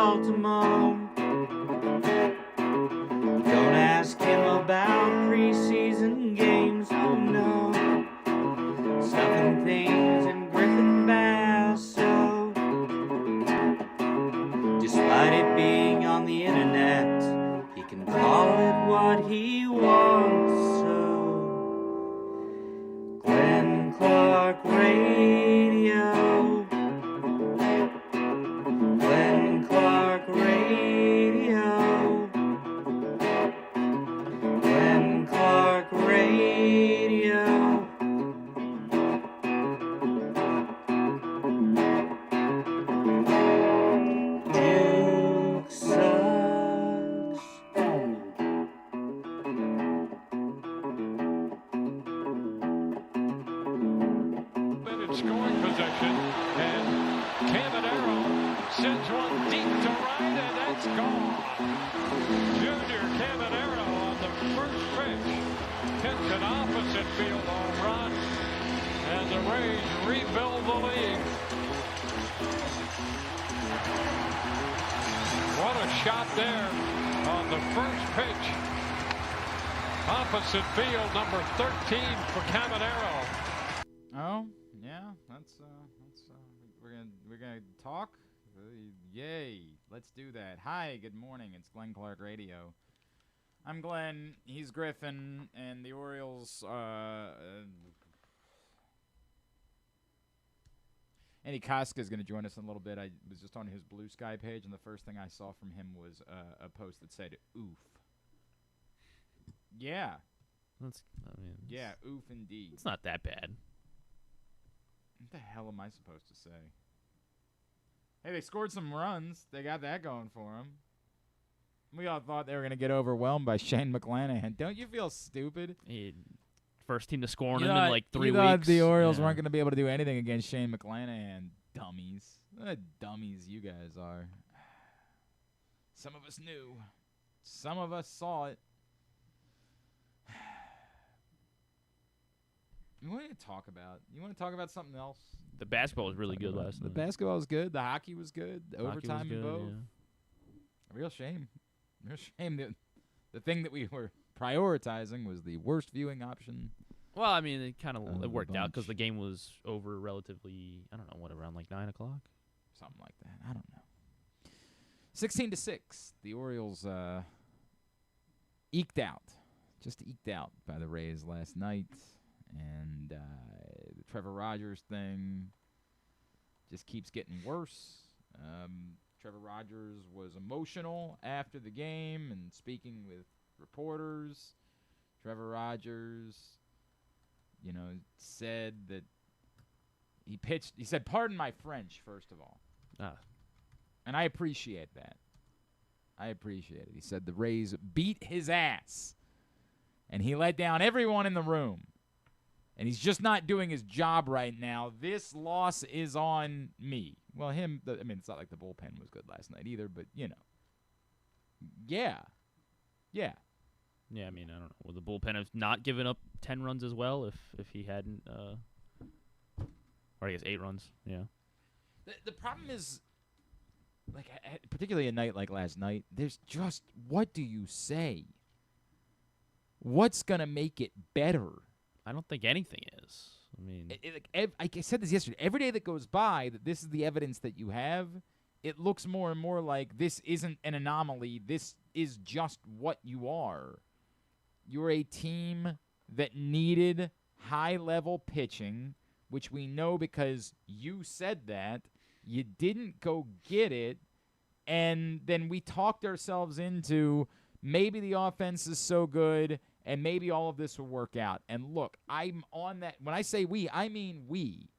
Baltimore. Don't ask him about preseason games, oh no. Stuffing things in Griffin Basso. Despite it being on the internet, he can call it what he wants, so Glenn Clark Radio. Glenn Clark Radio. Glenn Clark Radio. Duke sucks. In scoring possession, and Caminero sends one deep to right, and that's gone. Junior Caminero on the first pitch hits an opposite field home run, and the Rays rebuild the lead. What a shot there on the first pitch. Opposite field, number 13 for Caminero. Oh, yeah, we're gonna talk. Yay, let's do that. Hi, good morning. It's Glenn Clark Radio. I'm Glenn. He's Griffin, and the Orioles. Andy Kostka is going to join us in a little bit. I was just on his Blue Sky page, and the first thing I saw from him was a post that said "oof." Yeah. Yeah, oof indeed. It's not that bad. What the hell am I supposed to say? Hey, they scored some runs. They got that going for them. We all thought they were going to get overwhelmed by Shane McClanahan. Don't you feel stupid? First team to score on him in like 3 you weeks. Thought the Orioles weren't going to be able to do anything against Shane McClanahan. Dummies. What dummies you guys are. Some of us knew. Some of us saw it. You want to talk about something else? The basketball was really good last night. The basketball was good. The hockey was good. The overtime in both. Yeah. A real shame. Real shame that the thing that we were prioritizing was the worst viewing option. Well, I mean, it kind of worked out bunch. because the game was over relatively, I don't know, around like 9 o'clock? Something like that. I don't know. 16-6. The Orioles eked out by the Rays last night. And the Trevor Rogers thing just keeps getting worse. Trevor Rogers was emotional after the game and speaking with reporters. Trevor Rogers, said that he pitched. He said, "Pardon my French," first of all. And I appreciate that. He said the Rays beat his ass. And he let down everyone in the room. And he's just not doing his job right now. This loss is on me. Well, it's not like the bullpen was good last night either, but, Yeah. Yeah, I mean, I don't know. Would the bullpen have not given up 10 runs as well if he hadn't, or I guess 8 runs, yeah. The problem is, like, particularly a night like last night, there's just, what do you say? What's going to make it better? I don't think anything is. I mean, I said this yesterday. Every day that goes by that this is the evidence that you have, it looks more and more like this isn't an anomaly. This is just what you are. You're a team that needed high-level pitching, which we know because you said that. You didn't go get it, and then we talked ourselves into maybe the offense is so good and maybe all of this will work out. And look, I'm on that. When I say we, I mean we.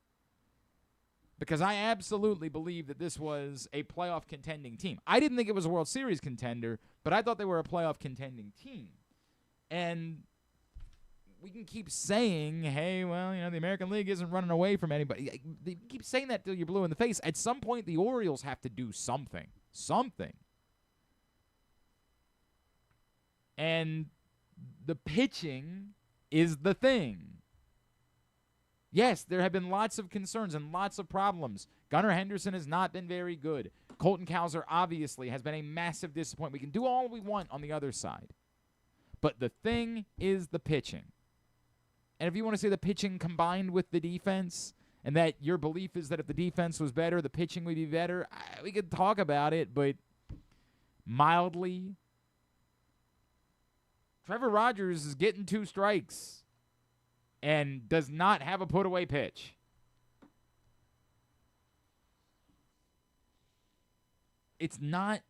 Because I absolutely believe that this was a playoff contending team. I didn't think it was a World Series contender, but I thought they were a playoff contending team. And we can keep saying, hey, well, the American League isn't running away from anybody. They keep saying that till you're blue in the face. At some point, the Orioles have to do something. Something. And the pitching is the thing. Yes, there have been lots of concerns and lots of problems. Gunnar Henderson has not been very good. Colton Cowser obviously has been a massive disappointment. We can do all we want on the other side. But the thing is the pitching. And if you want to say the pitching combined with the defense, and that your belief is that if the defense was better, the pitching would be better, we could talk about it, but mildly, Trevor Rogers is getting 2 strikes and does not have a put-away pitch. It's not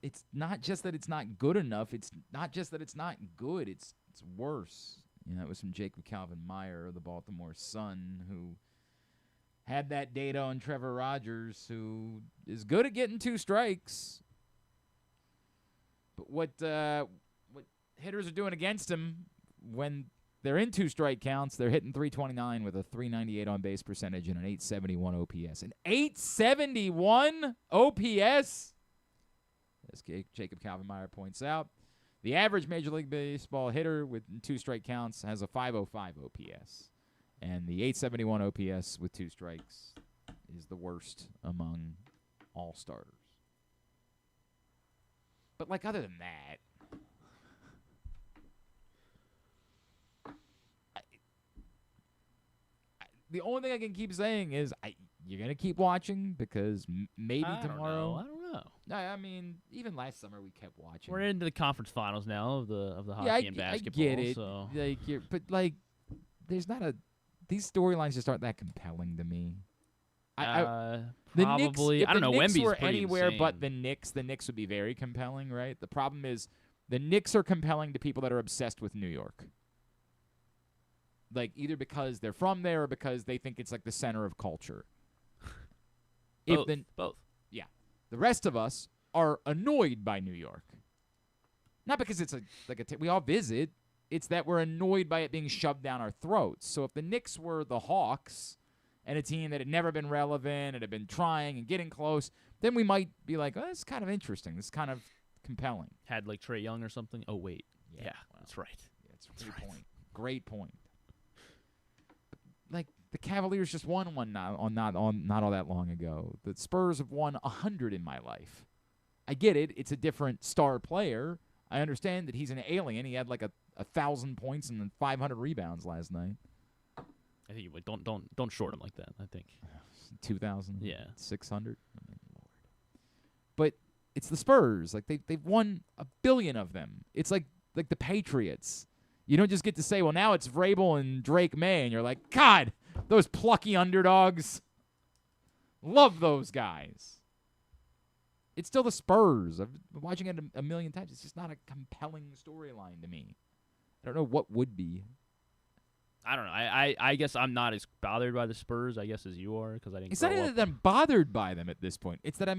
it's not just that it's not good enough. It's not just that it's not good. It's worse. You know, it was from Jacob Calvin Meyer of the Baltimore Sun, who had that data on Trevor Rogers, who is good at getting 2 strikes. But what hitters are doing against him when they're in 2 strike counts, they're hitting .329 with a .398 on base percentage and an .871 OPS. An .871 OPS? As Jacob Calvin Meyer points out, the average Major League Baseball hitter with 2 strike counts has a .505 OPS. And the .871 OPS with 2 strikes is the worst among all starters. But, like, other than that, the only thing I can keep saying is you're going to keep watching because maybe tomorrow. I don't know. I mean, even last summer we kept watching. We're into the conference finals now of the hockey and basketball. I get it. So. There's not these storylines just aren't that compelling to me. Probably. Knicks, I don't know. If the Knicks Wemby's were pretty anywhere insane. but the Knicks would be very compelling, right? The problem is the Knicks are compelling to people that are obsessed with New York. Like, either because they're from there or because they think it's like the center of culture. Both. Yeah. The rest of us are annoyed by New York. Not because it's we all visit. It's that we're annoyed by it being shoved down our throats. So if the Knicks were the Hawks and a team that had never been relevant and had been trying and getting close, then we might be like, oh, this is kind of interesting. This is kind of compelling. Had like Trae Young or something. Oh, wait. Yeah, well, that's right. Yeah, that's a great point. Great point. Like, the Cavaliers just won one not all that long ago. The Spurs have won 100 in my life. I get it. It's a different star player. I understand that he's an alien. He had like 1,000 points and 500 rebounds last night. I think don't short him like that. I think 2,000. Yeah, 600. I mean, Lord. But it's the Spurs. Like they've won 1 billion of them. It's like the Patriots. You don't just get to say, well, now it's Vrabel and Drake May, and you're like, God, those plucky underdogs. Love those guys. It's still the Spurs. I've been watching it a million times. It's just not a compelling storyline to me. I don't know what would be. I don't know. I guess I'm not as bothered by the Spurs, I guess, as you are, because I didn't. It's not even that I'm bothered by them at this point. It's that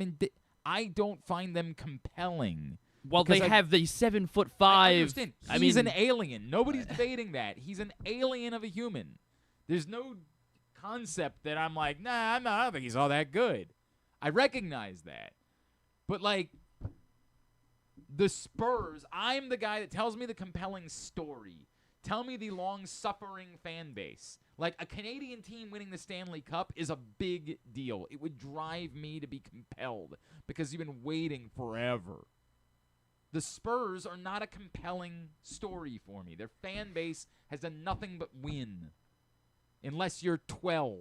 I don't find them compelling. Well, they have the 7'5". I understand. He's an alien. Nobody's debating that. He's an alien of a human. There's no concept that I'm like, nah, I don't think he's all that good. I recognize that. But, like, the Spurs, I'm the guy that tells me the compelling story. Tell me the long-suffering fan base. Like, a Canadian team winning the Stanley Cup is a big deal. It would drive me to be compelled because you've been waiting forever. The Spurs are not a compelling story for me. Their fan base has done nothing but win. Unless you're 12.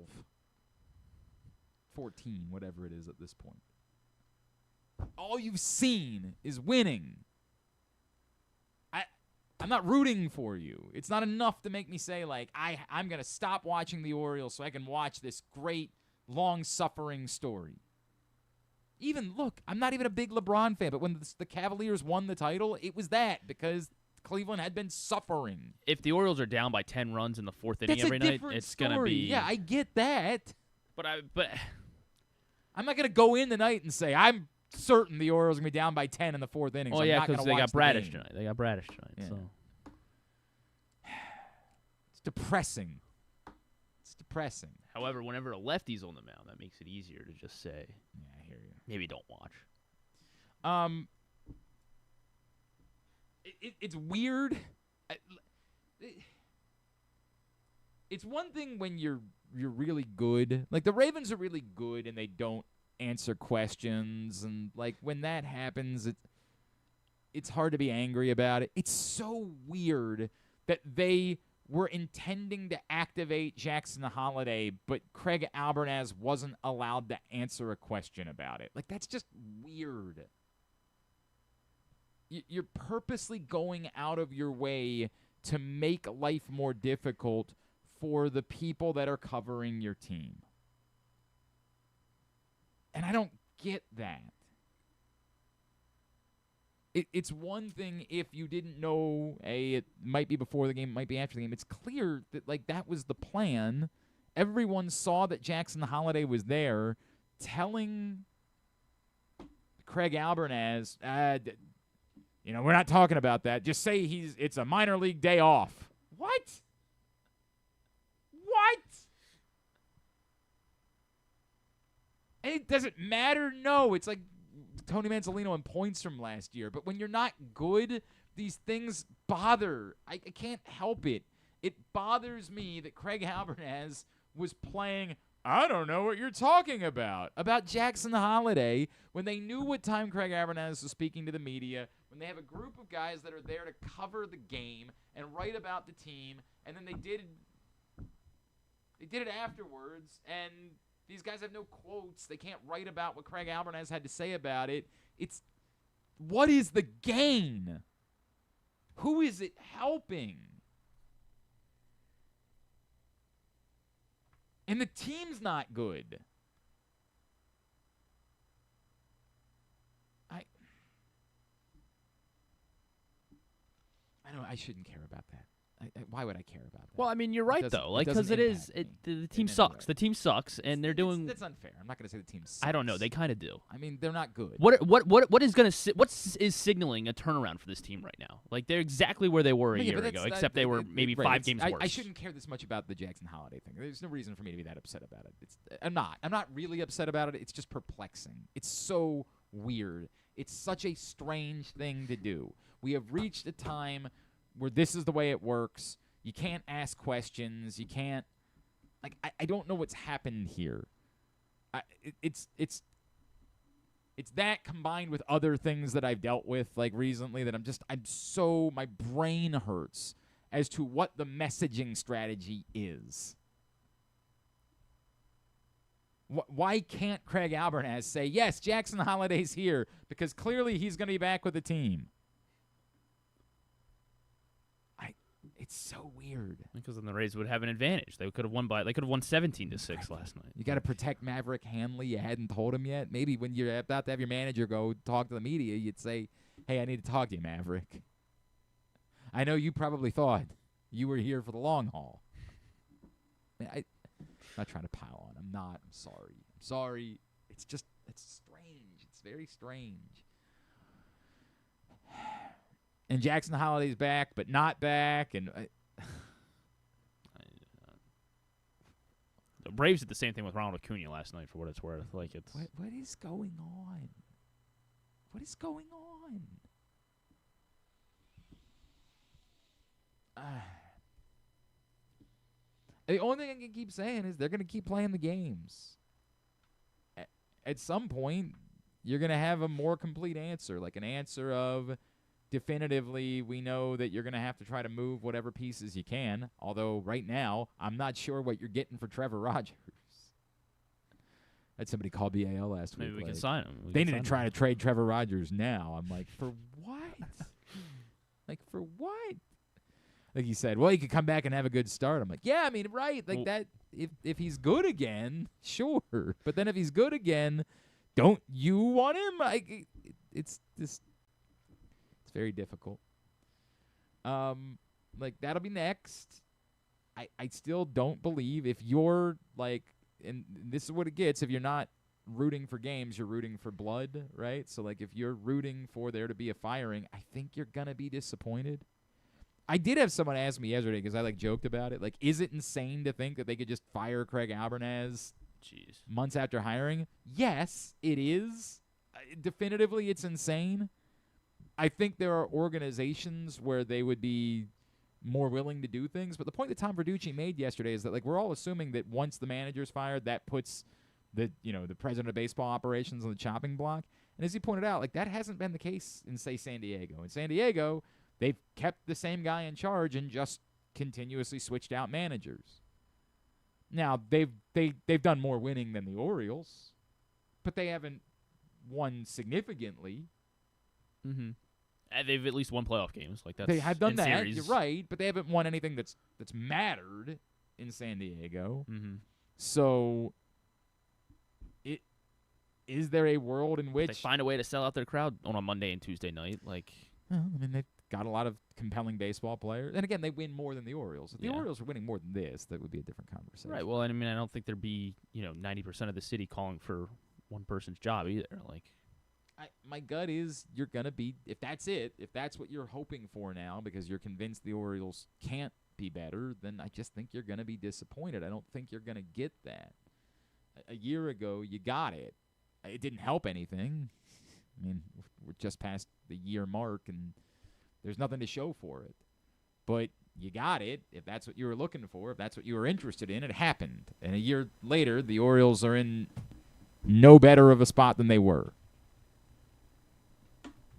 14, whatever it is at this point. All you've seen is winning. I'm not rooting for you. It's not enough to make me say, like, I'm going to stop watching the Orioles so I can watch this great, long-suffering story. Even, look, I'm not even a big LeBron fan, but when the Cavaliers won the title, it was that because Cleveland had been suffering. If the Orioles are down by 10 runs in the fourth inning every night, it's going to be... Yeah, I get that. But I'm not going to go in tonight and say, I'm certain the Orioles are going to be down by 10 in the fourth inning. Oh, yeah, because they got Bradish tonight. Yeah. So. It's depressing. However, whenever a lefty's on the mound, that makes it easier to just say, yeah, I hear you. Maybe don't watch. It's weird. it's one thing when you're really good. Like, the Ravens are really good and they don't answer questions. And, like, when that happens, it's hard to be angry about it. It's so weird that they were intending to activate Jackson Holliday, but Craig Albertaz wasn't allowed to answer a question about it. Like, that's just weird. You're purposely going out of your way to make life more difficult for the people that are covering your team. And I don't get that. It's one thing if you didn't know, it might be before the game, it might be after the game. It's clear that, like, that was the plan. Everyone saw that Jackson Holliday was there, telling Craig Albertaz, we're not talking about that. Just say it's a minor league day off. What? And it doesn't matter? No, it's like Tony Manzolino in points from last year. But when you're not good, these things bother. I can't help it. It bothers me that Craig Albertaz was playing, I don't know what you're talking about Jackson Holliday, when they knew what time Craig Albertaz was speaking to the media, when they have a group of guys that are there to cover the game and write about the team, and then they did it afterwards, and these guys have no quotes. They can't write about what Craig Albertaz had to say about it. What is the gain? Who is it helping? And the team's not good. I know I shouldn't care about that. Why would I care about that? Well, I mean, you're right, though. Like, because the team sucks. The team sucks, and they're doing. That's unfair. I'm not going to say the team sucks. I don't know. They kind of do. I mean, they're not good. What is signaling a turnaround for this team right now? Like, they're exactly where they were a year ago, except they were maybe 5 games worse. I shouldn't care this much about the Jackson Holliday thing. There's no reason for me to be that upset about it. I'm not really upset about it. It's just perplexing. It's so weird. It's such a strange thing to do. We have reached a time where this is the way it works. You can't ask questions. You can't, like, I don't know what's happened here. It's that combined with other things that I've dealt with, like, recently, that my brain hurts as to what the messaging strategy is. Why can't Craig Albertaz say, yes, Jackson Holliday's here, because clearly he's going to be back with the team? It's so weird. Because then the Rays would have an advantage. They could have won 17-6 last night. You got to protect Maverick Hanley. You hadn't told him yet. Maybe when you're about to have your manager go talk to the media, you'd say, hey, I need to talk to you, Maverick. I know you probably thought you were here for the long haul. I'm not trying to pile on. I'm not. I'm sorry. It's strange. It's very strange. And Jackson Holliday's back, but not back. And the Braves did the same thing with Ronald Acuna last night, for what it's worth. Like, it's what is going on? What is going on? The only thing I can keep saying is they're going to keep playing the games. At some point, you're going to have a more complete answer, like an answer of, definitively, we know that you're going to have to try to move whatever pieces you can, although right now, I'm not sure what you're getting for Trevor Rogers. I had somebody call BAL last week. Maybe we can sign him. They need to try to trade Trevor Rogers now. I'm like, for what? For what? Like he said, well, he could come back and have a good start. I'm like, yeah, I mean, right. Like, that, if he's good again, sure. But then if he's good again, don't you want him? It's very difficult. Like, that'll be next. I still don't believe, if you're, like, and this is what it gets, if you're not rooting for games, you're rooting for blood, right? So, like, if you're rooting for there to be a firing, I think you're going to be disappointed. I did have someone ask me yesterday, because I, like, joked about it, like, is it insane to think that they could just fire Craig Albertaz months after hiring? Yes, it is. Definitively, it's insane. I think there are organizations where they would be more willing to do things. But the point that Tom Verducci made yesterday is that like we're all assuming that once the manager's fired, that puts the president of baseball operations on the chopping block. And as he pointed out, like that hasn't been the case in say San Diego. In San Diego, they've kept the same guy in charge and just continuously switched out managers. Now they've done more winning than the Orioles, but they haven't won significantly. Mm-hmm. And they've at least won playoff games. Like that's they have done in that. Series. You're right, but they haven't won anything that's mattered in San Diego. Mm-hmm. So, is there a world in which they find a way to sell out their crowd on a Monday and Tuesday night? Like, well, I mean, they've got a lot of compelling baseball players, and again, they win more than the Orioles. If the Yeah. Orioles are winning more than this, that would be a different conversation. right? Well, I mean, I don't think there'd be 90% of the city calling for one person's job either. Like. My gut is you're going to be, if that's it, if that's what you're hoping for now because you're convinced the Orioles can't be better, then I just think you're going to be disappointed. I don't think you're going to get that. A year ago, you got it. It didn't help anything. I mean, we're just past the year mark, and there's nothing to show for it. But you got it. If that's what you were looking for, if that's what you were interested in, it happened. And a year later, the Orioles are in no better of a spot than they were.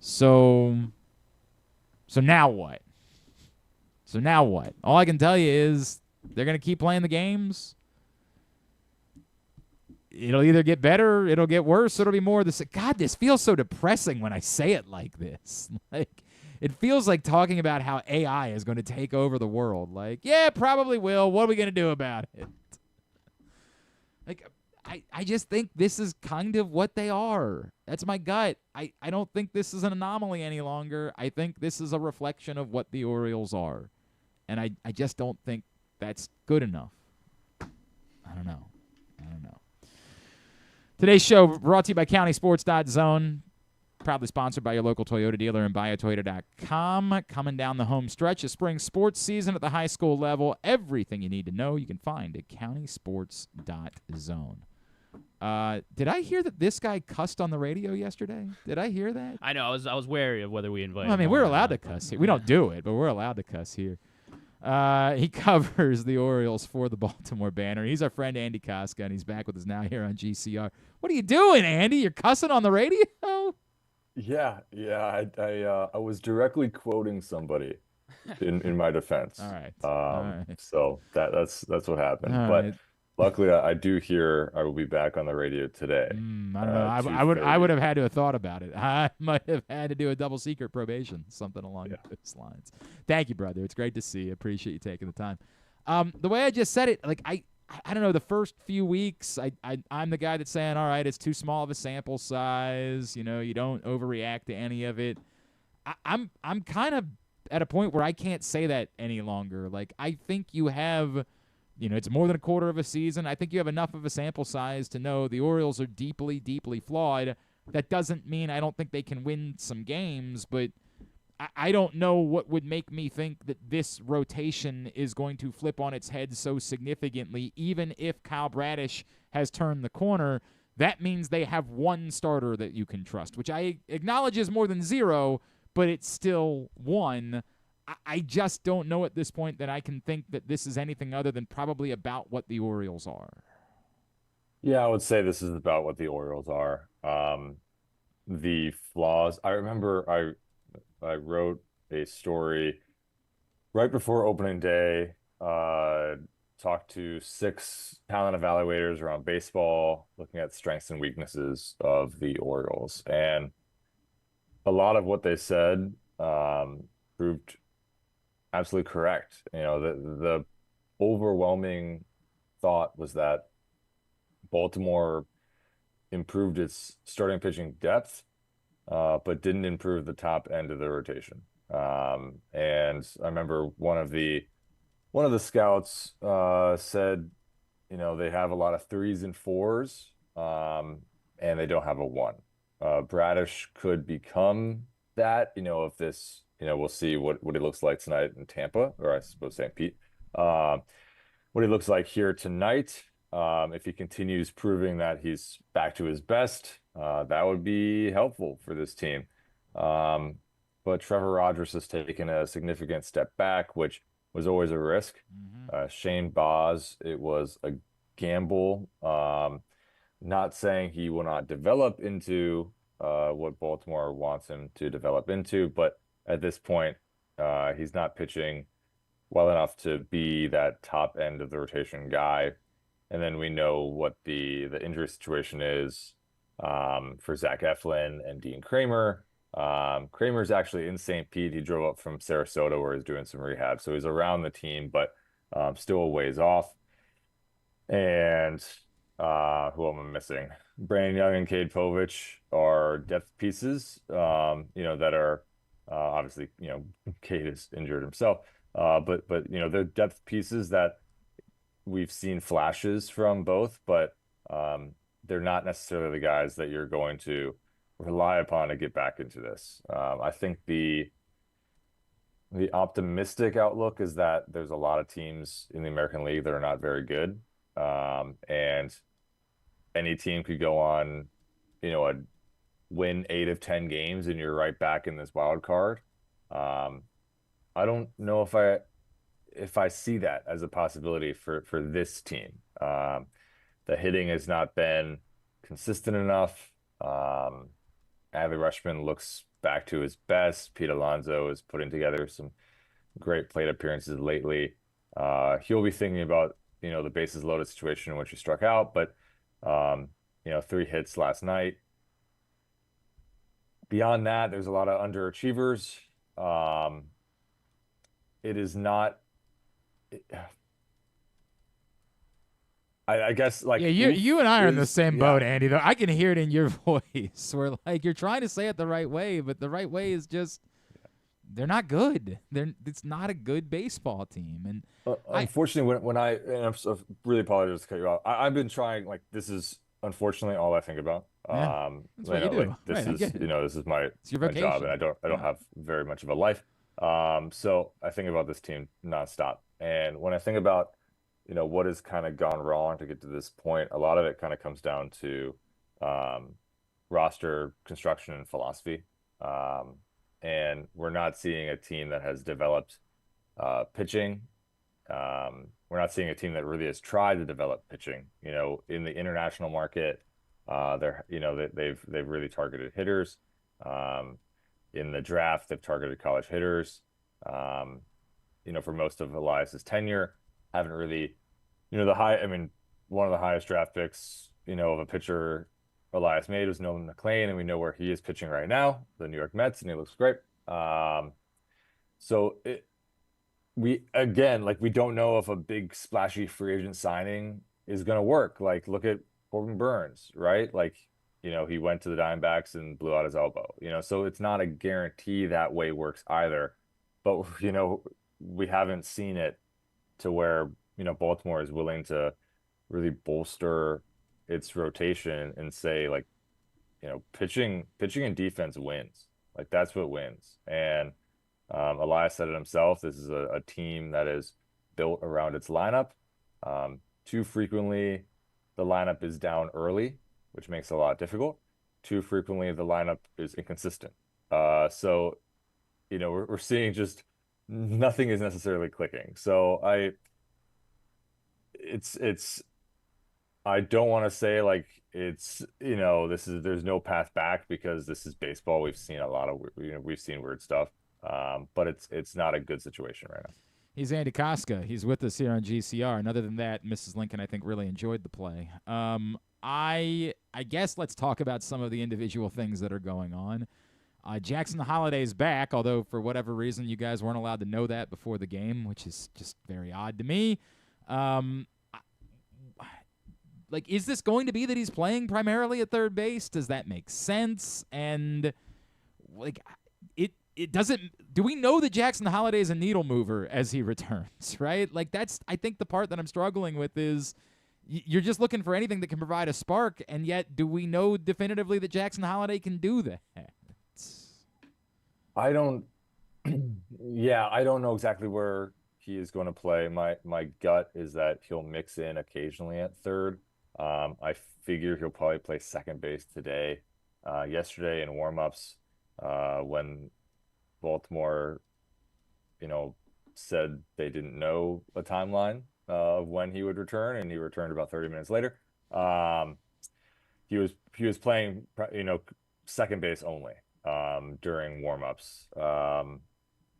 So now what? All I can tell you is they're going to keep playing the games. It'll either get better, it'll get worse, it'll be more of the same. God, this feels so depressing when I say it like this. Like, it feels like talking about how AI is going to take over the world. Like, yeah, probably will. What are we going to do about it? Like, I just think this is kind of what they are. That's my gut. I don't think this is an anomaly any longer. I think this is a reflection of what the Orioles are. And I just don't think that's good enough. I don't know. Today's show brought to you by CountySports.zone. Proudly sponsored by your local Toyota dealer and buyatoyota.com. Coming down the home stretch of spring sports season at the high school level. Everything you need to know you can find at CountySports.zone. Did I hear that this guy cussed on the radio yesterday? Did I hear that? I know. I was wary of whether we invited. Well, I mean, him we're on or allowed to not. cuss here. We don't do it, but we're allowed to cuss here. He covers the Orioles for the Baltimore Banner. He's our friend Andy Kostka, and he's back with us now here on GCR. What are you doing, Andy? You're cussing on the radio? Yeah. I was directly quoting somebody in my defense. All right. All right. So that's what happened. All But right. luckily, I do hear I will be back on the radio today. I don't know. I would have had to have thought about it. I might have had to do a double secret probation, something along those lines. Thank you, brother. It's great to see you. Appreciate you taking the time. The way I just said it, like I don't know. The first few weeks, I'm the guy that's saying, all right, it's too small of a sample size. You don't overreact to any of it. I'm kind of at a point where I can't say that any longer. Like I think you have. It's more than a quarter of a season. I think you have enough of a sample size to know the Orioles are deeply, deeply flawed. That doesn't mean I don't think they can win some games, but I don't know what would make me think that this rotation is going to flip on its head so significantly. Even if Kyle Bradish has turned the corner, that means they have one starter that you can trust, which I acknowledge is more than zero, but it's still one. I just don't know at this point that I can think that this is anything other than probably about what the Orioles are. Yeah, I would say this is about what the Orioles are. The flaws. I remember I wrote a story right before opening day, talked to 6 talent evaluators around baseball, looking at strengths and weaknesses of the Orioles. And a lot of what they said proved absolutely correct. The overwhelming thought was that Baltimore improved its starting pitching depth, but didn't improve the top end of the rotation. And I remember one of the scouts said, they have a lot of 3s and 4s, and they don't have a 1. Bradish could become that, if this, we'll see what he looks like tonight in Tampa, or I suppose St. Pete. What he looks like here tonight, if he continues proving that he's back to his best, that would be helpful for this team. But Trevor Rogers has taken a significant step back, which was always a risk. Shane Boz, it was a gamble. Not saying he will not develop into what Baltimore wants him to develop into, but at this point, he's not pitching well enough to be that top end of the rotation guy. And then we know what the injury situation is for Zach Eflin and Dean Kramer. Kramer's actually in St. Pete. He drove up from Sarasota where he's doing some rehab. So he's around the team, but still a ways off. And who am I missing? Brandon Young and Cade Povich are depth pieces, that are obviously, Cade is injured himself. But they're depth pieces that we've seen flashes from both, but they're not necessarily the guys that you're going to rely upon to get back into this. I think the optimistic outlook is that there's a lot of teams in the American League that are not very good. And any team could go on, a win 8 of 10 games and you're right back in this wild card. I don't know if I see that as a possibility for this team. The hitting has not been consistent enough. Adley Rutschman looks back to his best. Pete Alonso is putting together some great plate appearances lately. He'll be thinking about, the bases loaded situation in which he struck out, but 3 hits last night. Beyond that, there's a lot of underachievers. It is not. I guess like you and I are in the same boat, yeah. Andy. Though I can hear it in your voice, where like you're trying to say it the right way, but the right way is just they're not good. It's not a good baseball team, and unfortunately, I'm really apologize to cut you off. I've been trying like this is unfortunately all I think about. That's what you do. Like, this is this is my your job, and I don't have very much of a life. So I think about this team nonstop, and when I think about what has kind of gone wrong to get to this point, a lot of it kind of comes down to roster construction and philosophy. And we're not seeing a team that has developed pitching. We're not seeing a team that really has tried to develop pitching. In the international market, they've really targeted hitters. In the draft, they've targeted college hitters. For most of Elias's tenure, haven't really, one of the highest draft picks, of a pitcher Elias made was Nolan McLean, and we know where he is pitching right now, the New York Mets, and he looks great. We don't know if a big splashy free agent signing is going to work. Like, look at Corbin Burns, right? Like, he went to the Diamondbacks and blew out his elbow, so it's not a guarantee that way works either. But, we haven't seen it to where, Baltimore is willing to really bolster its rotation and say, like, pitching and defense wins. Like, that's what wins. And Elias said it himself. This is a team that is built around its lineup. Too frequently, the lineup is down early, which makes it a lot difficult. Too frequently, the lineup is inconsistent. So, we're seeing just nothing is necessarily clicking. So I don't want to say like there's no path back because this is baseball. We've seen a lot of we've seen weird stuff, but it's not a good situation right now. He's Andy Kostka. He's with us here on GCR. And other than that, Mrs. Lincoln, I think, really enjoyed the play. I guess let's talk about some of the individual things that are going on. Jackson Holliday's back, although for whatever reason you guys weren't allowed to know that before the game, which is just very odd to me. Like, is this going to be that he's playing primarily at third base? Does that make sense? And like, it doesn't. Do we know that Jackson Holliday is a needle mover as he returns? Right? Like, that's I think the part that I'm struggling with is you're just looking for anything that can provide a spark, and yet do we know definitively that Jackson Holliday can do that? I don't know exactly where he is going to play. My gut is that he'll mix in occasionally at third. I figure he'll probably play second base today. Yesterday in warmups, when Baltimore, said they didn't know a timeline of when he would return, and he returned about 30 minutes later. He was playing, second base only during warmups.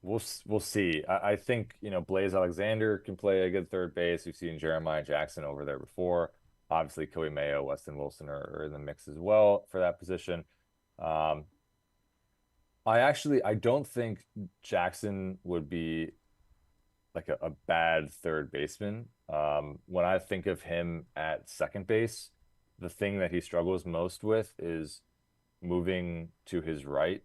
We'll see. I think, Blaze Alexander can play a good third base. We've seen Jeremiah Jackson over there before. Obviously, Kobe Mayo, Weston Wilson are in the mix as well for that position. I don't think Jackson would be like a bad third baseman. When I think of him at second base, the thing that he struggles most with is moving to his right,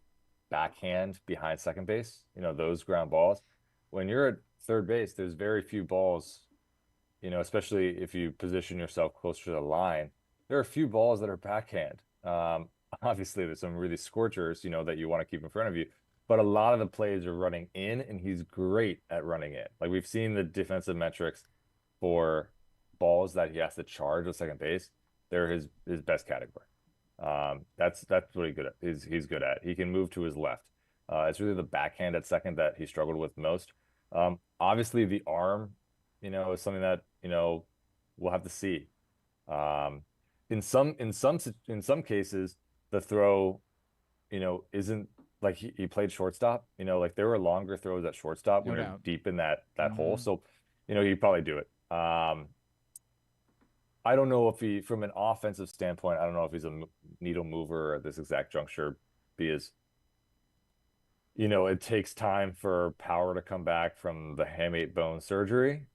backhand behind second base, those ground balls. When you're at third base, there's very few balls, especially if you position yourself closer to the line. There are a few balls that are backhand. Obviously, there's some really scorchers, that you want to keep in front of you, but a lot of the plays are running in, and he's great at running in. Like, we've seen the defensive metrics for balls that he has to charge at second base. They're his best category. That's what he's good at. He can move to his left. It's really the backhand at second that he struggled with most. Obviously, the arm, is something that we'll have to see. In some cases, the throw, isn't like he played shortstop. Like, there were longer throws at shortstop when you're deep in that hole. So, he'd probably do it. I don't know if from an offensive standpoint, I don't know if he's a needle mover at this exact juncture, because, it takes time for power to come back from the hamate bone surgery.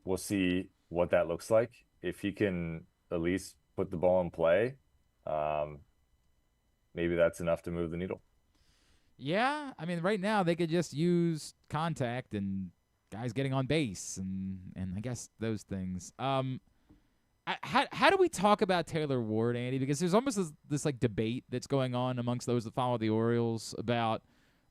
We'll see what that looks like. If he can at least put the ball in play, maybe that's enough to move the needle. Yeah, I mean, right now they could just use contact and guys getting on base and I guess those things. How do we talk about Taylor Ward, Andy? Because there's almost this like debate that's going on amongst those that follow the Orioles about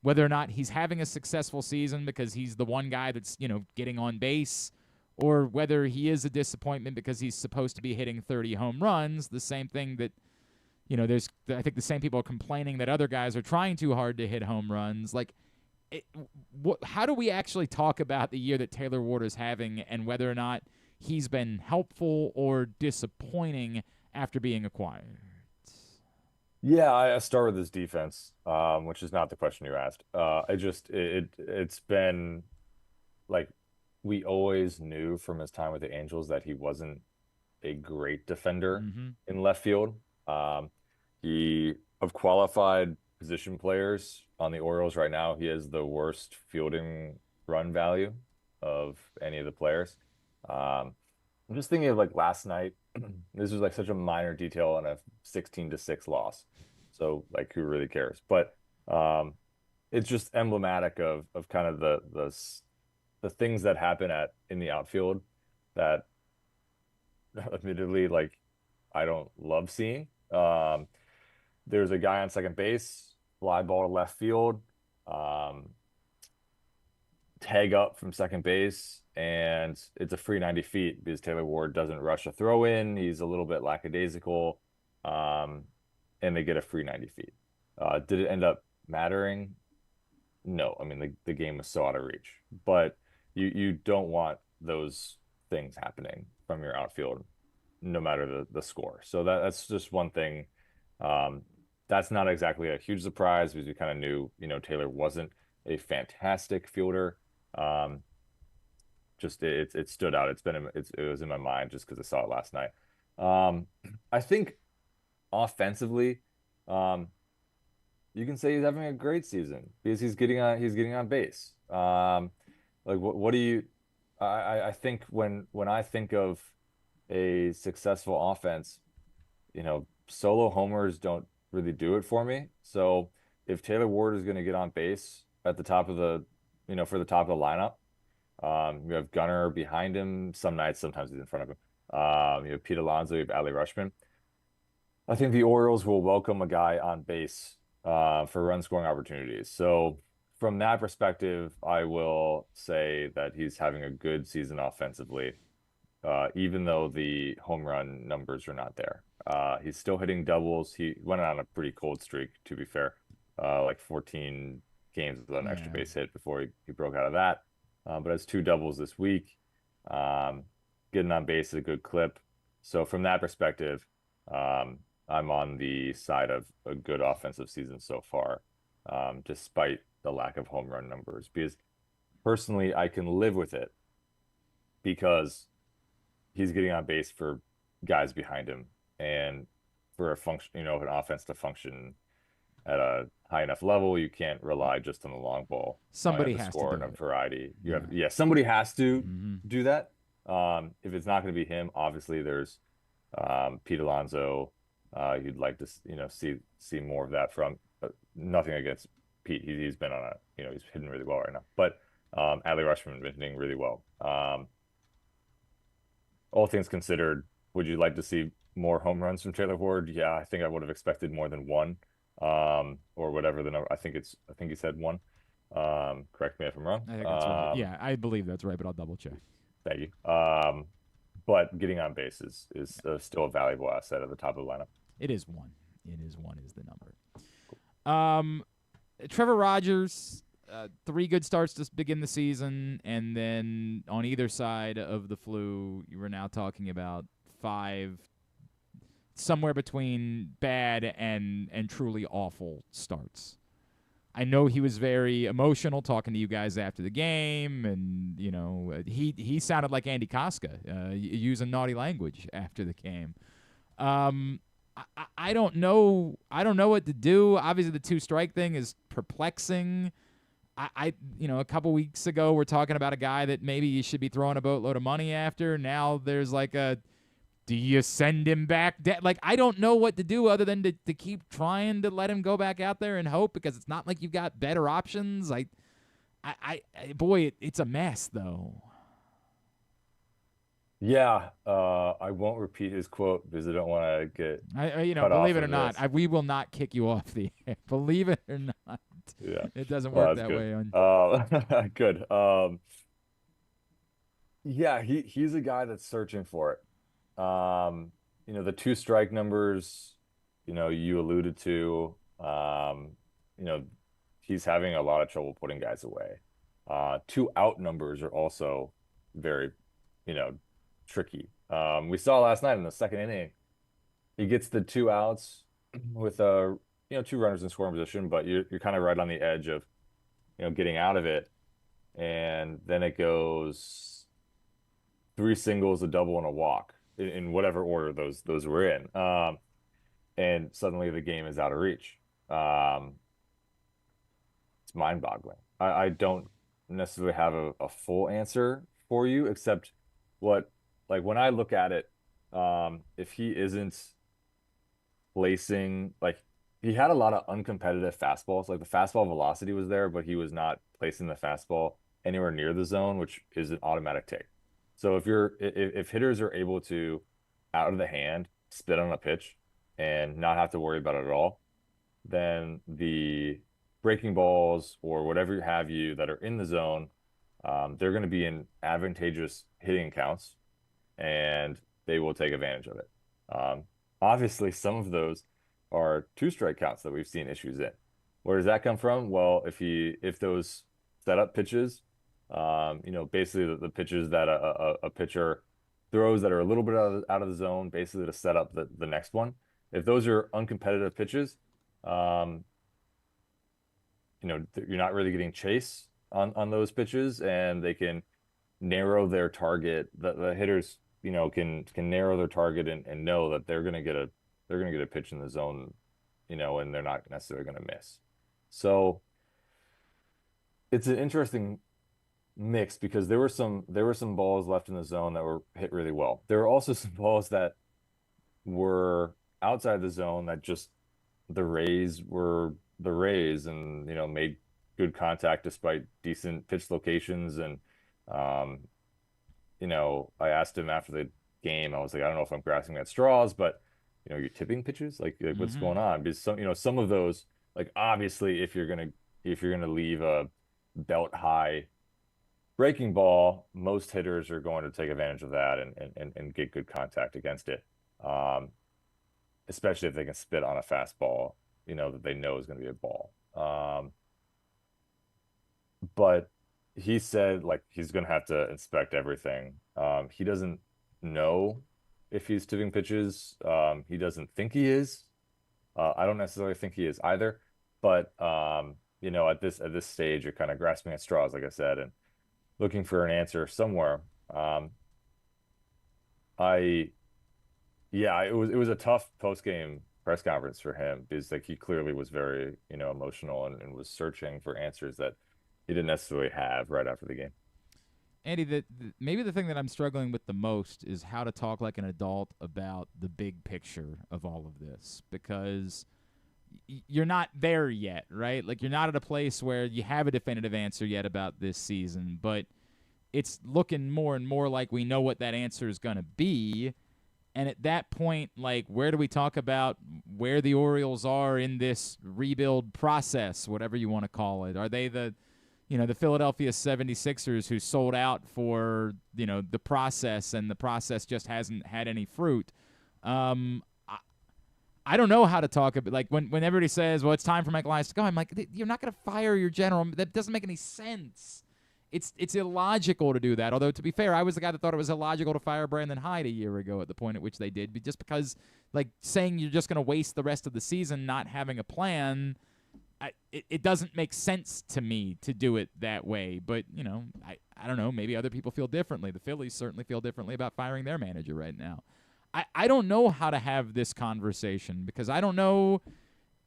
whether or not he's having a successful season because he's the one guy that's, getting on base, or whether he is a disappointment because he's supposed to be hitting 30 home runs. The same thing that, I think the same people are complaining that other guys are trying too hard to hit home runs. Like, how do we actually talk about the year that Taylor Ward is having and whether or not he's been helpful or disappointing after being acquired? Yeah, I start with his defense, which is not the question you asked. It's been like, we always knew from his time with the Angels that he wasn't a great defender in left field. Of qualified position players on the Orioles right now, he has the worst fielding run value of any of the players. I'm just thinking of like last night. This was like such a minor detail on a 16-6 loss. So like, who really cares? But it's just emblematic of kind of the things that happen in the outfield that admittedly, like, I don't love seeing. There's a guy on second base, fly ball to left field, tag up from second base, and it's a free 90 feet because Taylor Ward doesn't rush a throw in. He's a little bit lackadaisical, and they get a free 90 feet. Did it end up mattering? No. I mean, the game was so out of reach. But you don't want those things happening from your outfield, no matter the score. So that's just one thing. That's not exactly a huge surprise because we kind of knew, Taylor wasn't a fantastic fielder. Just it stood out. It was in my mind just because I saw it last night. I think offensively, you can say he's having a great season because he's getting on base. Like, what do you? I think when I think of a successful offense, solo homers don't really do it for me. So if Taylor Ward is going to get on base at the top of for the top of the lineup, you have Gunnar behind him some nights, sometimes he's in front of him. You have Pete Alonso, you have Adley Rutschman. I think the Orioles will welcome a guy on base for run scoring opportunities. So from that perspective, I will say that he's having a good season offensively, even though the home run numbers are not there. He's still hitting doubles. He went on a pretty cold streak, to be fair, like 14 games with an extra Yeah. base hit before he broke out of that. But has 2 doubles this week. Getting on base is a good clip. So from that perspective, I'm on the side of a good offensive season so far, despite the lack of home run numbers. Because personally, I can live with it because he's getting on base for guys behind him, and for a function, an offense to function at a high enough level, you can't rely just on the long ball. Somebody You have to has to score do in a it. variety. Yeah. Somebody has to Mhm. do that. If it's not going to be him, obviously there's Pete Alonso. You'd like to see more of that from. Nothing against Pete. He's been on he's hitting really well right now. But Adley Rutschman been hitting really well. All things considered, would you like to see more home runs from Taylor Ward? Yeah, I think I would have expected more than one, or whatever the number. I think he said one. Correct me if I'm wrong. I think that's right. Yeah, I believe that's right, but I'll double check. Thank you. But getting on base is still a valuable asset at the top of the lineup. It is one. Is the number. Trevor Rogers, 3 good starts to begin the season, and then on either side of the flu, you were now talking about 5, somewhere between bad and truly awful starts. I know he was very emotional talking to you guys after the game, and he sounded like Andy Kostka, using naughty language after the game. I don't know. I don't know what to do. Obviously, the 2-strike thing is perplexing. A couple weeks ago, we're talking about a guy that maybe you should be throwing a boatload of money after. Now there's like do you send him back? I don't know what to do other than to keep trying to let him go back out there and hope, because it's not like you've got better options. Boy, it's a mess though. Yeah, I won't repeat his quote because I don't want to get cut believe off it or of not, this. we will not kick you off the air. Believe it or not. Yeah, It doesn't well, work that's that good. way. Good. Yeah, he's a guy that's searching for it. The 2-strike numbers, you alluded to, he's having a lot of trouble putting guys away. 2-out numbers are also very, tricky. We saw last night in the second inning, he gets the 2 outs with 2 runners in scoring position, but you're kind of right on the edge of, getting out of it, and then it goes 3 singles, a double, and a walk in whatever order those were in. And suddenly the game is out of reach. It's mind-boggling. I don't necessarily have a full answer for you, except when I look at it, if he isn't placing, he had a lot of uncompetitive fastballs. Like the fastball velocity was there, but he was not placing the fastball anywhere near the zone, which is an automatic take. So if hitters are able to, out of the hand, spit on a pitch and not have to worry about it at all, then the breaking balls or whatever have you that are in the zone, they're going to be in advantageous hitting counts, and they will take advantage of it. Obviously, some of those are 2-strike counts that we've seen issues in. Where does that come from? Well, if those setup pitches, basically the pitches that a pitcher throws that are a little bit out of the zone, basically to set up the next one. If those are uncompetitive pitches, you're not really getting chase on those pitches, and they can narrow their target. The hitters, can narrow their target and know that they're gonna get a pitch in the zone, and they're not necessarily gonna miss. So it's an interesting mix because there were some balls left in the zone that were hit really well. There were also some balls that were outside the zone that just the Rays were the Rays, and made good contact despite decent pitch locations. And I asked him after the game, I was like, I don't know if I'm grasping at straws, but you're tipping pitches, like what's going on? Because some of those, obviously if you're gonna leave a belt high breaking ball, most hitters are going to take advantage of that and get good contact against it. Especially if they can spit on a fastball, that they know is going to be a ball. but he said like he's gonna have to inspect everything. He doesn't know if he's tipping pitches. He doesn't think he is. I don't necessarily think he is either. But at this stage, you're kind of grasping at straws, like I said, and looking for an answer somewhere. I Yeah, it was a tough post game press conference for him because like he clearly was very, emotional and was searching for answers that he didn't necessarily have right after the game. Andy, maybe the thing that I'm struggling with the most is how to talk like an adult about the big picture of all of this, because you're not there yet, right? Like, you're not at a place where you have a definitive answer yet about this season, but it's looking more and more like we know what that answer is going to be. And at that point, like, where do we talk about where the Orioles are in this rebuild process, whatever you want to call it? Are they the Philadelphia 76ers who sold out for, the process, and the process just hasn't had any fruit? I don't know how to talk about, like, when everybody says, well, it's time for Michael Elias to go, I'm like, you're not going to fire your general. That doesn't make any sense. It's illogical to do that. Although, to be fair, I was the guy that thought it was illogical to fire Brandon Hyde a year ago at the point at which they did. But just because, like, saying you're just going to waste the rest of the season not having a plan, it doesn't make sense to me to do it that way. But, I don't know. Maybe other people feel differently. The Phillies certainly feel differently about firing their manager right now. I don't know how to have this conversation because I don't know.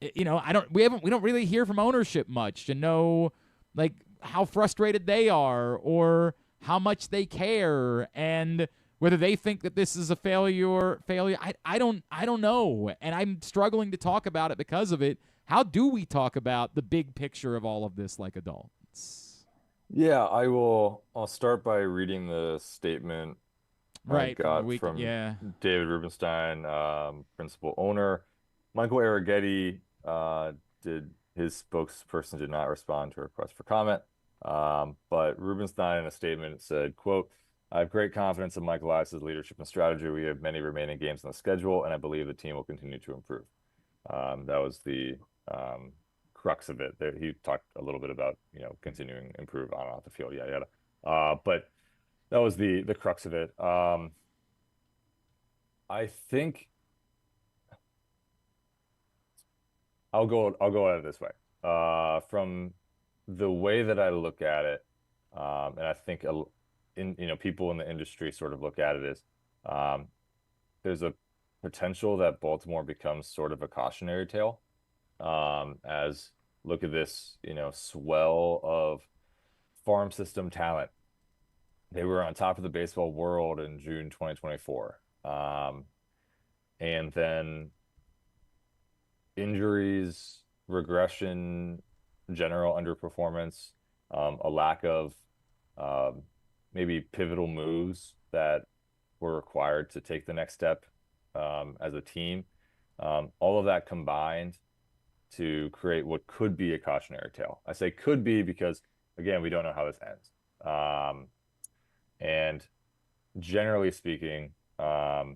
We don't really hear from ownership much to know, like, how frustrated they are or how much they care and whether they think that this is a failure. I don't know, and I'm struggling to talk about it because of it. How do we talk about the big picture of all of this like adults? Yeah, I will. I'll start by reading the statement I Right, from the got week. from Yeah. David Rubenstein, principal owner. Michael Arrighetti, did his spokesperson did not respond to a request for comment. But Rubenstein in a statement said, quote, I have great confidence in Michael Elias's leadership and strategy. We have many remaining games on the schedule, and I believe the team will continue to improve. That was the crux of it. He talked a little bit about, continuing to improve on and off the field, yada yada. But that was the crux of it. I think I'll go at it this way. From the way that I look at it, and I think people in the industry sort of look at it as, there's a potential that Baltimore becomes sort of a cautionary tale. As look at this, swell of farm system talent. They were on top of the baseball world in June 2024. And then injuries, regression, general underperformance, a lack of maybe pivotal moves that were required to take the next step as a team. All of that combined to create what could be a cautionary tale. I say could be because, again, we don't know how this ends. And generally speaking, I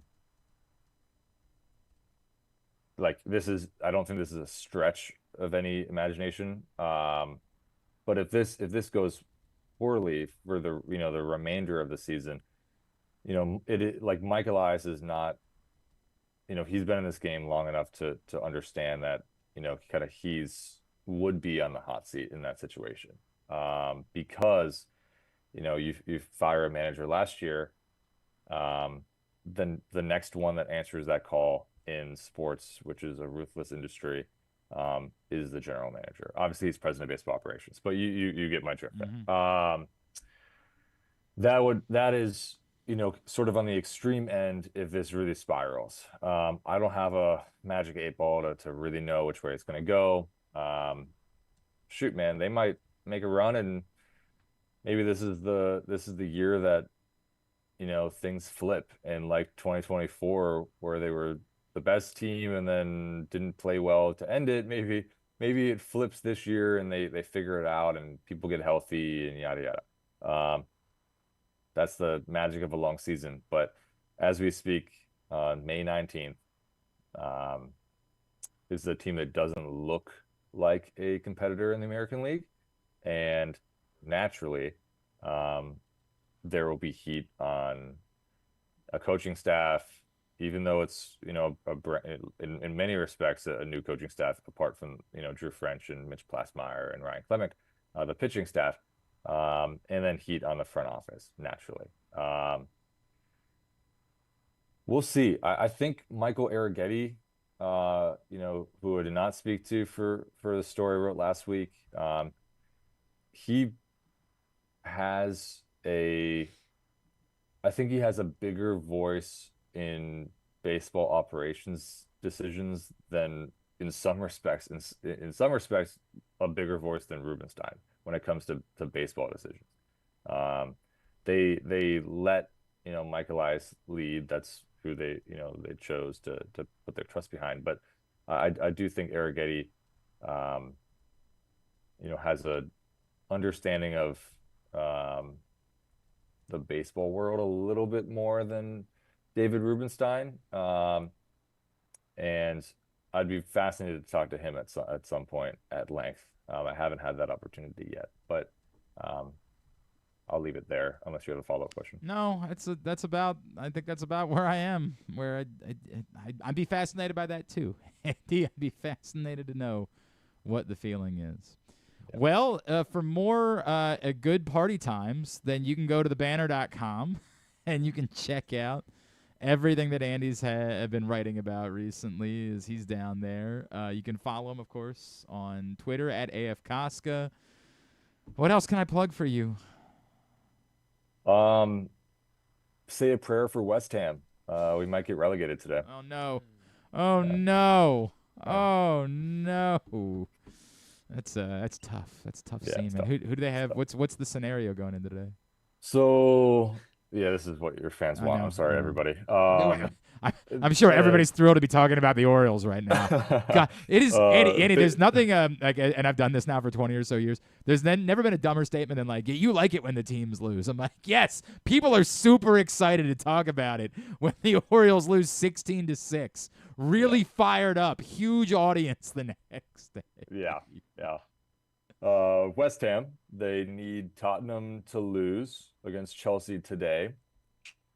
don't think this is a stretch of any imagination. But if this goes poorly for the remainder of the season, like Mike Elias is not, he's been in this game long enough to understand that, kind of would be on the hot seat in that situation. Because, you fire a manager last year, then the next one that answers that call in sports, which is a ruthless industry, is the general manager. Obviously, he's president of baseball operations, but you get my drift there. Mm-hmm. That is, sort of on the extreme end if this really spirals. I don't have a magic 8 ball to really know which way it's going to go. Shoot, man, they might make a run, and maybe this is the year that things flip, and like 2024 where they were the best team and then didn't play well to end it. Maybe it flips this year and they figure it out and people get healthy and yada yada. That's the magic of a long season. But as we speak, on May 19th, is a team that doesn't look like a competitor in the American League. And naturally, there will be heat on a coaching staff, even though it's, in many respects, a new coaching staff, apart from, Drew French and Mitch Plassmeyer and Ryan Clemick, the pitching staff, and then heat on the front office, naturally. We'll see. I think Michael Arrighetti, who I did not speak to for the story I wrote last week, he has I think he has a bigger voice in baseball operations decisions than in some respects, a bigger voice than Rubenstein when it comes to baseball decisions. They let, Michael Elias lead. That's who they chose to put their trust behind. But I do think Arrighetti, has a understanding of the baseball world a little bit more than David Rubenstein. And I'd be fascinated to talk to him at some point at length. I haven't had that opportunity yet, but I'll leave it there unless you have a follow-up question. No, I think that's about where I am. Where I'd be fascinated by that too. Andy, I'd be fascinated to know what the feeling is. Yeah. Well, for more good party times, then you can go to thebanner.com and you can check out everything that Andy's been writing about recently as he's down there. You can follow him, of course, on Twitter at AF Kostka. What else can I plug for you? Say a prayer for West Ham. We might get relegated today. Oh no! Oh no! Oh no! That's tough. That's tough scene, man. Who do they have? What's the scenario going in today? So yeah, this is what your fans want. I'm sorry, everybody. I'm sure everybody's thrilled to be talking about the Orioles right now. God, it is Andy. There's nothing and I've done this now for 20 or so years. There's never been a dumber statement than like, you like it when the teams lose. I'm like, yes, people are super excited to talk about it when the Orioles lose 16-6. Really fired up, huge audience the next day. Yeah. West Ham, they need Tottenham to lose against Chelsea today.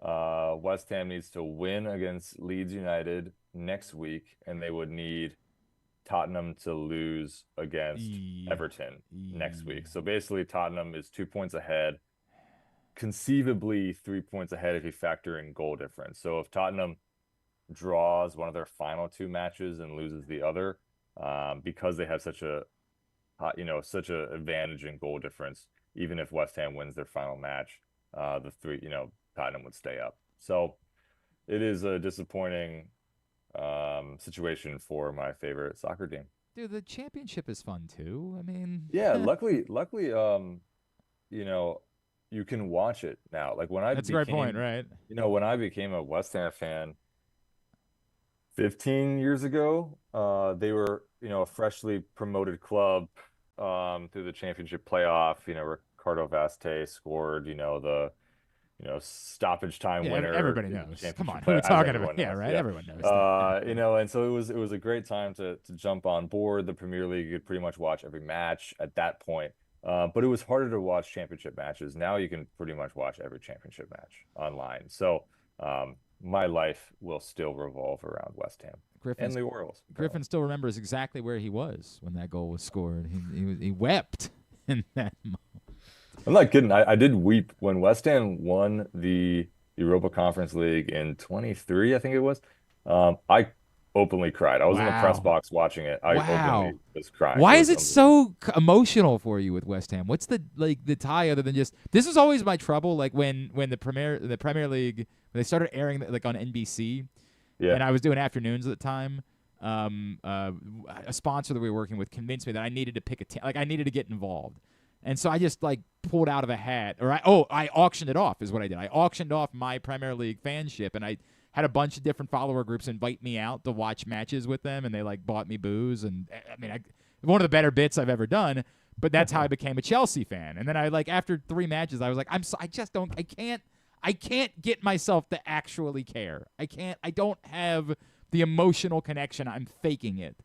West Ham needs to win against Leeds United next week, and they would need Tottenham to lose against Everton next week. So basically, Tottenham is 2 points ahead, conceivably 3 points ahead if you factor in goal difference. So if Tottenham draws one of their final two matches and loses the other, because they have such a advantage in goal difference, even if West Ham wins their final match, Tottenham would stay up. So it is a disappointing situation for my favorite soccer team. Dude, the championship is fun too. I mean, yeah, luckily, you can watch it now. Like that's a great point, right? When I became a West Ham fan 15 years ago, they were, a freshly promoted club through the championship playoff. Ricardo Vazquez scored, the stoppage time winner. Everybody knows. Come on, who are we talking about? Yeah, right. Yeah. Everyone knows. And so it was a great time to jump on board the Premier League. You could pretty much watch every match at that point. But it was harder to watch championship matches. Now you can pretty much watch every championship match online. So my life will still revolve around West Ham and the Orioles. Griffin still remembers exactly where he was when that goal was scored. He wept in that moment. I'm not kidding. I did weep when West Ham won the Europa Conference League in 23, I think it was. I openly cried. I was in the press box watching it. I openly was crying. Why is it so emotional for you with West Ham? What's the tie other than just this is always my trouble? Like when the Premier League when they started airing like on NBC, and I was doing afternoons at the time. A sponsor that we were working with convinced me that I needed to pick a team. Like I needed to get involved. And so I just pulled out of a hat, or I auctioned it off is what I did. I auctioned off my Premier League fanship, and I had a bunch of different follower groups invite me out to watch matches with them, and they bought me booze, and I mean, one of the better bits I've ever done. But that's how I became a Chelsea fan. And then after 3 matches, I was like, I can't get myself to actually care. I don't have the emotional connection. I'm faking it,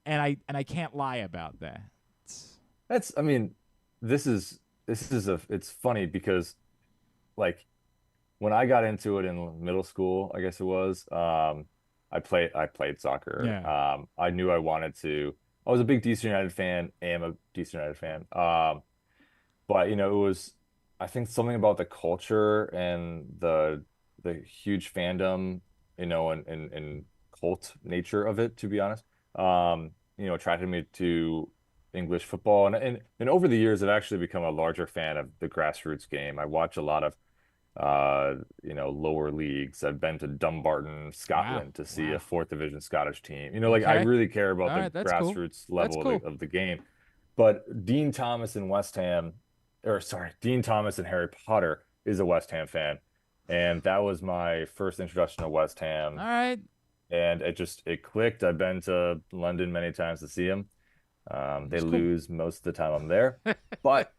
and I can't lie about that. This is it's funny because like when I got into it in middle school, I guess it was, I played soccer. Yeah. I knew I wanted to. I was a big DC United fan, am a DC United fan. But it was I think something about the culture and the huge fandom, and cult nature of it, to be honest. Attracted me to English football, and over the years I've actually become a larger fan of the grassroots game. I watch a lot of lower leagues. I've been to Dumbarton, Scotland to see Wow. a fourth division Scottish team. Like I Okay. really care about All the right, that's cool. grassroots That's level cool. of the game. But Dean Thomas and West Ham, or sorry, Dean Thomas and Harry Potter is a West Ham fan. And that was my first introduction to West Ham. All right. And it clicked. I've been to London many times to see them. They Cool. lose most of the time I'm there. But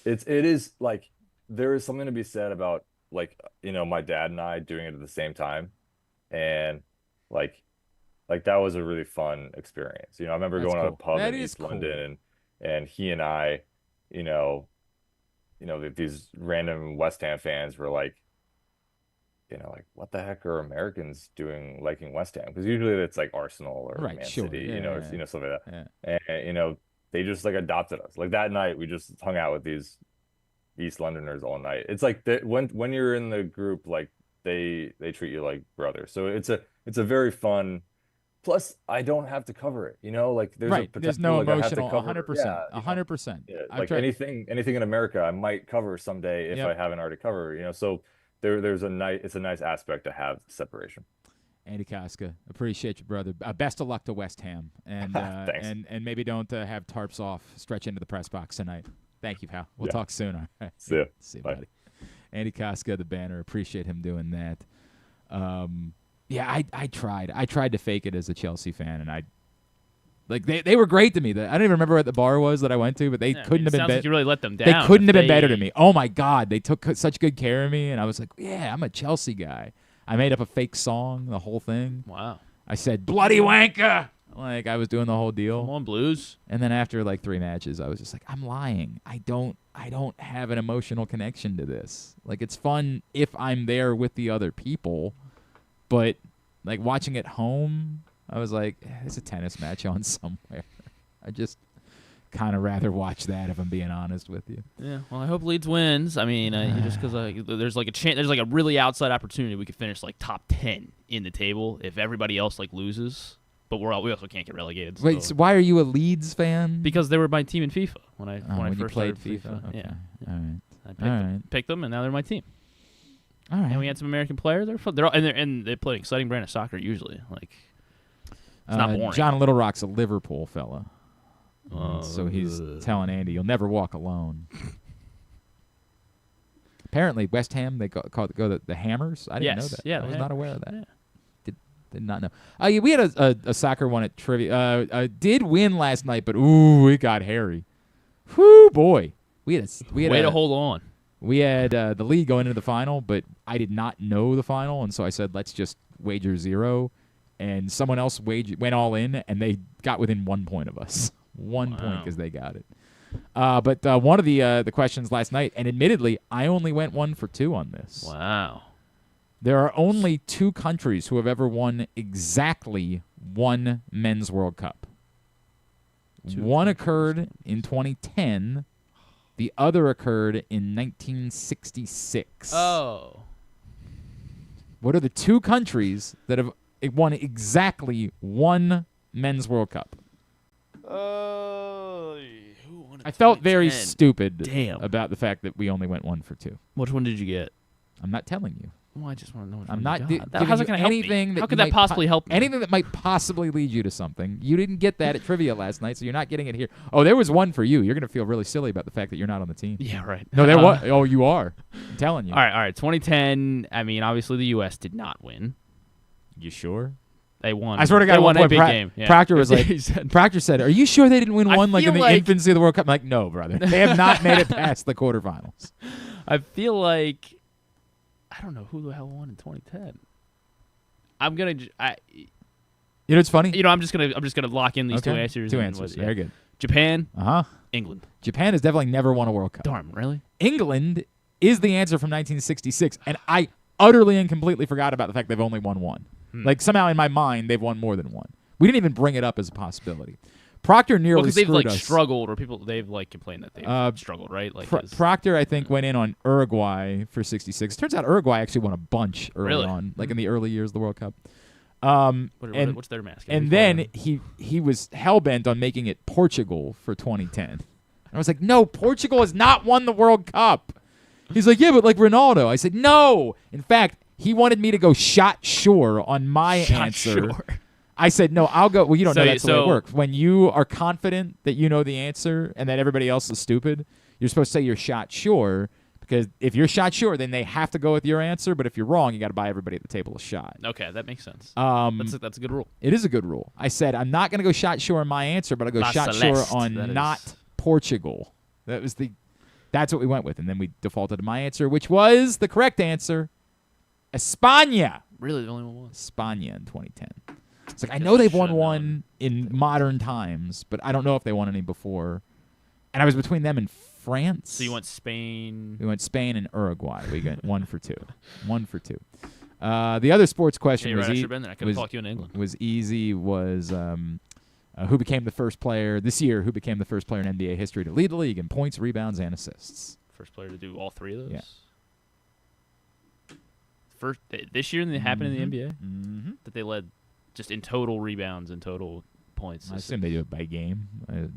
it is like there is something to be said about like my dad and I doing it at the same time, and like that was a really fun experience. I remember That's going to a cool. pub That in is East cool. London, and he and I, you know, these random West Ham fans were like, like what the heck are Americans doing liking West Ham? Because usually it's like Arsenal or Right, Man sure. City, Yeah, or yeah, stuff like yeah. that. And they just like adopted us. Like that night, we just hung out with these East Londoners all night. It's like that when you're in the group, like they treat you like brothers. So it's a very fun. Plus, I don't have to cover it. Like there's a Right. There's potential no like I have to emotional. cover. 100%. Yeah, 100%. yeah. I've Like tried. anything in America, I might cover someday if I Yep. haven't already covered. So it's a nice aspect to have separation. Andy Kostka, appreciate you, brother. Best of luck to West Ham, and Thanks. and maybe don't have tarps off. Stretch into the press box tonight. Thank you, pal. We'll Yeah. talk soon. All right. See ya. See you, Bye. buddy. Andy Kostka, the Banner. Appreciate him doing that. Yeah, I tried to fake it as a Chelsea fan, and they were great to me. I don't even remember what the bar was that I went to, but they couldn't have been Sounds better. like you really let them down. They couldn't if have been better they- to me. Oh my God, they took such good care of me, and I was like, yeah, I'm a Chelsea guy. I made up a fake song, the whole thing. Wow. I said bloody wanker, like I was doing the whole Come deal. on, Blues. And then after like 3 matches, I was just like, I'm lying. I don't have an emotional connection to this. Like it's fun if I'm there with the other people, but like watching at home, I was like, there's a tennis match on somewhere. I just kind of rather watch that if I'm being honest with you. Yeah. Well, I hope Leeds wins. I mean, just because there's like a chance, there's like a really outside opportunity we could finish like top 10 in the table if everybody else like loses. But we also can't get relegated. Wait, so why are you a Leeds fan? Because they were my team in FIFA when I when you first played started FIFA. Okay. Yeah. All right. I picked them, and now they're my team. All right. And we had some American players. They're fun. And they play an exciting brand of soccer usually. Like it's not boring. John Little Rock's a Liverpool fella. Oh, So he's telling Andy, you'll never walk alone. Apparently, West Ham, they go the Hammers. I didn't know Yes. that. Yeah, I the was not aware of that. Yeah. Did not know. Yeah, we had a soccer one at trivia. Did win last night, but ooh, it got hairy. Whoo, boy. We had Way to hold on. We had the lead going into the final, but I did not know the final, and so I said, let's just wager 0. And someone else went all in, and they got within 1 point of us. 1 point because they got it. But one of the questions last night, and admittedly, I only went 1 for 2 on this. Wow. There are only 2 countries who have ever won exactly 1 Men's World Cup. One occurred in 2010. The other occurred in 1966. Oh. What are the 2 countries that have won exactly 1 Men's World Cup? I felt very stupid Damn. about the fact that we only went 1 for 2. Which one did you get? I'm not telling you. Well, I just want to know. Which I'm one not you got. giving How's you it going to help me? anything that How you could that might possibly help me? Anything that might possibly lead you to something. You didn't get that at trivia last night, so you're not getting it here. Oh, there was 1 for you. You're going to feel really silly about the fact that you're not on the team. Yeah, right. No, there was. Oh, you are. I'm telling you. All right. 2010. I mean, obviously the U.S. did not win. You sure? They won. I swear to God, they at won one a point, big game. Yeah. Proctor was like, He said- Proctor said, "Are you sure they didn't win I one like in feel the like- infancy of the World Cup?" I'm like, no, brother. They have not made it past the quarterfinals. I feel like I don't know who the hell won in 2010. I'm gonna. You know what's funny? I'm just gonna lock in these 2 answers. 2 and answers. what- yeah. Very good. Japan, Uh-huh. England. Japan has definitely never won a World Cup. Darn, really? England is the answer from 1966, and I utterly and completely forgot about the fact they've only won one. Like, somehow in my mind, they've won more than one. We didn't even bring it up as a possibility. Proctor nearly Because they've screwed like us. struggled, or they've like complained that they've struggled, right? Like Proctor, I think, went in on Uruguay for 66. Turns out Uruguay actually won a bunch early on, like in the early years of the World Cup. What's their mascot? And then he was hell-bent on making it Portugal for 2010. And I was like, no, Portugal has not won the World Cup. He's like, yeah, but like Ronaldo. I said, no. In fact, he wanted me to go shot sure on my answer. Sure. I said, no, I'll go. Well, you don't know that's the way it so- works. When you are confident that you know the answer and that everybody else is stupid, you're supposed to say you're shot sure, because if you're shot sure, then they have to go with your answer. But if you're wrong, you got to buy everybody at the table a shot. Okay, that makes sense. That's a good rule. It is a good rule. I said, I'm not going to go shot sure on my answer, but I'll go La shot Celeste, sure on that not is. Portugal. That's what we went with. And then we defaulted to my answer, which was the correct answer. España. Really, the only one was. España in 2010. It's like, I know they've won one in modern times, but I don't know if they won any before. And I was between them and France. So you went Spain. We went Spain and Uruguay. We got 1 for 2. 1 for 2. The other sports question Yeah, was right, I should have been there. I could have talked you in England. was easy. Was who became the first player this year? Who became the first player in NBA history to lead the league in points, rebounds, and assists? First player to do all three of those. Yeah. First this year, it happened in the NBA Mm-hmm. that they led just in total rebounds and total points. I assume they do it by game.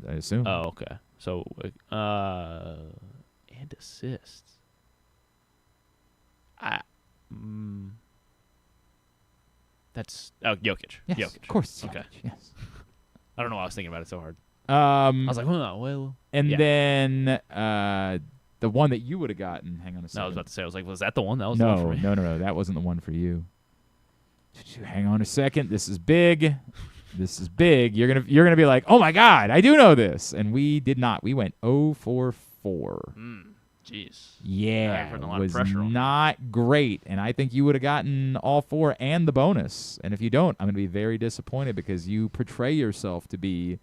I assume. Oh, okay. So, and assists. That's Jokic. Yes, Jokic. of course. Okay. Jokic, yes. I don't know why I was thinking about it so hard. I I was like, well. and yeah. then the one that you would have gotten. Hang on a second. No, I was about to say. I was like, was that the one? That was the one for me. No. That wasn't the one for you. Hang on a second. This is big. This is big. You're gonna be like, oh my God, I do know this. And we did not. We went 0 for 4. Jeez. Yeah, putting a it lot of was pressure on not great. And I think you would have gotten all 4 and the bonus. And if you don't, I'm going to be very disappointed because you portray yourself to be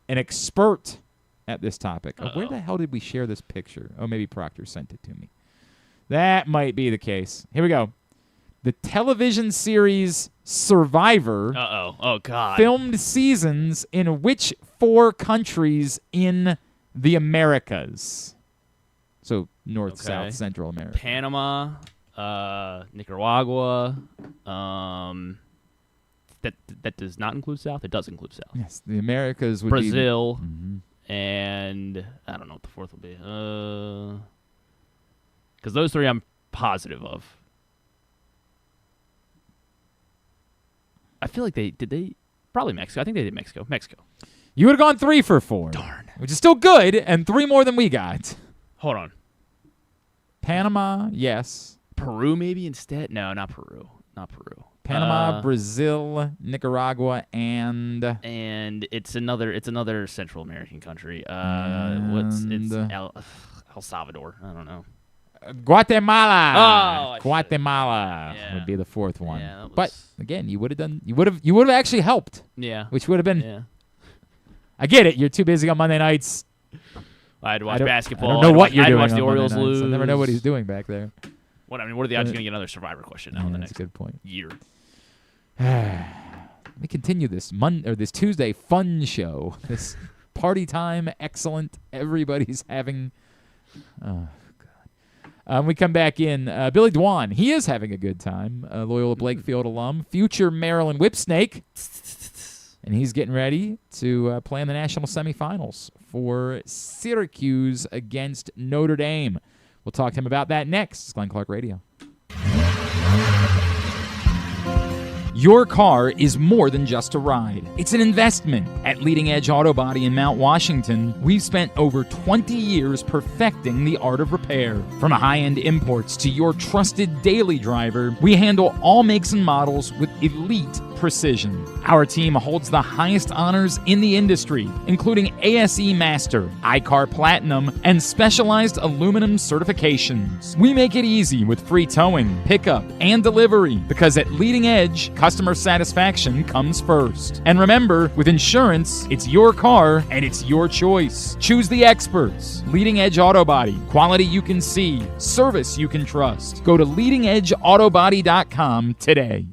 an expert at this topic. Oh, where the hell did we share this picture? Oh, maybe Proctor sent it to me. That might be the case. Here we go. The television series Survivor Oh, God. filmed seasons in which 4 countries in the Americas? So North, Okay. South, Central America. Panama, Nicaragua. That does not include South. It does include South. Yes, the Americas would Brazil, be... Mhm. and I don't know what the fourth will be. Because those 3 I'm positive of. I feel like they probably Mexico. I think they did Mexico. You would have gone 3 for 4. Darn. Which is still good, and 3 more than we got. Hold on. Panama, yes. Peru maybe instead? No, not Peru. Panama, Brazil, Nicaragua, and it's another Central American country. It's And- El Salvador. I don't know. Guatemala. Oh, I Guatemala Yeah. would be the 4th one. Yeah, that But was- again, you would have actually helped, Yeah. which would have been. Yeah. I get it. You're too busy on Monday nights. I had to I watch don't- basketball. I don't know what you're I had to doing. watch the on Monday Orioles nights. lose. I never know what he's doing back there. What are the odds you're gonna get another Survivor question now in the That's next a good point. year? Let me continue this this Tuesday fun show. This party time, excellent. Everybody's having. Oh God. We come back in. Billy Dwan, he is having a good time. Loyola Blakefield alum, future Maryland Whipsnake, and he's getting ready to play in the national semifinals for Syracuse against Notre Dame. We'll talk to him about that next. It's Glenn Clark Radio. Your car is more than just a ride. It's an investment. At Leading Edge Auto Body in Mount Washington, we've spent over 20 years perfecting the art of repair. From high-end imports to your trusted daily driver, we handle all makes and models with elite precision. Our team holds the highest honors in the industry, including ASE Master, ICAR Platinum, and specialized aluminum certifications. We make it easy with free towing, pickup, and delivery because at Leading Edge, customer satisfaction comes first. And remember, with insurance, it's your car and it's your choice. Choose the experts. Leading Edge Auto Body. Quality you can see. Service you can trust. Go to leadingedgeautobody.com today.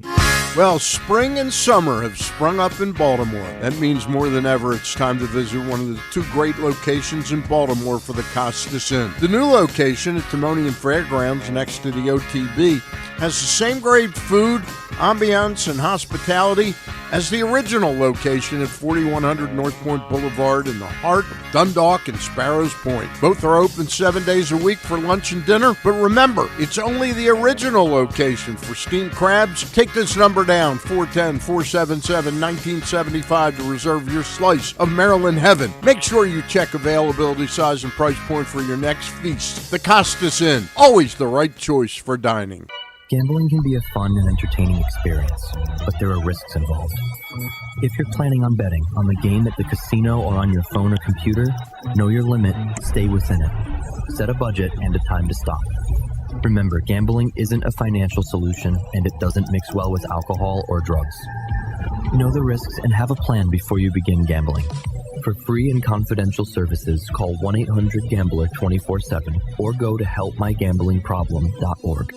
Well, spring and summer have sprung up in Baltimore. That means more than ever it's time to visit one of the two great locations in Baltimore for the Kostas Inn. The new location at Timonium Fairgrounds next to the OTB has the same great food, ambiance, and hospitality as the original location at 4100 North Point Boulevard in the heart of Dundalk and Sparrows Point. Both are open 7 days a week for lunch and dinner, but remember, it's only the original location for steamed crabs. Take this number down, 410-477-1975 to reserve your slice of Maryland heaven. Make sure you check availability, size, and price point for your next feast. The Kostas Inn, always the right choice for dining. Gambling can be a fun and entertaining experience, but there are risks involved. If you're planning on betting on the game at the casino or on your phone or computer, know your limit, stay within it. Set a budget and a time to stop. Remember, gambling isn't a financial solution, and it doesn't mix well with alcohol or drugs. Know the risks and have a plan before you begin gambling. For free and confidential services, call 1-800-GAMBLER 24/7 or go to helpmygamblingproblem.org.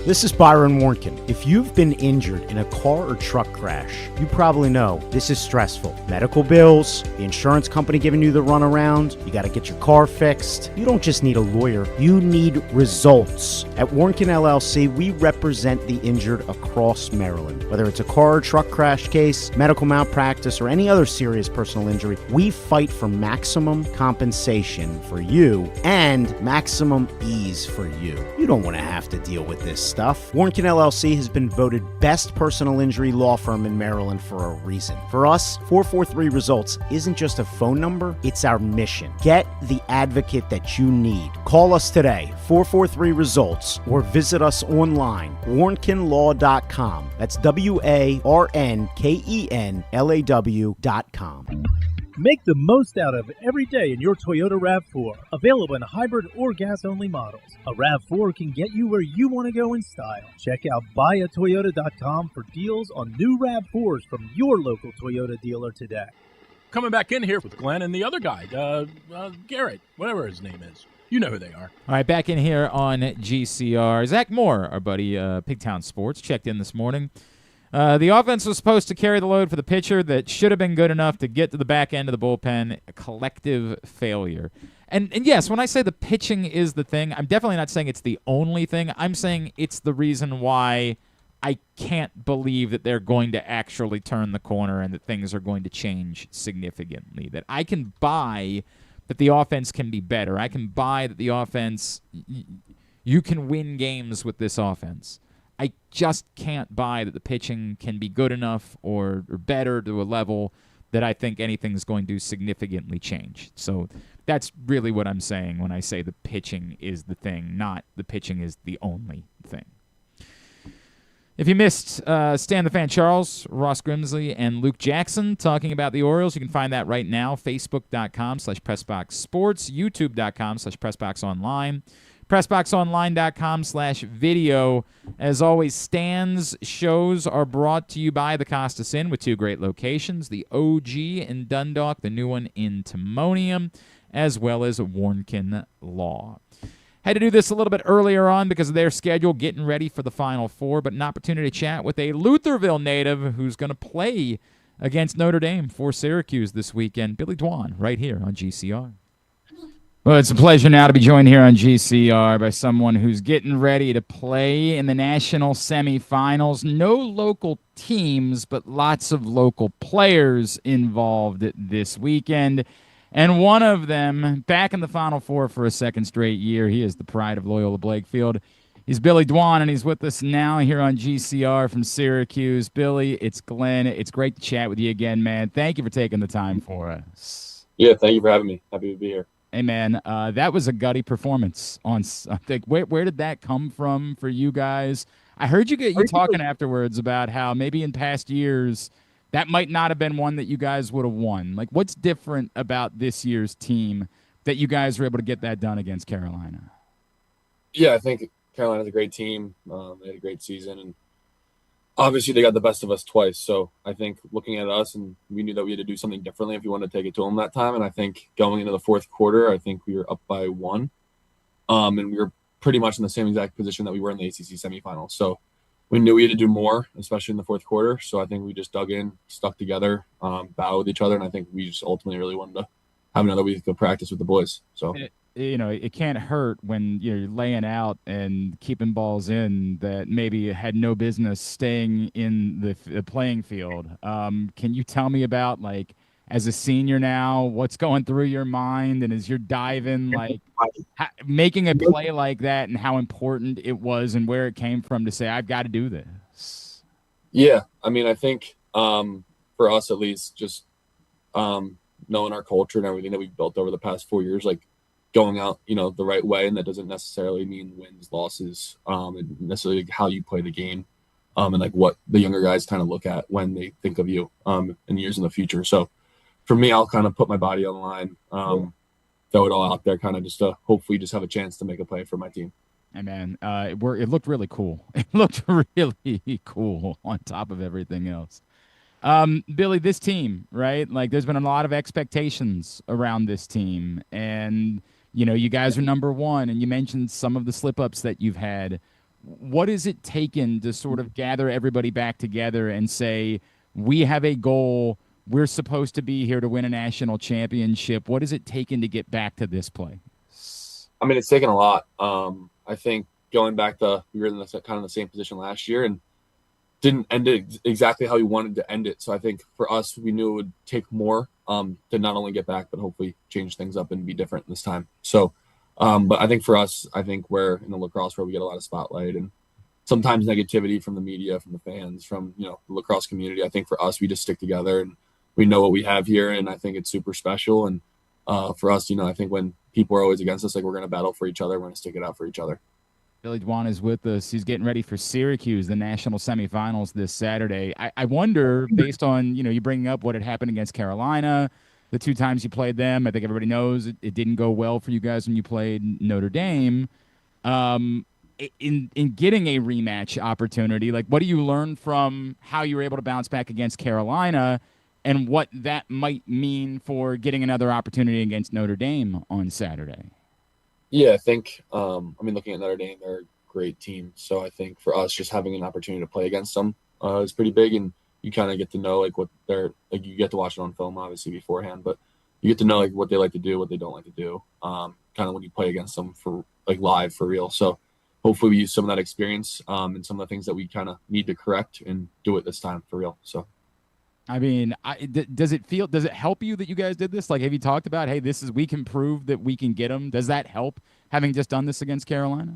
This is Byron Warnken. If you've been injured in a car or truck crash, you probably know this is stressful. Medical bills, the insurance company giving you the runaround, you got to get your car fixed. You don't just need a lawyer, you need results. At Warnken LLC, we represent the injured across Maryland. Whether it's a car or truck crash case, medical malpractice, or any other serious personal injury, we fight for maximum compensation for you and maximum ease for you. You don't want to have to deal with this stuff. Warnken LLC has been voted best personal injury law firm in Maryland for a reason. For us, 443 Results isn't just a phone number, it's our mission. Get the advocate that you need. Call us today, 443 Results, or visit us online, warnkenlaw.com. That's WARNKENLAW.com. Make the most out of every day in your Toyota RAV4. Available in hybrid or gas-only models. A RAV4 can get you where you want to go in style. Check out buyatoyota.com for deals on new RAV4s from your local Toyota dealer today. Coming back in here with Glenn and the other guy, Garrett, whatever his name is. You know who they are. All right, back in here on GCR. Zach Moore, our buddy, Pigtown Sports, checked in this morning. The offense was supposed to carry the load for the pitcher that should have been good enough to get to the back end of the bullpen. A collective failure. And yes, when I say the pitching is the thing, I'm definitely not saying it's the only thing. I'm saying it's the reason why I can't believe that they're going to actually turn the corner and that things are going to change significantly. That I can buy that the offense can be better. I can buy that the offense, you can win games with this offense. I just can't buy that the pitching can be good enough or better to a level that I think anything's going to significantly change. So that's really what I'm saying when I say the pitching is the thing, not the pitching is the only thing. If you missed Stan the Fan Charles, Ross Grimsley, and Luke Jackson talking about the Orioles, you can find that right now, facebook.com/PressBoxSports, youtube.com/PressBoxOnline, PressBoxOnline.com/video. As always, Stan's shows are brought to you by the Kostas Inn with two great locations, the OG in Dundalk, the new one in Timonium, as well as Warnken Law. Had to do this a little bit earlier on because of their schedule, getting ready for the Final Four, but an opportunity to chat with a Lutherville native who's going to play against Notre Dame for Syracuse this weekend, Billy Dwan, right here on GCR. Well, it's a pleasure now to be joined here on GCR by someone who's getting ready to play in the national semifinals. No local teams, but lots of local players involved this weekend. And one of them back in the Final Four for a second straight year. He is the pride of Loyola Blakefield. He's Billy Dwan, and he's with us now here on GCR from Syracuse. Billy, it's Glenn. It's great to chat with you again, man. Thank you for taking the time for us. Yeah, thank you for having me. Happy to be here. Hey, man, that was a gutty performance. I think where did that come from for you guys? I heard you talking afterwards about how maybe in past years that might not have been one that you guys would have won. Like, what's different about this year's team that you guys were able to get that done against Carolina? Yeah, I think Carolina's a great team. They had a great season, and obviously they got the best of us twice. So I think looking at us, and we knew that we had to do something differently if we wanted to take it to them that time. And I think going into the fourth quarter, I think we were up by 1. And we were pretty much in the same exact position that we were in the ACC semifinals. So we knew we had to do more, especially in the fourth quarter. So I think we just dug in, stuck together, battled with each other. And I think we just ultimately really wanted to have another week of practice with the boys. So, it can't hurt when you're laying out and keeping balls in that maybe had no business staying in the playing field. Can you tell me about, like, as a senior now, what's going through your mind, and as you're diving, like, making a play like that, and how important it was and where it came from to say, I've got to do this? Yeah, I mean, I think for us at least, just knowing our culture and everything that we've built over the past 4 years, like going out, the right way, and that doesn't necessarily mean wins, losses, and necessarily how you play the game, and like what the younger guys kind of look at when they think of you in years in the future. So for me, I'll kind of put my body on the line, throw it all out there, kind of just to hopefully just have a chance to make a play for my team. Hey, man, it looked really cool. It looked really cool on top of everything else. Billy, this team, right? Like, there's been a lot of expectations around this team, and you guys are number one, and you mentioned some of the slip-ups that you've had. What is it taken to sort of gather everybody back together and say, we have a goal, we're supposed to be here to win a national championship? What is it taken to get back to this place? I mean, it's taken a lot. I think going back to, we were in the same position last year and didn't end it exactly how we wanted to end it. So I think for us, we knew it would take more to not only get back, but hopefully change things up and be different this time. So, but I think for us, I think we're in the lacrosse where we get a lot of spotlight and sometimes negativity from the media, from the fans, from, the lacrosse community. I think for us, we just stick together and we know what we have here. And I think it's super special. And for us, I think when people are always against us, like, we're going to battle for each other. We're going to stick it out for each other. Billy Dwan is with us. He's getting ready for Syracuse, the national semifinals this Saturday. I wonder, based on, you bringing up what had happened against Carolina, the 2 times you played them, I think everybody knows it didn't go well for you guys when you played Notre Dame. In getting a rematch opportunity, like, what do you learn from how you were able to bounce back against Carolina and what that might mean for getting another opportunity against Notre Dame on Saturday? Yeah, I think, looking at Notre Dame, they're a great team. So I think for us, just having an opportunity to play against them is pretty big. And you kind of get to know, like, what they're, like, you get to watch it on film, obviously, beforehand, but you get to know, like, what they like to do, what they don't like to do, kind of when you play against them for, like, live, for real. So hopefully we use some of that experience and some of the things that we kind of need to correct and do it this time for real. So. I mean, does it help you that you guys did this? Like, have you talked about, hey, we can prove that we can get them? Does that help, having just done this against Carolina?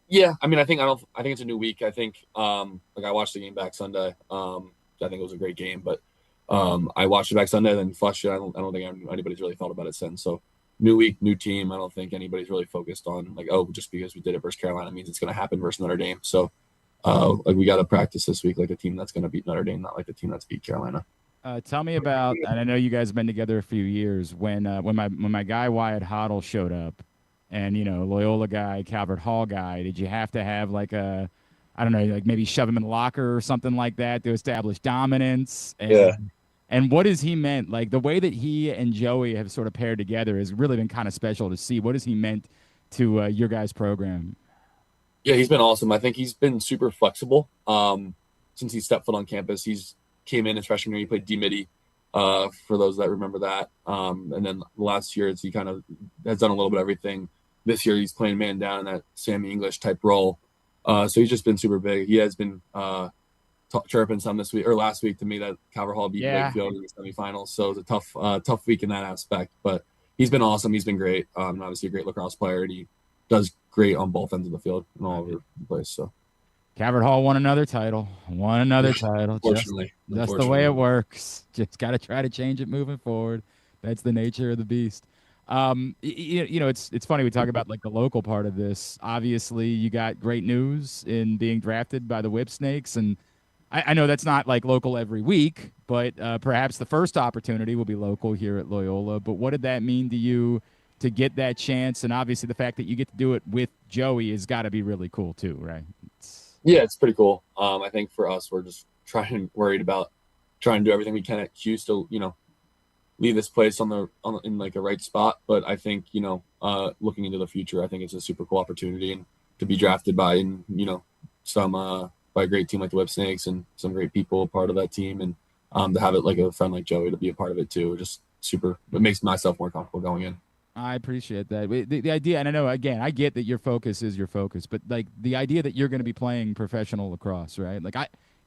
Yeah, I mean, I think it's a new week. I think, I watched the game back Sunday. I think it was a great game, but I watched it back Sunday, then flushed it. I don't think anybody's really thought about it since. So, new week, new team. I don't think anybody's really focused on, like, oh, just because we did it versus Carolina means it's going to happen versus Notre Dame. So, we got to practice this week like the team that's going to beat Notre Dame, not like the team that's beat Carolina. Tell me about, and I know you guys have been together a few years, when my guy Wyatt Hoddle showed up, and Loyola guy, Calvert Hall guy, did you have to have like maybe shove him in the locker or something like that to establish dominance? And what has he meant? Like, the way that he and Joey have sort of paired together has really been kind of special to see. What has he meant to your guys' program? Yeah, he's been awesome. I think he's been super flexible since he stepped foot on campus. He's came in his freshman year. He played D-Midi, for those that remember that. And then last year, he kind of has done a little bit of everything. This year, he's playing man down in that Sammy English type role. So he's just been super big. He has been chirping some this week or last week to me that Calvert Hall beat Blakefield in the semifinals. So it was a tough week in that aspect. But he's been awesome. He's been great. Obviously a great lacrosse player, and he does great on both ends of the field and all over the place. So Calvert Hall won another title. Unfortunately. That's the way it works. Just got to try to change it moving forward. That's the nature of the beast. It's funny we talk about like the local part of this. Obviously, you got great news in being drafted by the Whip Snakes, and I know that's not like local every week, but perhaps the first opportunity will be local here at Loyola. But what did that mean to you to get that chance? And obviously, the fact that you get to do it with Joey has got to be really cool too, right? Yeah, it's pretty cool. I think for us, we're just worried about trying to do everything we can at Q to, leave this place in like a right spot. But I think, looking into the future, I think it's a super cool opportunity, and to be drafted by, some by a great team like the Whip Snakes and some great people part of that team, and to have it like a friend like Joey to be a part of it too, just super. It makes myself more comfortable going in. I appreciate that. The idea, and I know, again, I get that your focus is your focus, but like the idea that you're going to be playing professional lacrosse, right? Like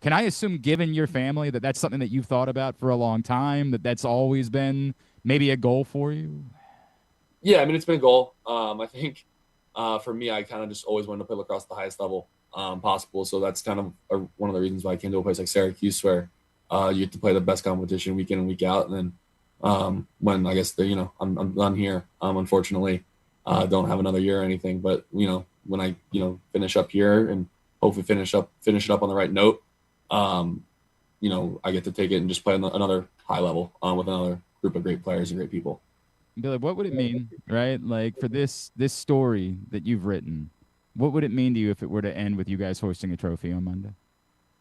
can I assume, given your family, that that's something that you've thought about for a long time, that's always been maybe a goal for you? Yeah, I mean, it's been a goal. I think for me, I kind of just always wanted to play lacrosse at the highest level possible. So that's kind of one of the reasons why I came to a place like Syracuse, where you get to play the best competition week in and week out. And then when I guess I'm done here, unfortunately, don't have another year or anything. But when I finish up here and hopefully finish it up on the right note, I get to take it and just play on another high level with another group of great players and great people. Billy, what would it mean, right? Like for this story that you've written, what would it mean to you if it were to end with you guys hoisting a trophy on Monday?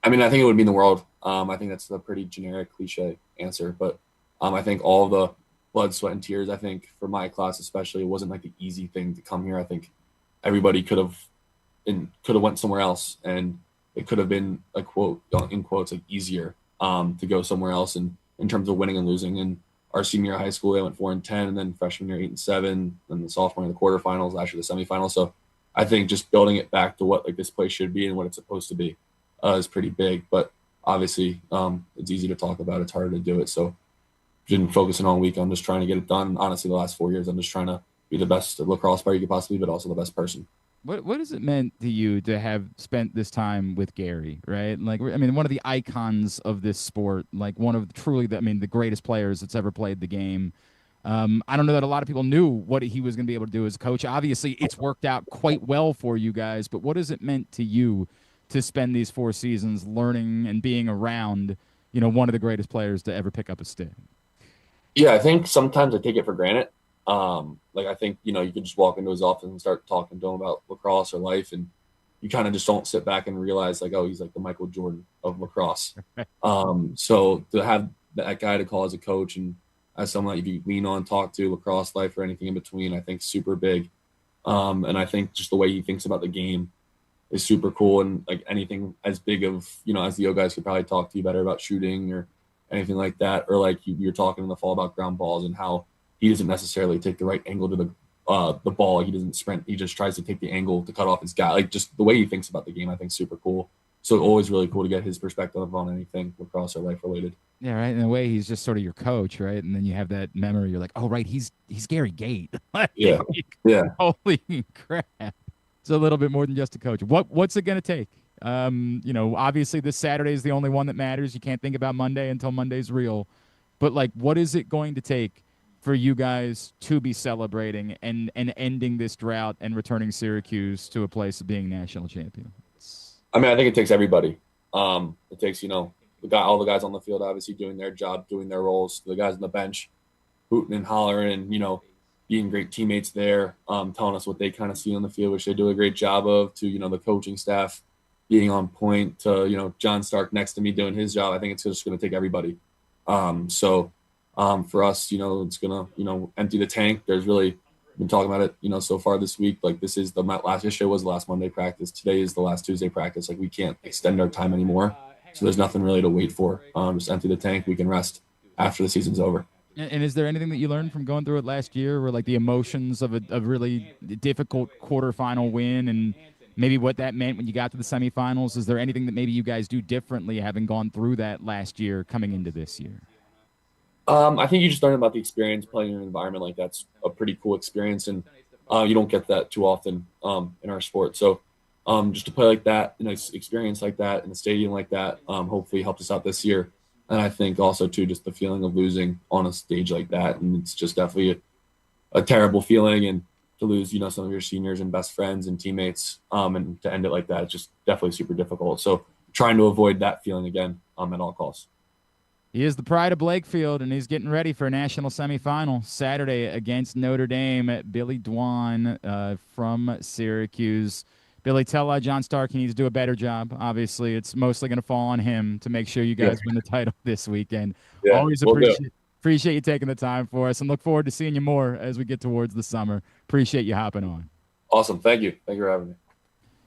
I mean, I think it would mean the world. I think that's a pretty generic cliche answer, but I think all the blood, sweat, and tears, I think for my class especially, it wasn't like an easy thing to come here. I think everybody could have went somewhere else, and it could have been a quote in quotes like easier to go somewhere else, and in terms of winning and losing. And our senior year of high school, they went 4-10, and then freshman year 8-7, and the sophomore in the quarterfinals, last year the semifinals. So I think just building it back to what like this place should be and what it's supposed to be is pretty big. But obviously, it's easy to talk about. It's harder to do it. So didn't focusing all week on just trying to get it done. Honestly, the last 4 years, I'm just trying to be the best lacrosse player you could possibly be, but also the best person. What has it meant to you to have spent this time with Gary, right? Like, I mean, one of the icons of this sport, like one of the greatest players that's ever played the game. I don't know that a lot of people knew what he was going to be able to do as a coach. Obviously, it's worked out quite well for you guys, but what has it meant to you to spend these 4 seasons learning and being around, one of the greatest players to ever pick up a stick? Yeah, I think sometimes I take it for granted. I think, you could just walk into his office and start talking to him about lacrosse or life, and you kind of just don't sit back and realize like, oh, he's like the Michael Jordan of lacrosse. So to have that guy to call as a coach and as someone that you lean on, talk to, lacrosse life or anything in between, I think super big. And I think just the way he thinks about the game is super cool. And like anything as big of, as the O guys could probably talk to you better about shooting or anything like that. Or like you're talking in the fall about ground balls and how he doesn't necessarily take the right angle to the ball. He doesn't sprint. He just tries to take the angle to cut off his guy. Like just the way he thinks about the game, I think super cool. So always really cool to get his perspective on anything lacrosse or life related. Yeah, right. In a way, he's just sort of your coach, right? And then you have that memory. You're like, oh, right, he's Gary Gate. Yeah. Holy crap! It's a little bit more than just a coach. What's it gonna take? Obviously this Saturday is the only one that matters. You can't think about Monday until Monday's real. But like, what is it going to take for you guys to be celebrating and ending this drought and returning Syracuse to a place of being national champion? I mean, I think it takes everybody. It takes, all the guys on the field, obviously doing their job, doing their roles, the guys on the bench, hooting and hollering, being great teammates there, telling us what they kind of see on the field, which they do a great job of, to, the coaching staff being on point, to, John Stark next to me doing his job. I think it's just going to take everybody. For us, it's going to, empty the tank. There's really been talking about it, so far this week. Like this is yesterday was the last Monday practice. Today is the last Tuesday practice. Like we can't extend our time anymore. So there's nothing really to wait for. Just empty the tank. We can rest after the season's over. And is there anything that you learned from going through it last year, where like the emotions of a really difficult quarterfinal win and maybe what that meant when you got to the semifinals? Is there anything that maybe you guys do differently having gone through that last year coming into this year? I think you just learn about the experience. Playing in an environment like that's a pretty cool experience, and you don't get that too often in our sport. So just to play like that, experience like that in a stadium like that, hopefully helped us out this year. And I think also too, just the feeling of losing on a stage like that, and it's just definitely a terrible feeling, and to lose, some of your seniors and best friends and teammates, and to end it like that, it's just definitely super difficult. So trying to avoid that feeling again, at all costs. He is the pride of Blakefield, and he's getting ready for a national semifinal Saturday against Notre Dame. Billy Dwan from Syracuse. Billy, tell John Stark he needs to do a better job. Obviously, it's mostly going to fall on him to make sure you guys win the title this weekend. Yeah, Always appreciate you taking the time for us, and look forward to seeing you more as we get towards the summer. Appreciate you hopping on. Awesome. Thank you. Thank you for having me.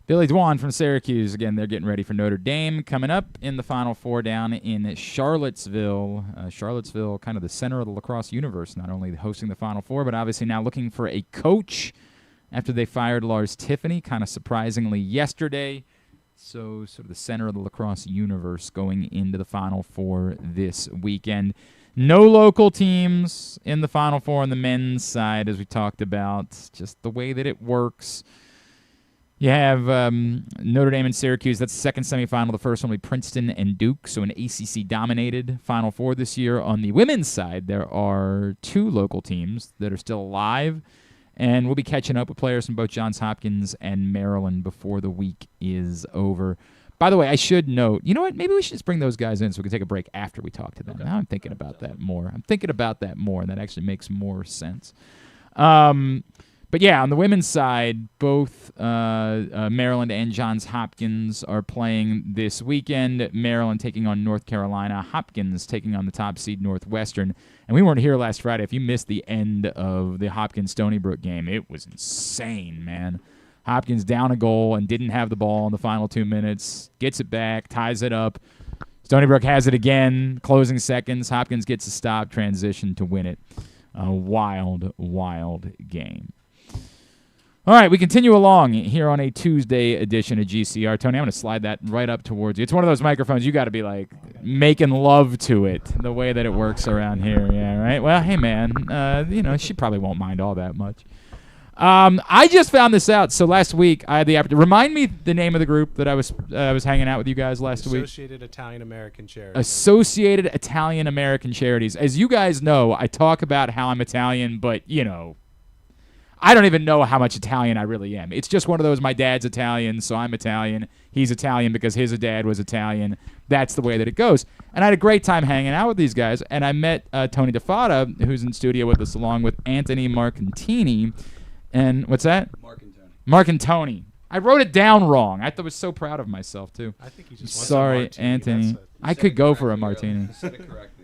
Billy Dwan from Syracuse. Again, they're getting ready for Notre Dame coming up in the Final Four down in Charlottesville. Charlottesville, kind of the center of the lacrosse universe, not only hosting the Final Four, but obviously now looking for a coach after they fired Lars Tiffany, kind of surprisingly yesterday. So sort of the center of the lacrosse universe going into the Final Four this weekend. No local teams in the Final Four on the men's side, as we talked about, just the way that it works. You have Notre Dame and Syracuse. That's the second semifinal. The first one will be Princeton and Duke, so an ACC-dominated Final Four this year. On the women's side, there are 2 local teams that are still alive, and we'll be catching up with players from both Johns Hopkins and Maryland before the week is over. By the way, I should note, you know what? Maybe we should just bring those guys in so we can take a break after we talk to them. Okay. Now I'm thinking about that more. And that actually makes more sense. But yeah, on the women's side, both Maryland and Johns Hopkins are playing this weekend. Maryland taking on North Carolina. Hopkins taking on the top seed Northwestern. And we weren't here last Friday. If you missed the end of the Hopkins-Stony Brook game, it was insane, man. Hopkins down a goal and didn't have the ball in the final 2 minutes. Gets it back, ties it up. Stony Brook has it again. Closing seconds. Hopkins gets a stop, transition to win it. A wild, wild game. All right, we continue along here on a Tuesday edition of GCR. Tony, I'm going to slide that right up towards you. It's one of those microphones you got to be like making love to it, the way that it works around here. Yeah, right? Well, hey, man, she probably won't mind all that much. I just found this out. So last week I had the opportunity. Remind me the name of the group that I was hanging out with you guys last week. Associated Italian American Charities. Associated Italian American Charities. As you guys know, I talk about how I'm Italian, but I don't even know how much Italian I really am. It's just one of those, my dad's Italian, so I'm Italian. He's Italian because his dad was Italian. That's the way that it goes. And I had a great time hanging out with these guys, and I met Tony Fatta, who's in studio with us, along with Antony Marcantoni. And what's that? Marcantoni. I wrote it down wrong. I was so proud of myself, too. I think he just wants Sorry, a martini. Anthony. I could go for a martini.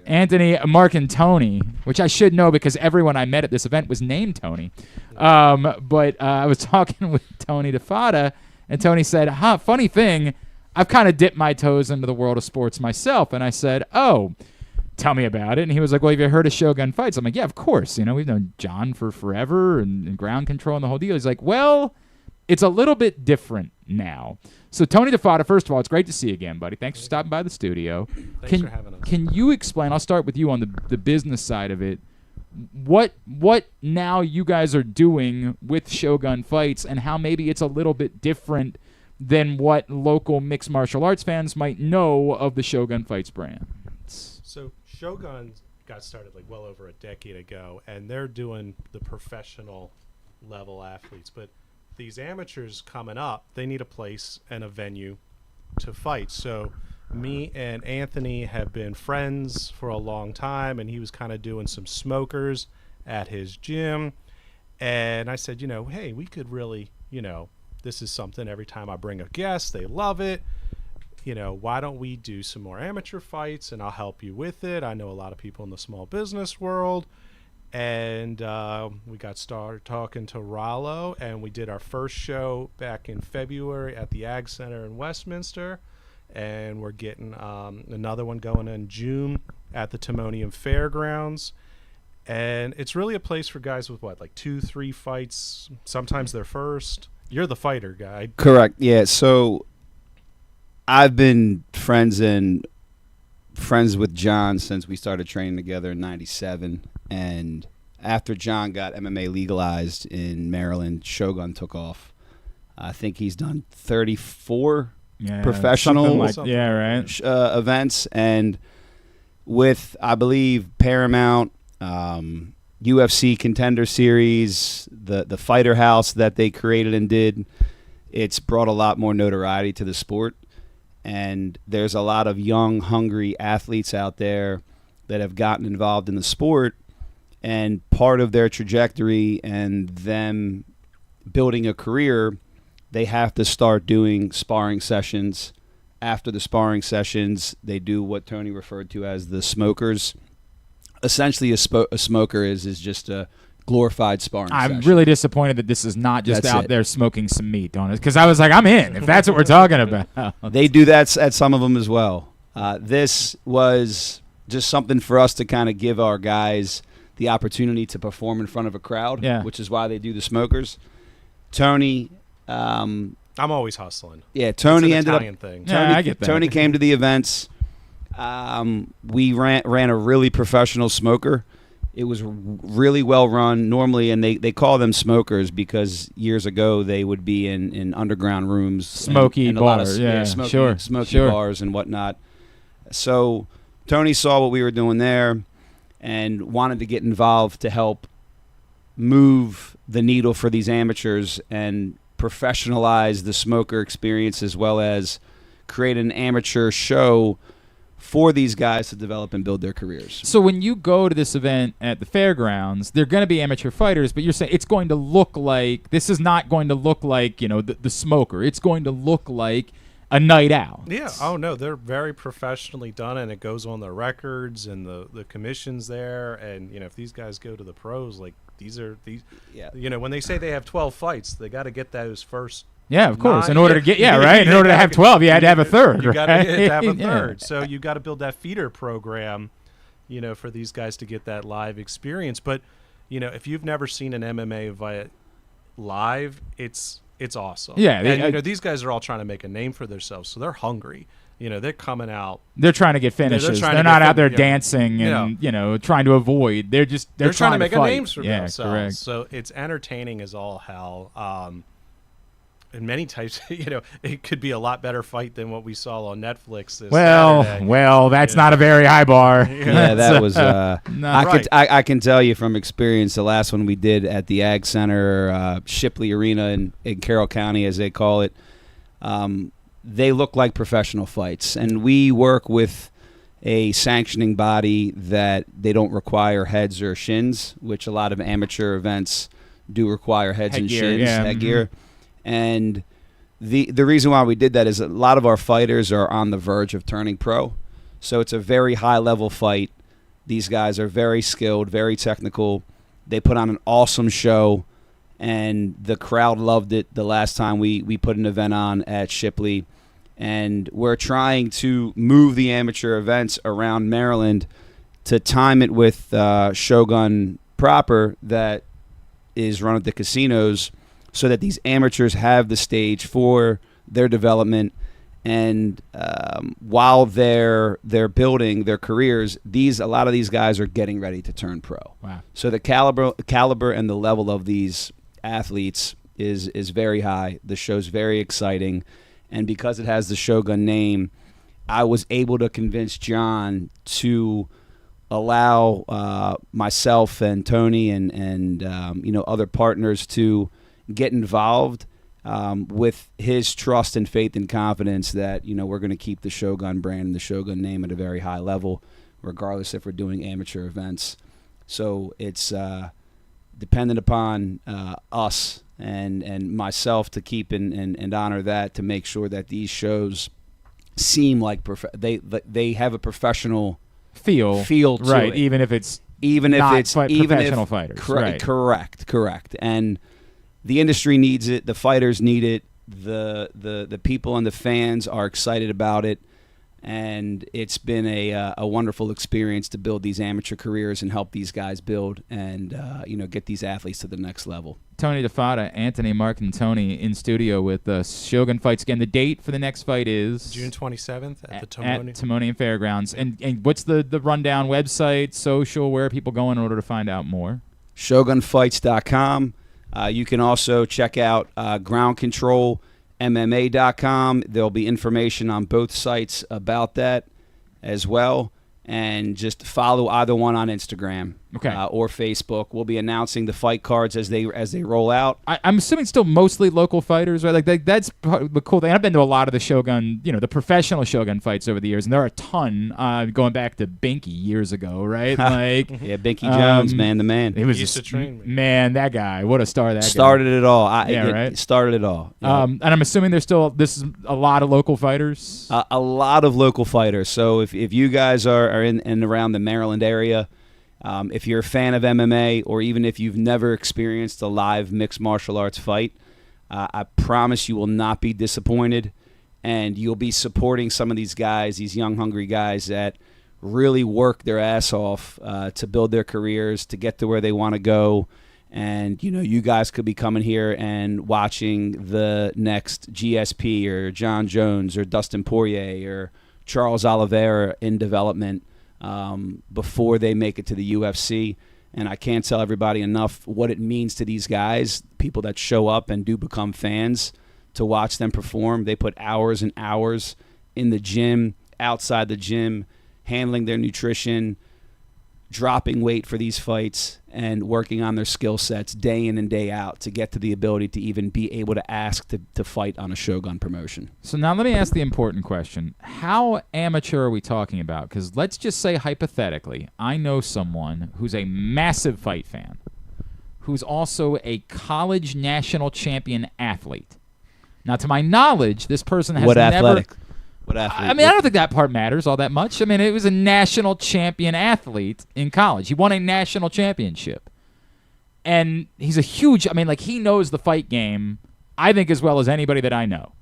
Anthony Marcantoni, which I should know because everyone I met at this event was named Tony. But I was talking with Tony Fatta, and Tony said, funny thing, I've kind of dipped my toes into the world of sports myself. And I said, oh, tell me about it. And he was like, well, have you heard of Shogun Fights? I'm like, yeah, of course. We've known John for forever and ground control and the whole deal. He's like, well, it's a little bit different now. So Tony Fatta, first of all, it's great to see you again, buddy. Thanks for stopping by the studio. Thanks for having us. Can you explain, I'll start with you on the business side of it, what now you guys are doing with Shogun Fights and how maybe it's a little bit different than what local mixed martial arts fans might know of the Shogun Fights brand? So Shogun got started like well over a decade ago, and they're doing the professional level athletes. But these amateurs coming up, they need a place and a venue to fight. So me and Anthony have been friends for a long time, and he was kind of doing some smokers at his gym. And I said, hey, we could really, this is something every time I bring a guest, they love it. Why don't we do some more amateur fights, and I'll help you with it. I know a lot of people in the small business world. And we got started talking to Rollo, and we did our first show back in February at the Ag Center in Westminster. And we're getting another one going in June at the Timonium Fairgrounds. And it's really a place for guys with, 2-3 fights, sometimes their first. You're the fighter guy. Correct, yeah. So I've been friends with John since we started training together in '97, and after John got MMA legalized in Maryland, Shogun took off. I think he's done 34 professional events, and with, I believe, Paramount, UFC Contender Series, the Fighter House that they created and did, it's brought a lot more notoriety to the sport. And there's a lot of young, hungry athletes out there that have gotten involved in the sport, and part of their trajectory and them building a career, they have to start doing sparring sessions. After the sparring sessions, they do what Tony referred to as the smokers. Essentially, a smoker is just a glorified sparring session. I'm really disappointed that this is not just That's out it. there smoking some meat on it, because I was like, I'm in, if that's what we're talking about. They do that at some of them as well. This was just something for us to kind of give our guys the opportunity to perform in front of a crowd, which is why they do the smokers. Tony... I'm always hustling. Yeah, Tony it's an ended Italian up. thing. Tony, I get that. Tony came to the events. We ran a really professional smoker. It was really well run. Normally, and they call them smokers because years ago they would be in underground rooms, smoky and bars, smoky bars and whatnot. So Tony saw what we were doing there and wanted to get involved to help move the needle for these amateurs and professionalize the smoker experience, as well as create an amateur show for these guys to develop and build their careers. So when you go to this event at the fairgrounds, they're going to be amateur fighters, but you're saying it's going to look like, this is not going to look like, the smoker. It's going to look like a night out. Yeah. Oh, no, they're very professionally done, and it goes on the records and the commissions there. And, if these guys go to the pros, like these, when they say they have 12 fights, they got to get those first. Yeah, of course. In order to get, right. In order to have 12, you had to have a third. You got right? to have a third. So you got to build that feeder program, for these guys to get that live experience. But, if you've never seen an MMA fight live, it's awesome. Yeah, and these guys are all trying to make a name for themselves, so they're hungry. They're coming out. They're trying to get finishes. They're not out there dancing and trying to avoid. They're trying to make fight. a name for themselves. Correct. So it's entertaining as all hell. And many times, it could be a lot better fight than what we saw on Netflix this Saturday. Well, that's not a very high bar. Yeah, that was. Right. I can tell you from experience, the last one we did at the Ag Center, Shipley Arena in Carroll County, as they call it, they look like professional fights, and we work with a sanctioning body that they don't require heads or shins, which a lot of amateur events do require heads and shins, headgear. And the reason why we did that is a lot of our fighters are on the verge of turning pro. So it's a very high-level fight. These guys are very skilled, very technical. They put on an awesome show, and the crowd loved it the last time we put an event on at Shipley. And we're trying to move the amateur events around Maryland to time it with Shogun proper that is run at the casinos, so that these amateurs have the stage for their development. And while they're building their careers, a lot of these guys are getting ready to turn pro. Wow. So the caliber and the level of these athletes is very high. The show's very exciting. And because it has the Shogun name, I was able to convince John to allow myself and Tony and other partners to get involved with his trust and faith and confidence that we're going to keep the Shogun brand and the Shogun name at a very high level, regardless if we're doing amateur events. So it's dependent upon us and myself to keep and honor that, to make sure that these shows seem like they have a professional feel to right, it. even if it's professional fighters. Correct. And the industry needs it. The fighters need it. The people and the fans are excited about it. And it's been a wonderful experience to build these amateur careers and help these guys build and get these athletes to the next level. Tony Fatta, Antony, Marcantoni in studio with Shogun Fights. Again, the date for the next fight is June 27th at the Timonium Fairgrounds. And what's the rundown website, social, where are people going in order to find out more? ShogunFights.com. You can also check out GroundControlMMA.com. There'll be information on both sites about that as well. And just follow either one on Instagram. or Facebook. We'll be announcing the fight cards as they roll out. I'm assuming still mostly local fighters, right? Like that's the cool thing. I've been to a lot of the Shogun, the professional Shogun fights over the years, and there are a ton going back to Binky years ago, right? Like yeah, Binky Jones, man, the man. He was used to train me. Man, that guy, what a star that started guy. it all. Right. Started it all. And I'm assuming this is a lot of local fighters. A lot of local fighters. So if you guys are in and around the Maryland area. If you're a fan of MMA, or even if you've never experienced a live mixed martial arts fight, I promise you will not be disappointed, and you'll be supporting some of these guys, these young, hungry guys that really work their ass off to build their careers, to get to where they want to go. And, you guys could be coming here and watching the next GSP or John Jones or Dustin Poirier or Charles Oliveira in development. Before they make it to the UFC. And I can't tell everybody enough what it means to these guys, people that show up and do become fans, to watch them perform. They put hours and hours in the gym, outside the gym, handling their nutrition, dropping weight for these fights, and working on their skill sets day in and day out to get to the ability to even be able to ask to fight on a Shogun promotion. So now let me ask the important question. How amateur are we talking about? Because let's just say hypothetically, I know someone who's a massive fight fan, who's also a college national champion athlete. Now, to my knowledge, this person has What never... athletic? What athlete? I mean, I don't think that part matters all that much. I mean, it was a national champion athlete in college. He won a national championship. And he's a huge... I mean, like, he knows the fight game, I think, as well as anybody that I know.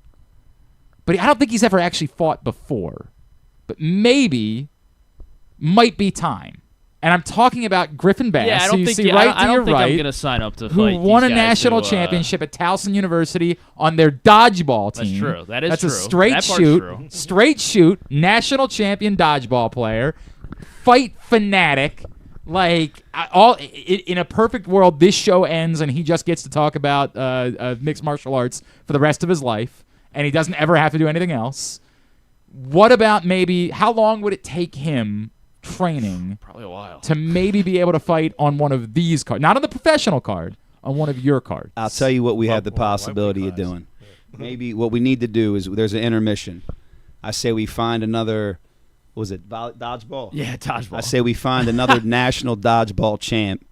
But I don't think he's ever actually fought before. But maybe, might be time. And I'm talking about Griffin Bass. Yeah, I don't think, I don't think right, I'm going to sign up to fight who won a these guys national who, championship at Towson University on their dodgeball team. That's true. That's true. a straight That part's shoot. true. Straight shoot. National champion dodgeball player. Fight fanatic. Like, in a perfect world, this show ends and he just gets to talk about mixed martial arts for the rest of his life, and he doesn't ever have to do anything else. What about maybe, how long would it take him training probably a while to maybe be able to fight on one of these cards, not on the professional card, on one of your cards? I'll tell you what we have the possibility of doing. Maybe what we need to do is, there's an intermission. I say we find another, what was it, dodgeball? Yeah, dodgeball. I say we find another national dodgeball champ.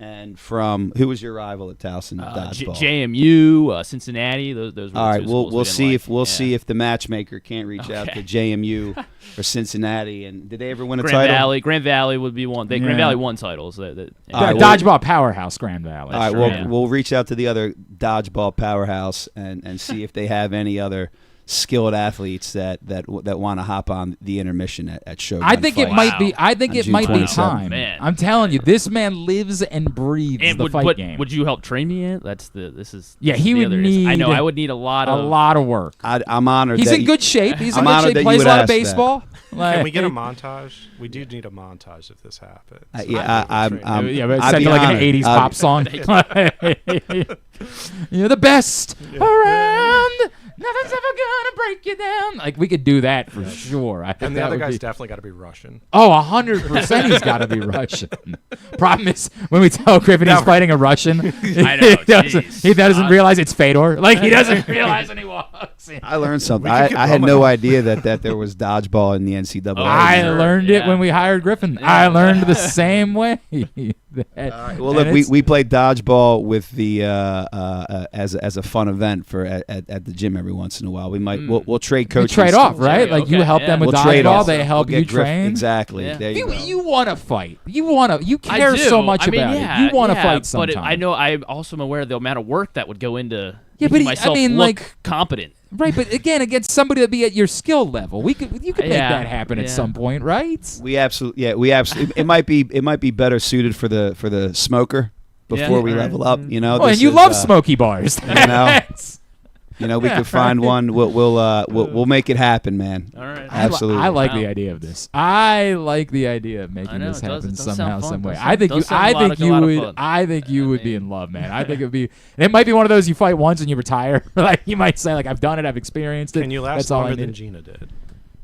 And from, who was your rival at Towson dodgeball? JMU, Cincinnati. Those were all right, the two we'll see like. see if the matchmaker can't reach out to JMU or Cincinnati. And did they ever win a Grand title? Grand Valley would be one. Grand Valley won titles. Dodgeball powerhouse, Grand Valley. All right, we'll reach out to the other dodgeball powerhouse and see if they have any other skilled athletes that want to hop on the intermission at Shogun I think Fights. it might be. I think it might be 27th. time. Man. I'm telling you, this man lives and breathes the fight game. Would you help train me in? This is. Yeah, this he is the would other need. I know. I would need a lot of work. I'm honored. He's that in good shape. He's I'm in good honored shape. that you Plays would a lot of ask that. baseball. Can we get a montage? We do need a montage if this happens. But send like honored. an '80s pop song. You're the best around. Nothing's ever gonna break you down. Like, we could do that for sure. And the other guy's definitely got to be Russian. Oh, 100% he's got to be Russian. Problem is, when we tell Griffin he's fighting a Russian, I know, he doesn't realize it's Fedor. Like, he doesn't realize when he walks in. I learned something. I had no idea that there was dodgeball in the NCAA. I learned it when we hired Griffin. I learned the same way. Well, look, we play dodgeball with the as a fun event for at the gym every once in a while. We might we'll trade coaches. We trade off, right? Like, you help them with dodgeball, they help you train. Exactly. Yeah. There You want to fight. You care so much about it. You want to fight sometime. But I know I also am aware of the amount of work that would go into but making myself look like competent. Right, but again, against somebody that be at your skill level, you could make that happen at some point, right? We absolutely. It might be better suited for the smoker before we level up. You know, and you love smoky bars. You know, we could find one. We'll make it happen, man. All right, absolutely. I like the idea of this. I like the idea of making this happen somehow, some way. I think you would be in love, man. I think it would be. It might be one of those you fight once and you retire. Like, you might say, like, I've done it, I've experienced it. Can you last longer than Gina did?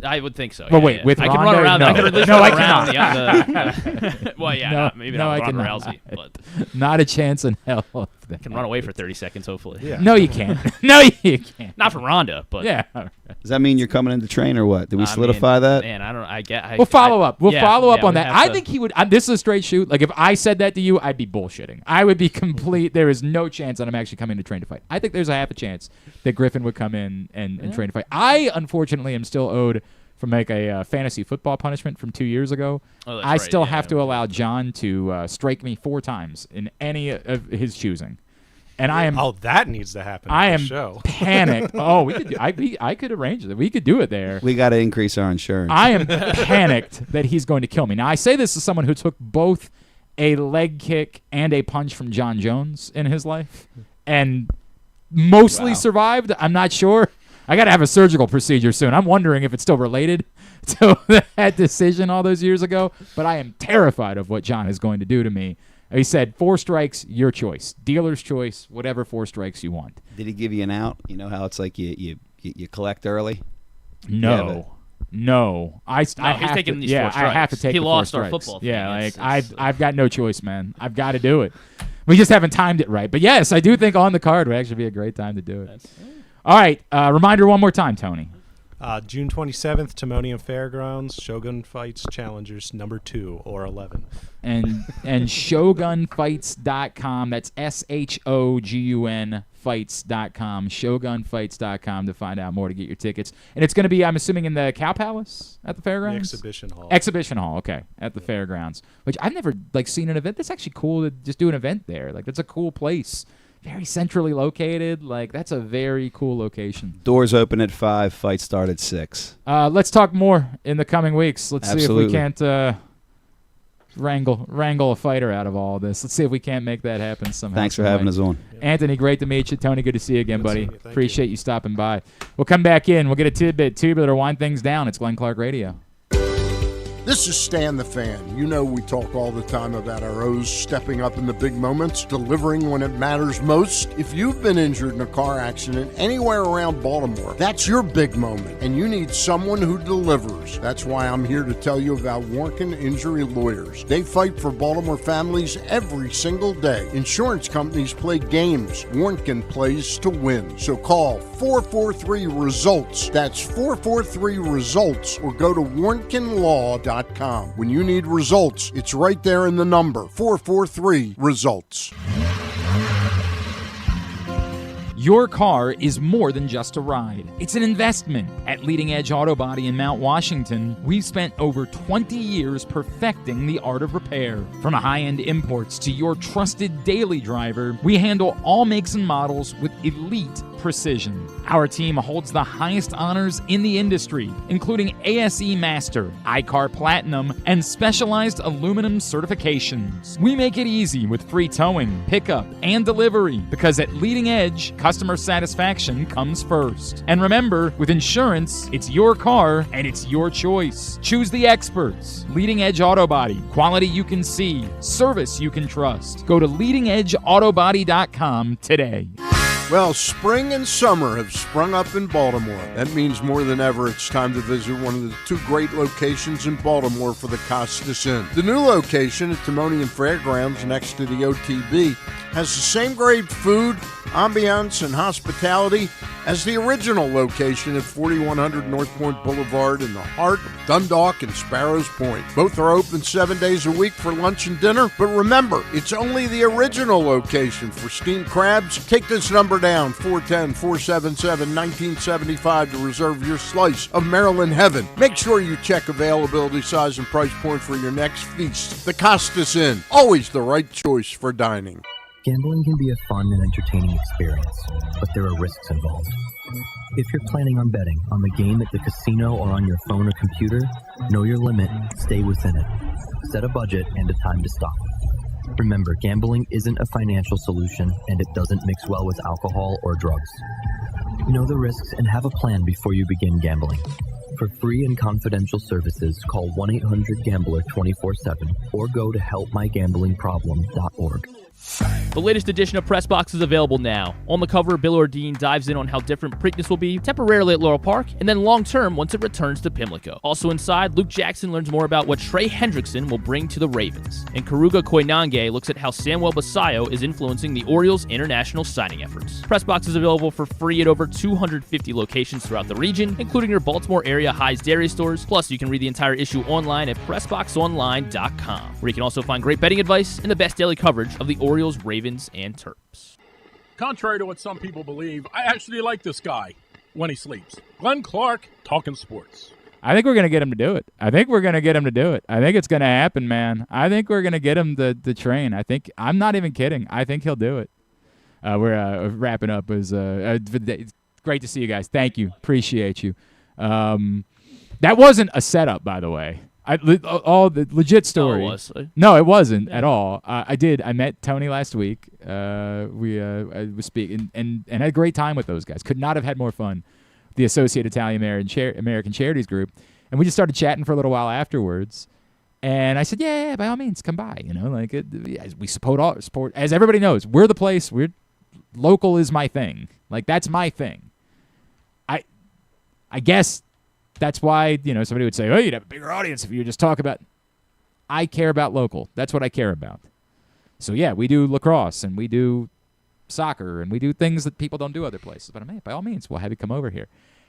I would think so. Well, yeah, wait, yeah. with I can Rondo? run around. No. I can at least No, run I around cannot. well, yeah, No, maybe no, not I Ron cannot. Rousey, but Not a chance in hell. I can run away for 30 seconds, hopefully. Yeah. No, you can't. No, you can't. Not for Ronda, but Yeah. Does that mean you're coming into train or what? Did we I solidify mean, that? Man, I don't. I get. We'll follow up. We'll follow up on we that. have I to- think he would. This is a straight shoot. Like if I said that to you, I'd be bullshitting. I would be complete. There is no chance that I'm actually coming to train to fight. I think there's a half a chance that Griffin would come in and train to fight. I unfortunately am still owed from like a fantasy football punishment from 2 years ago. Oh, that's I right, still yeah. have to allow John to strike me 4 times in any of his choosing. And I am. Oh, that needs to happen. I at am the show. panicked. Oh, we could. I could arrange it. We could do it there. We got to increase our insurance. I am panicked that he's going to kill me. Now, I say this as someone who took both a leg kick and a punch from John Jones in his life and mostly survived. I'm not sure. I got to have a surgical procedure soon. I'm wondering if it's still related to that decision all those years ago, but I am terrified of what John is going to do to me. He said, 4 strikes, your choice. Dealer's choice, whatever 4 strikes you want. Did he give you an out? You know how it's like you collect early? No. I he's have taking to, these yeah, 4 I have to strikes. take He the lost 4 our strikes. football Yeah, thing. like I've got no choice, man. I've got to do it. We just haven't timed it right. But yes, I do think on the card would actually be a great time to do it. All right, reminder one more time, Tony. June 27th, Timonium Fairgrounds, Shogun Fights Challengers number 2 or 11. And shogunfights.com. That's SHOGUN fights.com. Shogunfights.com to find out more to get your tickets. And it's going to be, I'm assuming, in the Cow Palace at the fairgrounds? The exhibition hall. Exhibition hall, okay, at the fairgrounds. Which I've never seen an event. That's actually cool to just do an event there. Like that's a cool place. Very centrally located. Like that's a very cool location. Doors open at 5. Fights start at 6. Let's talk more in the coming weeks. Let's see if we Absolutely. can't wrangle a fighter out of all of this. Let's see if we can't make that happen somehow. Thanks for having us on. Antony, great to meet you. Tony, good to see you again, Good to buddy. see you. Thank Appreciate you stopping by. We'll come back in. We'll get a tidbit, tubular, wind things down. It's Glenn Clark Radio. This is Stan the Fan. You know we talk all the time about our O's stepping up in the big moments, delivering when it matters most. If you've been injured in a car accident anywhere around Baltimore, that's your big moment, and you need someone who delivers. That's why I'm here to tell you about Warnken Injury Lawyers. They fight for Baltimore families every single day. Insurance companies play games. Warnken plays to win. So call 443-RESULTS. That's 443-RESULTS, or go to warnkenlaw.com. When you need results, it's right there in the number, 443-RESULTS. Your car is more than just a ride. It's an investment. At Leading Edge Auto Body in Mount Washington, we've spent over 20 years perfecting the art of repair. From high-end imports to your trusted daily driver, we handle all makes and models with elite precision. Our team holds the highest honors in the industry, including ASE Master, iCar Platinum, and specialized aluminum certifications. We make it easy with free towing, pickup, and delivery, because at Leading Edge, customer satisfaction comes first. And remember, with insurance, it's your car and it's your choice. Choose the experts. Leading Edge Auto Body. Quality you can see. Service you can trust. Go to leadingedgeautobody.com today. Well, spring and summer have sprung up in Baltimore. That means more than ever it's time to visit one of the 2 great locations in Baltimore for the Costas Inn. The new location at Timonium Fairgrounds next to the OTB has the same great food, ambiance, and hospitality as the original location at 4100 North Point Boulevard in the heart of Dundalk and Sparrows Point. Both are open 7 days a week for lunch and dinner, but remember, it's only the original location for steamed crabs. Take this number down, 410-477-1975 to reserve your slice of Maryland heaven. Make sure you check availability, size, and price point for your next feast. The Costas Inn, always the right choice for dining. Gambling can be a fun and entertaining experience, but there are risks involved. If you're planning on betting on the game at the casino or on your phone or computer, know your limit, stay within it. Set a budget and a time to stop. Remember, gambling isn't a financial solution, and it doesn't mix well with alcohol or drugs. Know the risks and have a plan before you begin gambling. For free and confidential services, call 1-800-GAMBLER 24/7 or go to helpmygamblingproblem.org. The latest edition of Press Box is available now. On the cover, Bill Ordine dives in on how different Preakness will be temporarily at Laurel Park, and then long-term once it returns to Pimlico. Also inside, Luke Jackson learns more about what Trey Hendrickson will bring to the Ravens. And Karuga Koinange looks at how Samuel Basayo is influencing the Orioles' international signing efforts. Press Box is available for free at over 250 locations throughout the region, including your Baltimore area High's Dairy stores. Plus, you can read the entire issue online at PressBoxOnline.com, where you can also find great betting advice and the best daily coverage of the Orioles, Ravens, and Terps. Contrary to what some people believe, I actually like this guy when he sleeps. Glenn Clark, talking sports. I think we're going to get him to do it. I think it's going to happen, man. I think we're going to get him to train. I'm not even kidding. I think he'll do it. We're wrapping up. It's great to see you guys. Thank you. Appreciate you. That wasn't a setup, by the way. All the legit story. Oh, it was. No, it wasn't at all. I met Tony last week. I was speaking and had a great time with those guys. Could not have had more fun. The Associated Italian American Charities Group, and we just started chatting for a little while afterwards. And I said, yeah, by all means, come by. We support. As everybody knows, we're the place. Local is my thing. Like, that's my thing. I guess. That's why, somebody would say, oh, you'd have a bigger audience if you just talk about. I care about local. That's what I care about. So, yeah, we do lacrosse and we do soccer and we do things that people don't do other places. But, by all means, we'll have you come over here.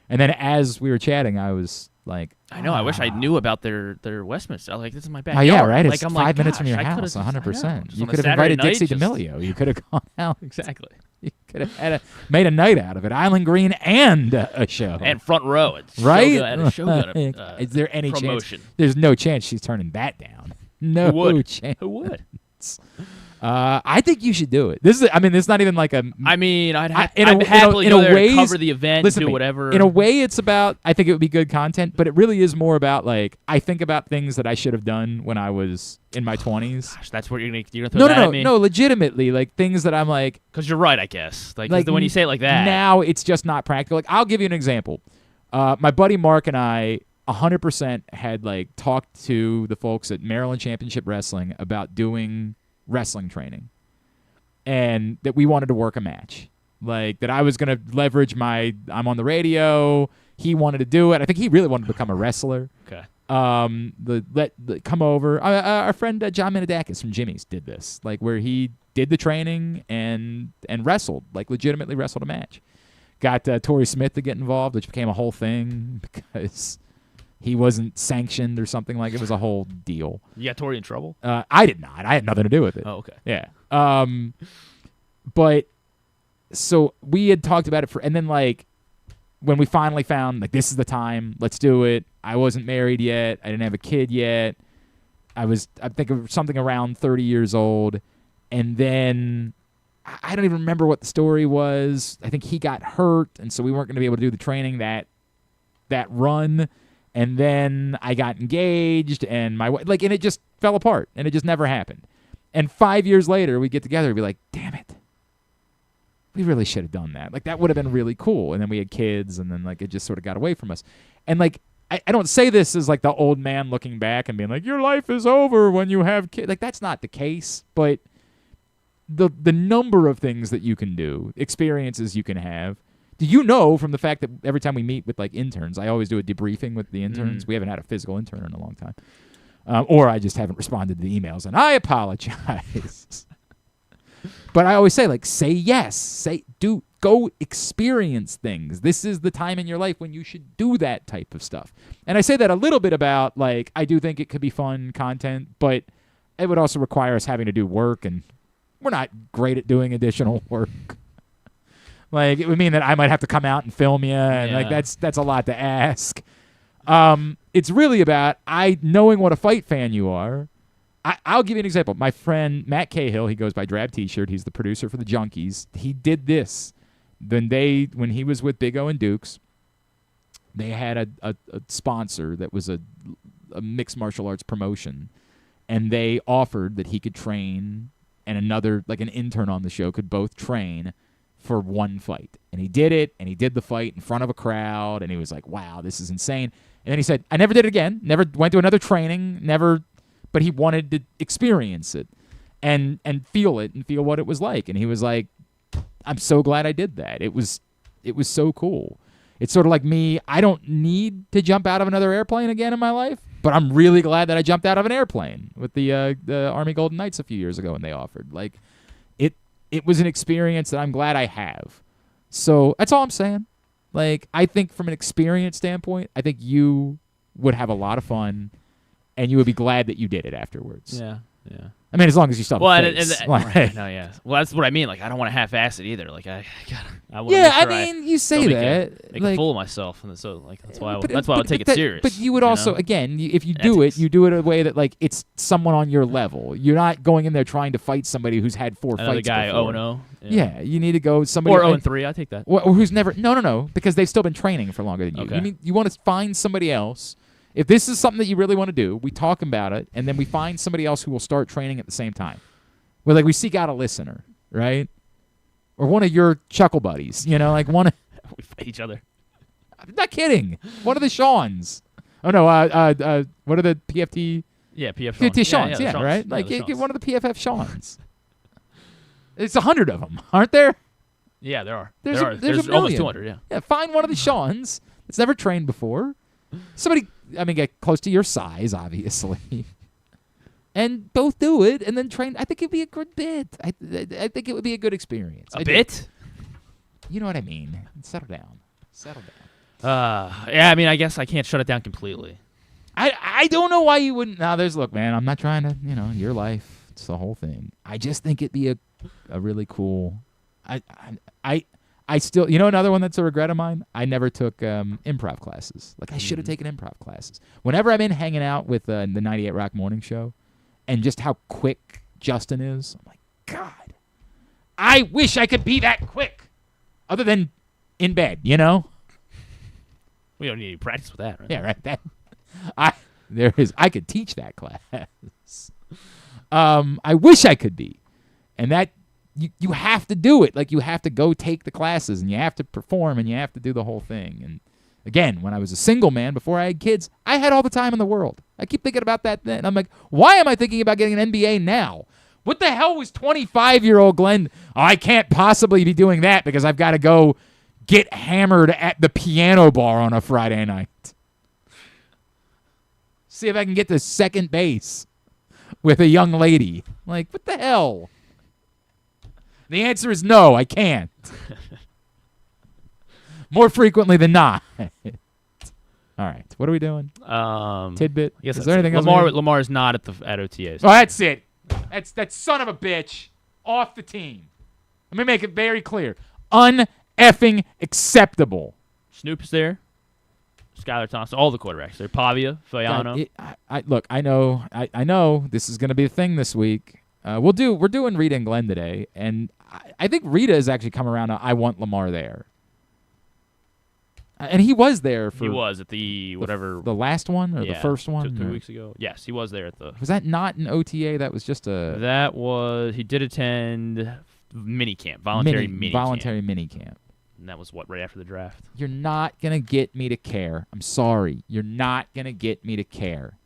And then as we were chatting, I was like, I know. I wish I knew about their Westminster. I was like, this is my backyard. Oh, yeah, right. Like, it's 5 minutes from your house, 100%. You could have invited Dixie D'Amelio. You could have gone out. Exactly. You could have made a night out of it. Island Green and a show. And front row. Right? Shogun, is there any promotion. chance? There's no chance she's turning that down. No chance. Who would? I think you should do it. This is not even like a. I'd happily go there to cover the event, do whatever. In a way, it's about. I think it would be good content, but it really is more about like I think about things that I should have done when I was in my 20s. Gosh, that's what you're gonna throw that at me? No, legitimately, like things that I'm like. Because you're right, I guess. Like when you say it like that. Now it's just not practical. Like I'll give you an example. My buddy Mark and I 100% had like talked to the folks at Maryland Championship Wrestling about doing wrestling training, and that we wanted to work a match, like that I was going to leverage I'm on the radio. He wanted to do it. I think he really wanted to become a wrestler. Okay. Come over. Our friend John Minidakis from Jimmy's did this, like where he did the training and wrestled, like legitimately wrestled a match. Got Torrey Smith to get involved, which became a whole thing because he wasn't sanctioned or something. Like it was a whole deal. You got Torrey in trouble? I did not. I had nothing to do with it. Oh, okay. Yeah. But so we had talked about it and then like when we finally found like this is the time, let's do it. I wasn't married yet. I didn't have a kid yet. I think of something around 30 years old, and then I don't even remember what the story was. I think he got hurt, and so we weren't going to be able to do the training that run. And then I got engaged, and my wife, and it just fell apart, and it just never happened. And 5 years later, we get together and be like, damn it. We really should have done that. Like, that would have been really cool. And then we had kids, and then, like, it just sort of got away from us. And, like, I don't say this as, like, the old man looking back and being like, your life is over when you have kids. Like, that's not the case. But the number of things that you can do, experiences you can have. Do you know from the fact that every time we meet with, like, interns, I always do a debriefing with the interns. We haven't had a physical intern in a long time. Or I just haven't responded to the emails, and I apologize. But I always say, like, say yes. Go experience things. This is the time in your life when you should do that type of stuff. And I say that a little bit about, like, I do think it could be fun content, but it would also require us having to do work, and we're not great at doing additional work. Like, it would mean that I might have to come out and film you, and like that's a lot to ask. It's really about knowing what a fight fan you are. I'll give you an example. My friend Matt Cahill, he goes by Drab T-shirt. He's the producer for the Junkies. He did this when he was with Big O and Dukes. They had a sponsor that was a mixed martial arts promotion, and they offered that he could train, and another, like an intern on the show, could both train for one fight. And he did it, and he did the fight in front of a crowd, and he was like, wow, this is insane. And then he said, I never did it again, never went to another training, but he wanted to experience it. and feel it and feel what it was like. And he was like, I'm so glad I did that. It was so cool. It's sort of like me. I don't need to jump out of another airplane again in my life, but I'm really glad that I jumped out of an airplane with the Army Golden Knights a few years ago when they offered. Like, it was an experience that I'm glad I have. So that's all I'm saying. Like, I think from an experience standpoint, I think you would have a lot of fun, and you would be glad that you did it afterwards. Yeah. I mean, as long as you still have a face. Right, no, yeah. Well, that's what I mean. Like, I don't want to half-ass it either. Like, I want yeah, to make sure I mean, you say that. Make like, a fool of myself, and so like that's why I would take it that, serious. But you would also, again, if you do it in a way that like it's someone on your level. You're not going in there trying to fight somebody who's had 4 Another fights guy before. 0-0. Yeah, you need to go somebody or 0-3. I take that. Or who's never no, because they've still been training for longer than you. Okay. You want to find somebody else. If this is something that you really want to do, we talk about it, and then we find somebody else who will start training at the same time. Well, like we seek out a listener, right? Or one of your chuckle buddies, like one of we fight each other. I'm not kidding. One of the Shawns. Oh no, what are the PFT? Yeah, PFT Shawns, Shawns. right? Yeah, like the get one of the PFF Shawns. It's 100 of them, aren't there? Yeah, there are. There's There's a almost million. 200. Yeah. Yeah, find one of the Shawns that's never trained before. Somebody, get close to your size, obviously. And both do it, and then train. I think it'd be a good bit. I think it would be a good experience. A bit? You know what I mean. Settle down. Yeah, I mean, I guess I can't shut it down completely. I don't know why you wouldn't. Now, look, man, I'm not trying to, your life. It's the whole thing. I just think it'd be a really cool. I still, another one that's a regret of mine. I never took improv classes. Like I should have taken improv classes. Whenever I'm in hanging out with the 98 Rock Morning Show, and just how quick Justin is, I'm like, God, I wish I could be that quick. Other than in bed, We don't need any practice with that, right? Yeah, right. I could teach that class. I wish I could be, and that. You have to do it. Like, you have to go take the classes, and you have to perform, and you have to do the whole thing. And, again, when I was a single man, before I had kids, I had all the time in the world. I keep thinking about that then. I'm like, why am I thinking about getting an MBA now? What the hell was 25-year-old Glenn? Oh, I can't possibly be doing that because I've got to go get hammered at the piano bar on a Friday night. See if I can get to second base with a young lady. Like, what the hell? The answer is no, I can't. More frequently than not. All right, what are we doing? Tidbit. Yes. Is there anything else? Lamar's not at OTAs. Oh, that's it. That's that son of a bitch off the team. Let me make it very clear. Uneffing acceptable. Snoop's there. Skylar Thompson, all the quarterbacks. They're Pavia, Fayano. Look, I know this is going to be a thing this week. We're doing Rita and Glenn today, and I think Rita has actually come around to I want Lamar there. And he was there for... He was at the whatever... The last one or the first one? 2 weeks ago. Yes, he was there at the... Was that not an OTA? That was just a... That was... He did attend minicamp, voluntary minicamp. And that was right after the draft. You're not going to get me to care. I'm sorry. You're not going to get me to care.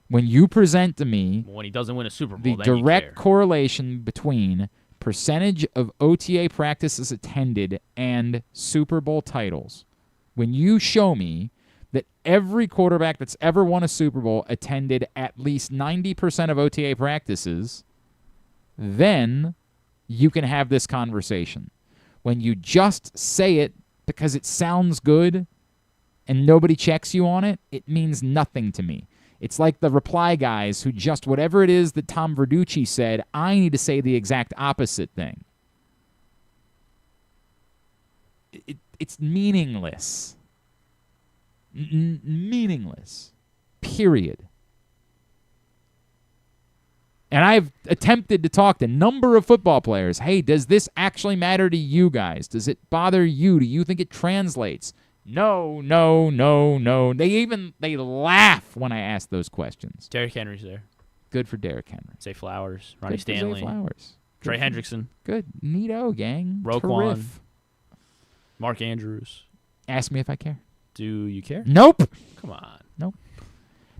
When you present to me... When he doesn't win a Super Bowl, the direct correlation between percentage of OTA practices attended and Super Bowl titles, when you show me that every quarterback that's ever won a Super Bowl attended at least 90% of OTA practices, then you can have this conversation. When you just say it because it sounds good and nobody checks you on it, it means nothing to me. It's like the reply guys who just whatever it is that Tom Verducci said, I need to say the exact opposite thing. It's meaningless. Meaningless. Period. And I've attempted to talk to a number of football players. Hey, does this actually matter to you guys? Does it bother you? Do you think it translates? No. They laugh when I ask those questions. Derrick Henry's there. Good for Derrick Henry. Zay Flowers, Ronnie Good Stanley, Zay Flowers. Trey Hendrickson. Good. Neato, gang. Roquan. Terrific. Mark Andrews. Ask me if I care. Do you care? Nope. Come on. Nope.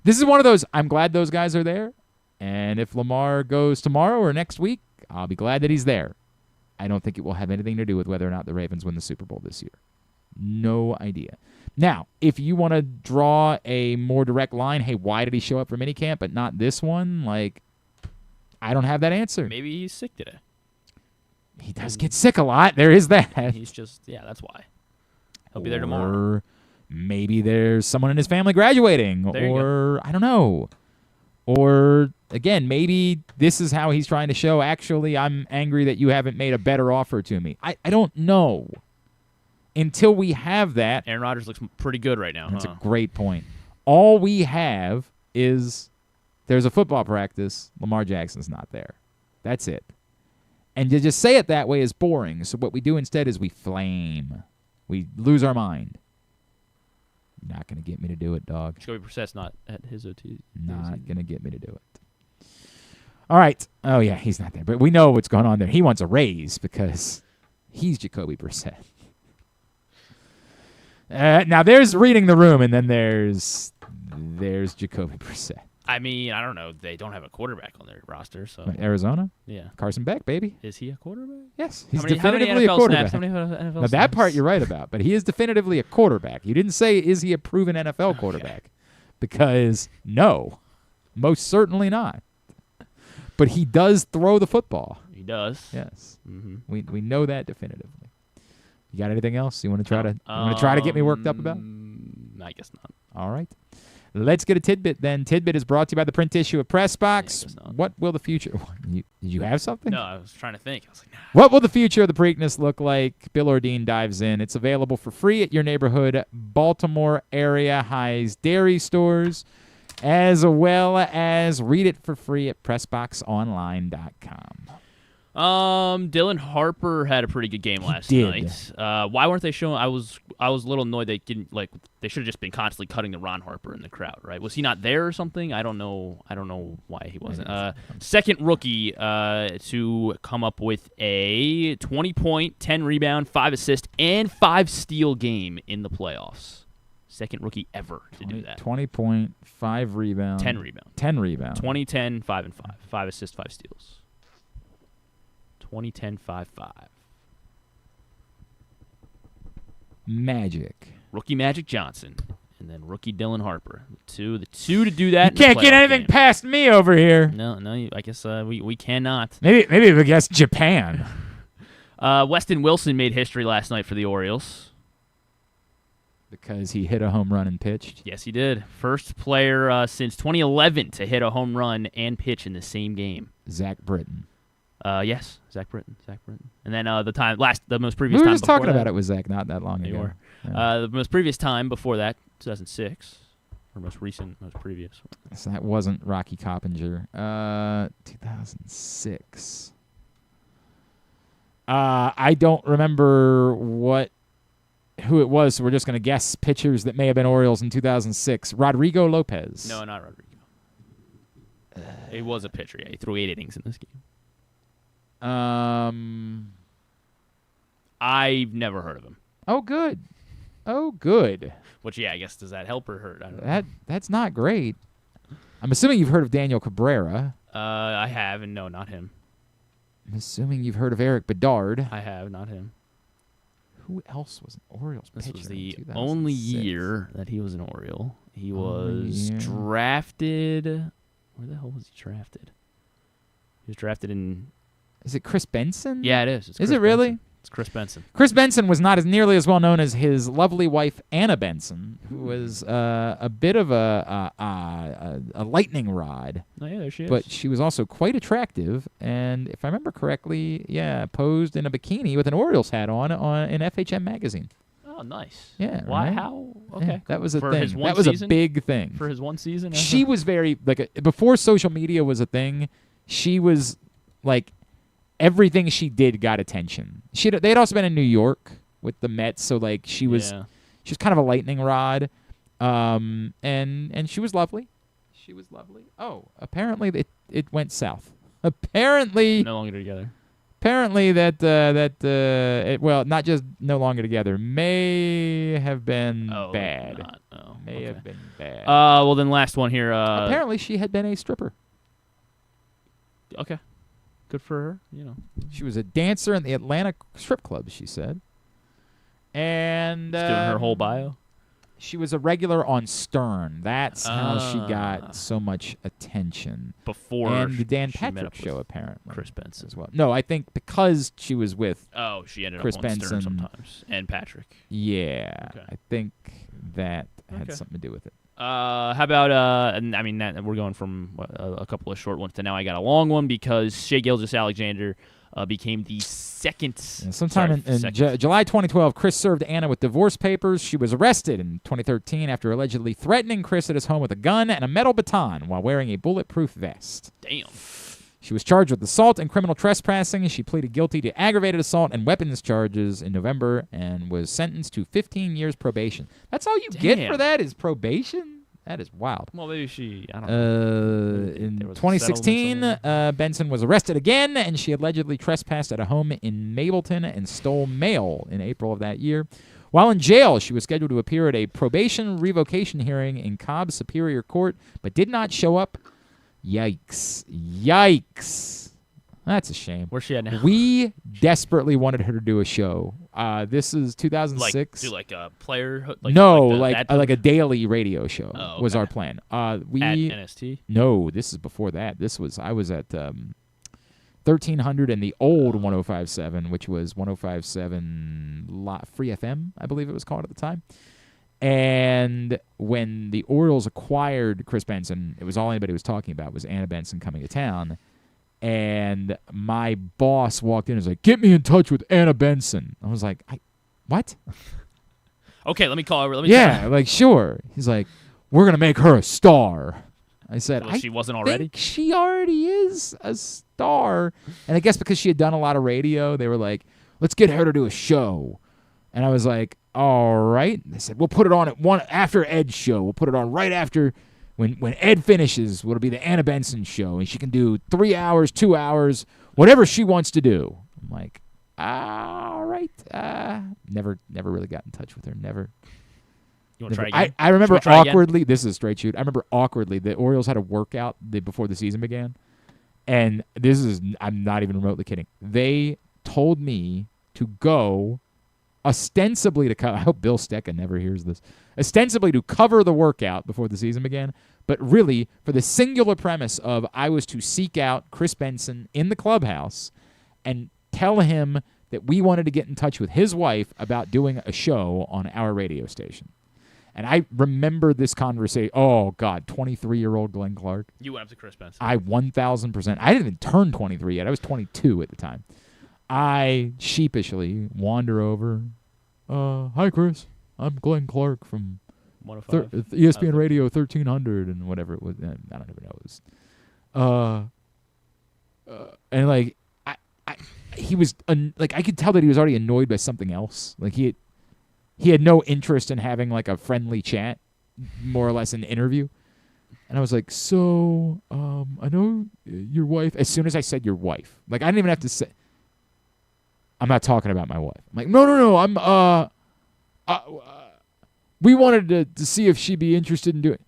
This is one of those, I'm glad those guys are there. And if Lamar goes tomorrow or next week, I'll be glad that he's there. I don't think it will have anything to do with whether or not the Ravens win the Super Bowl this year. No idea. Now, if you want to draw a more direct line, hey, why did he show up for minicamp but not this one? Like, I don't have that answer. Maybe he's sick today. He does get sick a lot. There is that. He's just, that's why. He'll be there tomorrow. Or maybe there's someone in his family graduating. Or, I don't know. Or, again, maybe this is how he's trying to show, actually, I'm angry that you haven't made a better offer to me. I don't know. Until we have that. Aaron Rodgers looks pretty good right now. That's a great point. All we have is there's a football practice. Lamar Jackson's not there. That's it. And to just say it that way is boring. So what we do instead is we flame. We lose our mind. You're not going to get me to do it, dog. Jacoby Brissett's not at his OT. Not going to get me to do it. All right. Oh, yeah, he's not there. But we know what's going on there. He wants a raise because he's Jacoby Brissett. Now, there's reading the room, and then there's Jacoby Brissett. I mean, I don't know. They don't have a quarterback on their roster, so What, Arizona? Yeah. Carson Beck, baby. Is he a quarterback? Yes, he's How many definitively NFL a quarterback. Snaps? How many NFL Now, that snaps? part you're right about, but he is definitively a quarterback. You didn't say, is he a proven NFL quarterback? Because, no, most certainly not. But he does throw the football. He does. Yes. Mm-hmm. We know that definitively. You got anything else you want to try to get me worked up about? I guess not. All right. Let's get a tidbit then. Tidbit is brought to you by the print issue of Press Box. What will the future... Did you have something? No, I was trying to think. I was like, nah. What will the future of the Preakness look like? Bill Ordine dives in. It's available for free at your neighborhood Baltimore area High's dairy stores, as well as read it for free at PressBoxOnline.com. Dylan Harper had a pretty good game last night. Why weren't they showing? I was a little annoyed they didn't they should have just been constantly cutting to Ron Harper in the crowd, right? Was he not there or something? I don't know why he wasn't. Second rookie to come up with a 20-point, 10 rebound, 5 assist, and 5 steal game in the playoffs. Second rookie ever to do that. 20 point, 5 rebound. 10 rebound. 10 rebound. 20, 10, 5 and 5. 5 assists, 5 steals. 20-10-5-5. Magic. Rookie Magic Johnson, and then rookie Dylan Harper. The two to do that. You can't get anything past me over here. No. I guess we cannot. Maybe we guess Japan. Weston Wilson made history last night for the Orioles because he hit a home run and pitched. Yes, he did. First player since 2011 to hit a home run and pitch in the same game. Zach Britton. Yes, Zach Britton. And then the most previous time. We were time just talking about it with Zach not that long ago. You were. Yeah. The most previous time before that, 2006, or most previous. So that wasn't Rocky Coppinger. 2006. I don't remember who it was, so we're just going to guess pitchers that may have been Orioles in 2006. Rodrigo Lopez. No, not Rodrigo. He was a pitcher. Yeah, he threw 8 innings in this game. I've never heard of him. Oh, good. Which, yeah, I guess, does that help or hurt? I don't know. That's not great. I'm assuming you've heard of Daniel Cabrera. I have, and no, not him. I'm assuming you've heard of Eric Bedard. I have, not him. Who else was an Orioles pitcher? This was the only year that he was an Oriole. He was drafted. Where the hell was he drafted? He was drafted in... Is it Chris Benson? Yeah, it is. Is it really? Benson. It's Chris Benson. Chris Benson was not as nearly as well known as his lovely wife, Anna Benson, who was a bit of a lightning rod. Oh, yeah, there she is. But she was also quite attractive, and if I remember correctly, posed in a bikini with an Orioles hat on in FHM magazine. Oh, nice. Yeah. Why? Right? How? Okay. Yeah, that was a For thing. His one that was season? A big thing. For his one season? She was very, before social media was a thing, she was, everything she did got attention. They had also been in New York with the Mets, so she was kind of a lightning rod, and she was lovely. She was lovely. Oh, apparently it went south. Apparently no longer together. Apparently not just no longer together, may have been bad. May have been bad. Well, then last one here. Apparently she had been a stripper. Okay. Good for her, you know. She was a dancer in the Atlanta strip club, she said. And Just giving her whole bio. She was a regular on Stern. That's how she got so much attention. Before and the Dan she Patrick met up show, with apparently. Chris Benson as well. No, I think because she was with she ended Chris up on Benson Stern sometimes. And Patrick. Yeah. Okay. I think that had something to do with it. How about, we're going from a couple of short ones to now I got a long one because Shai Gilgeous-Alexander became the second. Sometime in July 2012, Chris served Anna with divorce papers. She was arrested in 2013 after allegedly threatening Chris at his home with a gun and a metal baton while wearing a bulletproof vest. Damn. She was charged with assault and criminal trespassing. She pleaded guilty to aggravated assault and weapons charges in November and was sentenced to 15 years probation. That's all you get for that is probation? That is wild. Well, maybe I don't know. In 2016, Benson was arrested again, and she allegedly trespassed at a home in Mableton and stole mail in April of that year. While in jail, she was scheduled to appear at a probation revocation hearing in Cobb Superior Court, but did not show up. Yikes. That's a shame. Where's she at now? We desperately wanted her to do a show. This is 2006. Like a player? Like a daily radio show was our plan. At NST? No, this is before that. I was at 1300 and the old 105.7, which was 105.7 Free FM, I believe it was called at the time. And when the Orioles acquired Chris Benson, it was all anybody was talking about was Anna Benson coming to town. And my boss walked in and was like, "Get me in touch with Anna Benson." I was like, "What?" Okay, let me call her. Like, sure. He's like, "We're going to make her a star." I said, well, she wasn't already? Think she already is a star. And I guess because she had done a lot of radio, they were like, "Let's get her to do a show." And I was like, all right. They said, we'll put it on at one after Ed's show. We'll put it on right after when Ed finishes. It'll be the Anna Benson show, and she can do 3 hours, 2 hours, whatever she wants to do. I'm like, all right. Never really got in touch with her. Never. You want to try again? I remember awkwardly. This is a straight shoot. I remember awkwardly the Orioles had a workout before the season began, and I'm not even remotely kidding. They told me to go. Ostensibly to cover, I hope Bill Stecca never hears this. Ostensibly to cover the workout before the season began, but really for the singular premise of I was to seek out Chris Benson in the clubhouse and tell him that we wanted to get in touch with his wife about doing a show on our radio station. And I remember this conversation. Oh, God, 23-year-old Glenn Clark. You went up to Chris Benson. I 1,000%. I didn't even turn 23 yet. I was 22 at the time. I sheepishly wander over. Hi, Chris. I'm Glenn Clark from 105? ESPN Radio 1300 and whatever it was. I don't even know. It was. And like, he was like, I could tell that he was already annoyed by something else. Like he had no interest in having like a friendly chat, more or less an interview. And I was like, so I know your wife. As soon as I said your wife, like I didn't even have to say. I'm not talking about my wife. I'm like, no. We wanted to see if she'd be interested in doing.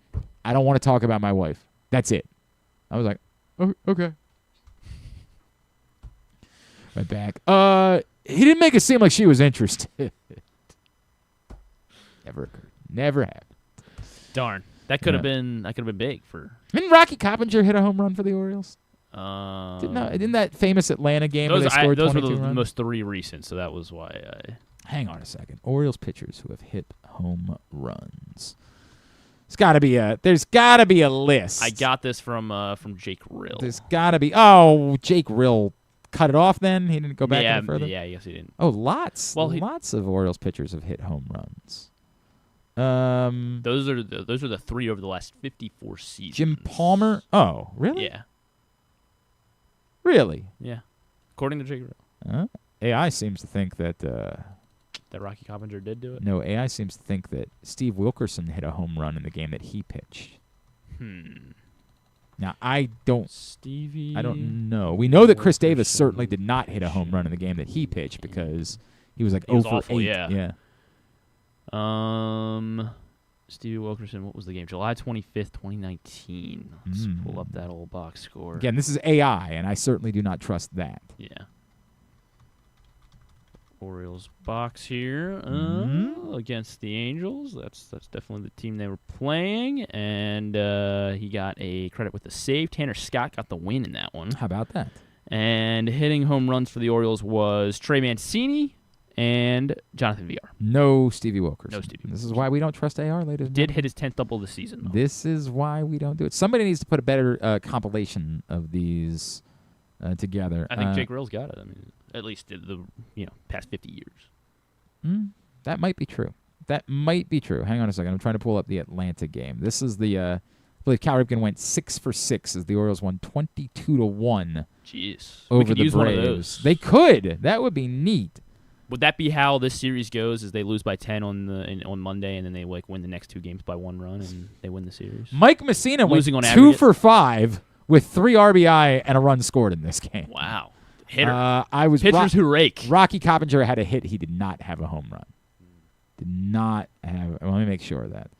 I don't want to talk about my wife. That's it. I was like, oh, okay. Went back. He didn't make it seem like she was interested. Never occurred. Never happened. Darn. That could have been big for. Didn't Rocky Coppinger hit a home run for the Orioles? Didn't that famous Atlanta game where they scored 22 runs? Those were the most three recent, so that was why I... Hang on a second. Orioles pitchers who have hit home runs. There's got to be a list. I got this from Jake Rill. There's got to be. Oh, Jake Rill cut it off then? He didn't go back any further? Yeah, I guess he didn't. Oh, lots of Orioles pitchers have hit home runs. Those are the three over the last 54 seasons. Jim Palmer? Oh, really? Yeah. Really? Yeah. According to Jake Rill. AI seems to think that that Rocky Coppinger did do it? No, AI seems to think that Steve Wilkerson hit a home run in the game that he pitched. Now, I don't know. We know that Chris Davis certainly did not hit a home run in the game that he pitched because he was like 0 for 8. Yeah. Stevie Wilkerson, what was the game? July 25th, 2019. Let's pull up that old box score. Again, this is AI, and I certainly do not trust that. Yeah. Orioles box here against the Angels. That's definitely the team they were playing, and he got a credit with the save. Tanner Scott got the win in that one. How about that? And hitting home runs for the Orioles was Trey Mancini and Jonathan VR. No Stevie Wilkerson. No Stevie. This is why we don't trust AR, ladies and Did gentlemen. hit his 10th double of the season, though. This is why we don't do it. Somebody needs to put a better compilation of these together. I think Jake Rill's got it. I mean, at least the past 50 years. That might be true. That might be true. Hang on a second. I'm trying to pull up the Atlanta game. This is the I believe Cal Ripken went 6 for 6 as the Orioles won 22-1. Jeez. Over we could the use Braves. one of those. They could. That would be neat. Would that be how this series goes? Is they lose by 10 on Monday, and then they win the next 2 games by 1 run, and they win the series? Mike Messina went Losing on 2 aggregate? for 5 with 3 RBI and a run scored in this game. Wow. Hitter. Pitchers who rake. Rocky Coppinger had a hit. He did not have a home run. Did not have. Let me make sure of that.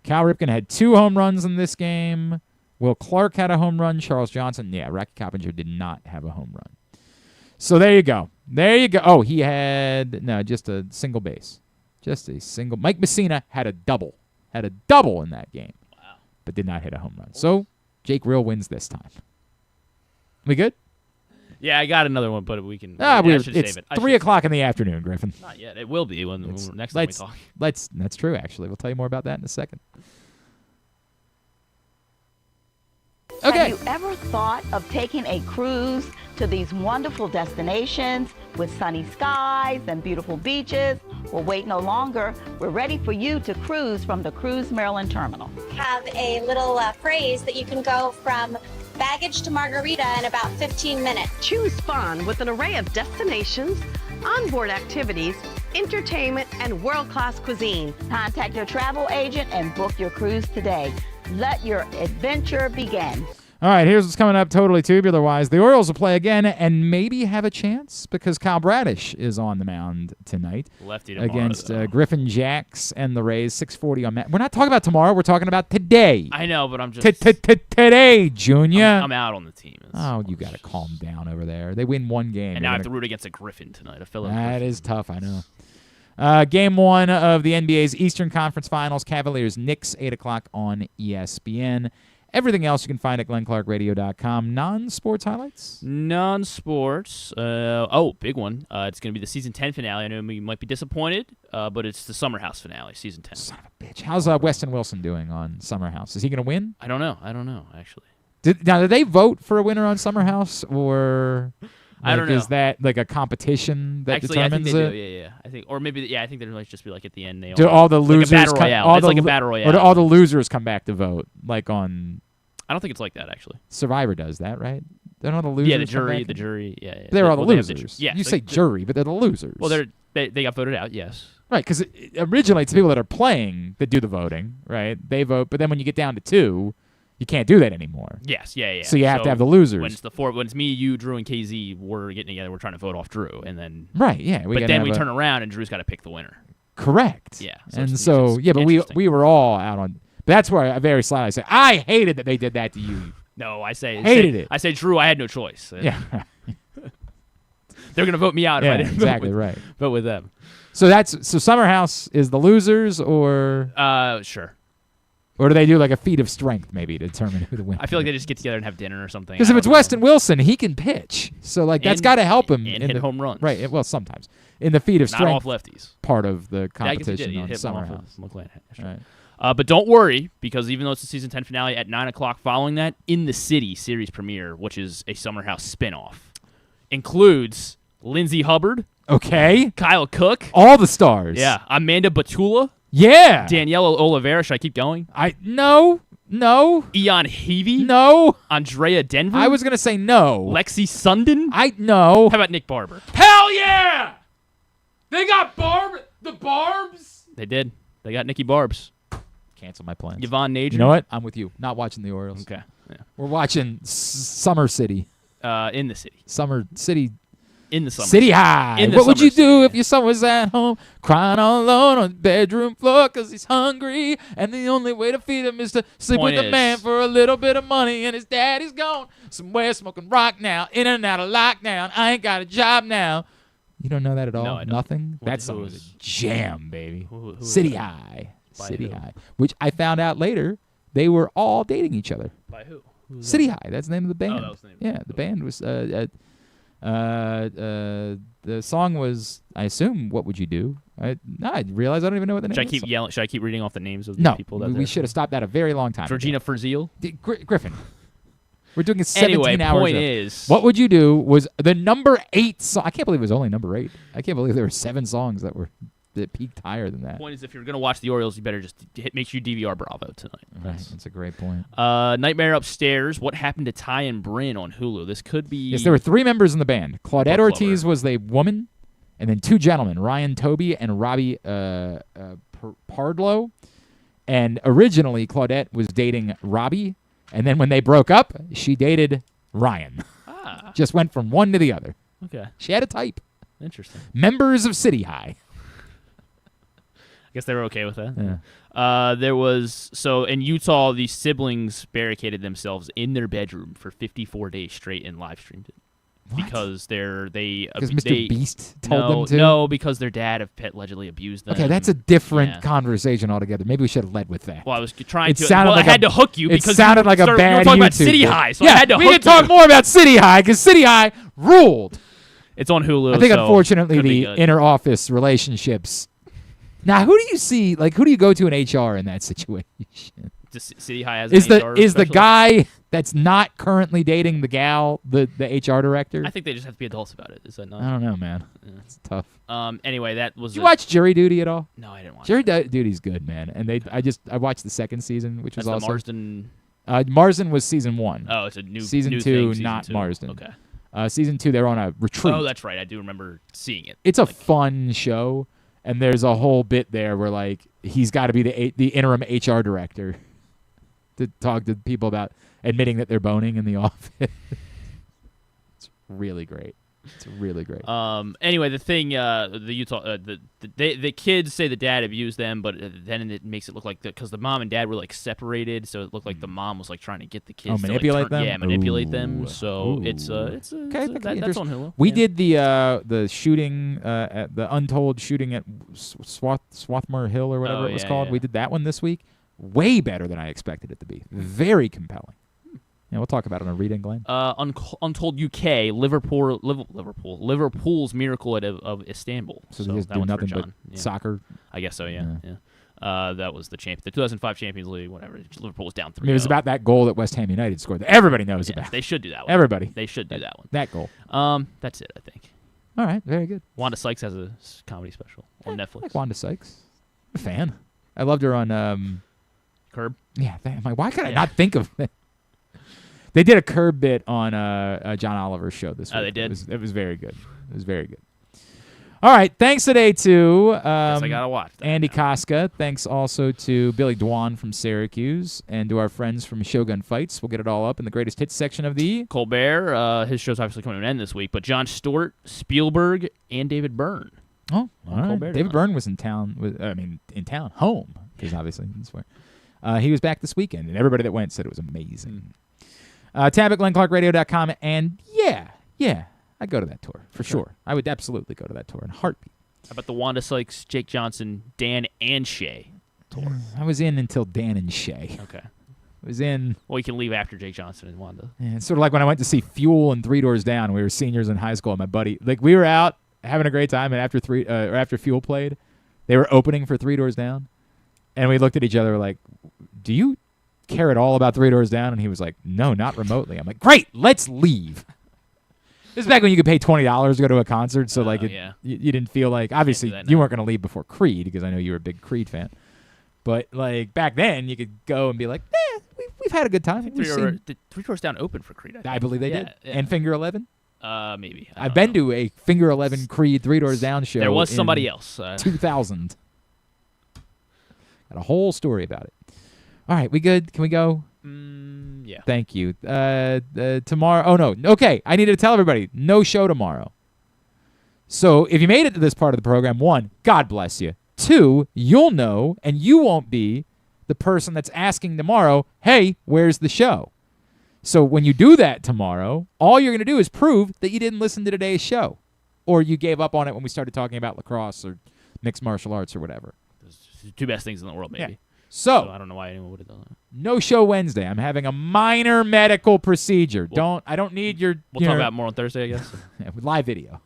Cal Ripken had 2 home runs in this game. Will Clark had a home run. Charles Johnson, Rocky Coppinger did not have a home run. So there you go. There you go. Oh, he had just a single base. Just a single. Mike Messina had a double. Had a double in that game. Wow. But did not hit a home run. So Jake Rill wins this time. We good? Yeah, I got another one, but we can. It's save it. 3 o'clock in the afternoon, Griffin. Not yet. It will be when next time we talk. That's true, actually. We'll tell you more about that in a second. Okay. Have you ever thought of taking a cruise to these wonderful destinations with sunny skies and beautiful beaches? Well, wait no longer. We're ready for you to cruise from the Cruise Maryland Terminal. Have a little phrase that you can go from baggage to margarita in about 15 minutes. Choose fun with an array of destinations, onboard activities, entertainment, and world-class cuisine. Contact your travel agent and book your cruise today. Let your adventure begin. All right, here's what's coming up totally tubular-wise. The Orioles will play again and maybe have a chance because Kyle Bradish is on the mound tonight. Lefty tomorrow, against Griffin Jacks and the Rays, 6:40 on. We're not talking about tomorrow. We're talking about today. I know, but I'm just today, Junior. I'm out on the team. Oh, you got to calm down over there. They win 1 game. And now I have to root against a Griffin tonight. A fellow. That Griffin. is tough. I know. Game 1 of the NBA's Eastern Conference Finals, Cavaliers-Knicks, 8 o'clock on ESPN. Everything else you can find at glennclarkradio.com. Non-sports highlights? Non-sports. Big one. It's going to be the Season 10 finale. I know you might be disappointed, but it's the Summer House finale, Season 10. Son of a bitch. How's Weston Wilson doing on Summer House? Is he going to win? I don't know, actually. Did they vote for a winner on Summer House, or... I don't know. Is that like a competition that Actually, determines I think it? they do. Yeah. I think, or maybe, I think there might just be like at the end. They Do all the losers like a battle royale. It's like a battle royale. Or do all the losers come back to vote? Like on. I don't think it's like that actually. Survivor does that, right? Don't all the losers. Yeah, the jury. Yeah. They're all the they losers. Yeah, you say jury, but they're the losers. Well, they got voted out. Yes. Right, because originally it's people that are playing that do the voting, right? They vote, but then when you get down to 2. You can't do that anymore. Yes, yeah. So you have to have the losers. When it's me, you, Drew, and KZ, we're getting together. We're trying to vote off Drew, and then right, yeah. But then we turn around and Drew's got to pick the winner. Correct. Yeah. And so but we were all out on. That's where I very slightly say I hated that they did that to you. No, I say hated it. I say Drew, I had no choice. Yeah. They're gonna vote me out if I didn't exactly vote with them. So Summer House is the losers, or sure. Or do they do like a feat of strength maybe to determine who the winner? I feel like they just get together and have dinner or something. Because if it's Weston Wilson, he can pitch. So that's got to help him and in hit home runs. Right. Well, sometimes in the feat of strength. Not off lefties. Part of the competition I guess he did. on Hit Summer off House. Right. But don't worry, because even though it's the Season 10 finale at 9 o'clock following that, In the City series premiere, which is a Summer House spinoff, includes Lindsey Hubbard. Okay. Kyle Cook. All the stars. Yeah. Amanda Batula. Yeah. Danielle Oliveira. Should I keep going? No. Ian Heavey. No. Andrea Denver. I was going to say no. Lexi Sundin. No. How about Nick Barber? Hell yeah! They got the Barbs? They did. They got Nikki Barbs. Cancel my plans. Yvonne Nadler. You know what? I'm with you. Not watching the Orioles. Okay. Yeah. We're watching Summer City. In the City. Summer City. In the summer. City High. In the What would summer you do if your son was at home crying all alone on the bedroom floor because he's hungry and the only way to feed him is to sleep Point with a is- man for a little bit of money and his daddy's gone somewhere smoking rock now, in and out of lockdown. I ain't got a job now. You don't know that at all? No, I don't. Nothing? What- That song who was a is- jam, baby. who is City that? High. By City who? High. Which I found out later they were all dating each other. By who? Who's City that? High. That's the name of the band. Oh, that was the name. Yeah, the band was the song was, I assume, What Would You Do? I realize I don't even know what the name Should I of the keep song. yelling? Should I keep reading off the names of the No, people that we should have stopped that a very long time Georgina ago. Furziel? Griffin. We're doing a 17 Anyway, hours. point of- is- What Would You Do was the number 8 song. I can't believe it was only number 8. I can't believe there were 7 songs that peaked higher than that. Point is, if you're gonna watch the Orioles, you better just make sure you DVR Bravo tonight. Right, that's a great point. Nightmare Upstairs. What happened to Ty and Bryn on Hulu? This could be. Yes, there were 3 members in the band. Claudette Book Ortiz was the woman, and then 2 gentlemen, Ryan Toby and Robbie Pardlow. And originally, Claudette was dating Robbie, and then when they broke up, she dated Ryan. Just went from one to the other. Okay. She had a type. Interesting. Members of City High. I guess they were okay with that. Yeah. There was in Utah, these siblings barricaded themselves in their bedroom for 54 days straight and live streamed it. What? Because Because Mr. Beast told them to? No, because their dad allegedly abused them. Okay, that's a different Yeah. conversation altogether. Maybe we should have led with that. Well, I was trying It to. sounded Well, like I had a- to hook you it because sounded like a you were bad talking about YouTube City bit. High, so yeah, I had to we hook can talk you. more about City High because City High ruled. It's on Hulu. I think so unfortunately could be the good. inner office relationships. Now, who do you see? Like, who do you go to in HR in that situation? City High has Is an the HR is the specialist? guy that's not currently dating the gal the HR director? I think they just have to be adults about it. Is that not? I don't know, man. It's tough. Anyway, that was. Did you watch Jury Duty at all? No, I didn't watch. Jury Duty's good, man. And I watched the second season, which That's was the also Marsden. Marsden was season 1. Oh, it's a new season new 2, thing, season not 2. Marsden. Okay. Season 2, they're on a retreat. Oh, that's right. I do remember seeing it. It's a fun show, and there's a whole bit there where like he's got to be the interim HR director to talk to people about admitting that they're boning in the office. It's really great. It's really great. Anyway, the thing, the Utah, the kids say the dad abused them, but then it makes it look like because the mom and dad were like separated, so it looked like the mom was like trying to get the kids to manipulate like, turn, them? Yeah, manipulate them. Ooh. So it's Okay, that's on Hulu. We Yeah. did the shooting, at the untold shooting at Swarthmore Hill or whatever Oh, it was yeah, called. yeah. We did that one this week. Way better than I expected it to be. Very compelling. Yeah, we'll talk about it on Read and Glenn. Untold UK, Liverpool's miracle of Istanbul. So So they just that do one's for nothing but John. Yeah. soccer? I guess so. Yeah. That was the 2005 Champions League. Whatever. Liverpool was down 3-0. I mean, it was about that goal that West Ham United scored that everybody knows about. They should do that one. Everybody. They should do that one. That goal. That's it, I think. All right, very good. Wanda Sykes has a comedy special on Netflix. I like Wanda Sykes. I'm a fan. I loved her on Curb. Yeah, I'm like, why could I not think of it? They did a Curb bit on John Oliver's show this week. Oh, they did? It was very good. It was very good. All right, thanks today to Guess I gotta watch that Andy Kostka. Thanks also to Billy Dwan from Syracuse and to our friends from Shogun Fights. We'll get it all up in the greatest hits section of the Colbert. His show's obviously coming to an end this week, but Jon Stewart, Spielberg, and David Byrne. Oh, all right. Colbert David Byrne was in town. Home, because obviously that's where. He was back this weekend, and everybody that went said it was amazing. Tab at GlennClarkRadio.com, and yeah, I'd go to that tour for sure. I would absolutely go to that tour in a heartbeat. How about the Wanda Sykes, Jake Johnson, Dan, and Shay tour? I was in until Dan and Shay. Okay. I was in. Well, you can leave after Jake Johnson and Wanda. Yeah, it's sort of like when I went to see Fuel and Three Doors Down. We were seniors in high school, and my buddy, like, we were out having a great time, and after Fuel played, they were opening for Three Doors Down, and we looked at each other like, "Do you care at all about Three Doors Down?" And he was like, "No, not remotely." I'm like, "Great, let's leave." This is back when you could pay $20 to go to a concert, so like you didn't feel like, obviously you weren't going to leave before Creed because I know you were a big Creed fan, but like back then you could go and be like, we've had a good time. Did Three Doors Down open for Creed? I believe they did. Yeah. And Finger 11. Maybe. I've been to a Finger 11 Creed Three Doors Down show. There was in somebody else. 2000. Got a whole story about it. All right, we good? Can we go? Yeah. Thank you. Tomorrow. Oh no. Okay, I need to tell everybody. No show tomorrow. So if you made it to this part of the program, 1, God bless you. 2, you'll know, and you won't be the person that's asking tomorrow, hey, where's the show? So when you do that tomorrow, all you're going to do is prove that you didn't listen to today's show, or you gave up on it when we started talking about lacrosse or mixed martial arts or whatever. Those are the 2 best things in the world, maybe. Yeah. So I don't know why anyone would have done that. No show Wednesday. I'm having a minor medical procedure. I don't need your. We'll talk about more on Thursday, I guess. Yeah, with live video,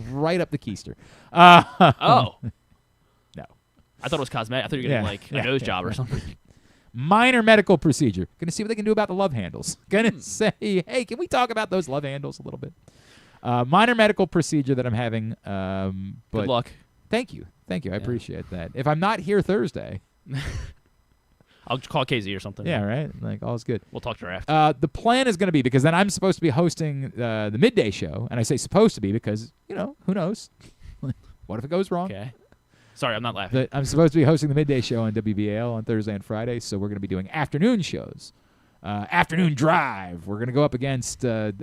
right up the keister. Oh. No. I thought it was cosmetic. I thought you were getting a nose job or something. Minor medical procedure. Going to see what they can do about the love handles. Going to say, hey, can we talk about those love handles a little bit? Minor medical procedure that I'm having. But good luck. Thank you. I appreciate that. If I'm not here Thursday, I'll call KZ or something. Yeah, right. Like all's good. We'll talk draft. The plan is going to be, because then I'm supposed to be hosting the midday show, and I say supposed to be because who knows? What if it goes wrong? Okay. Sorry, I'm not laughing. I'm supposed to be hosting the midday show on WBAL on Thursday and Friday, so we're going to be doing afternoon shows. Afternoon drive. We're going to go up against a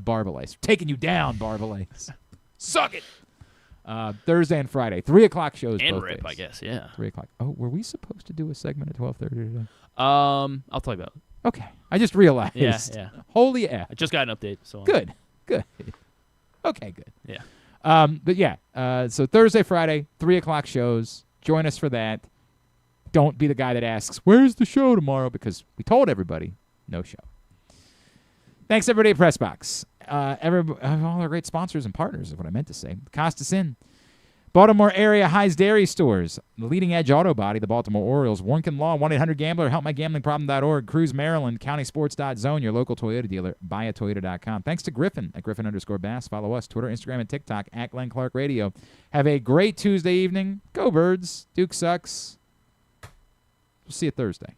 Barbalace. Taking you down, Barbalace. Suck it. Thursday and Friday, 3 o'clock shows. And both Rip, days. I guess. Yeah. 3 o'clock. Oh, were we supposed to do a segment at 12:30 today? I'll tell you about it. Okay, I just realized. Yeah. Holy F. I just got an update. So Good. Okay, good. Yeah. But yeah. So Thursday, Friday, 3 o'clock shows. Join us for that. Don't be the guy that asks, "Where's the show tomorrow?" Because we told everybody, no show. Thanks, everybody at Pressbox. All our great sponsors and partners is what I meant to say. Costas Inn. Baltimore area Highs Dairy Stores. The Leading Edge Auto Body, the Baltimore Orioles. Warnken Law, 1-800-GAMBLER, HelpMyGamblingProblem.org. Cruise Maryland, CountySports.zone, your local Toyota dealer, buyatoyota.com. Thanks to Griffin at Griffin_Bass. Follow us, Twitter, Instagram, and TikTok, at Glenn Clark Radio. Have a great Tuesday evening. Go Birds. Duke sucks. We'll see you Thursday.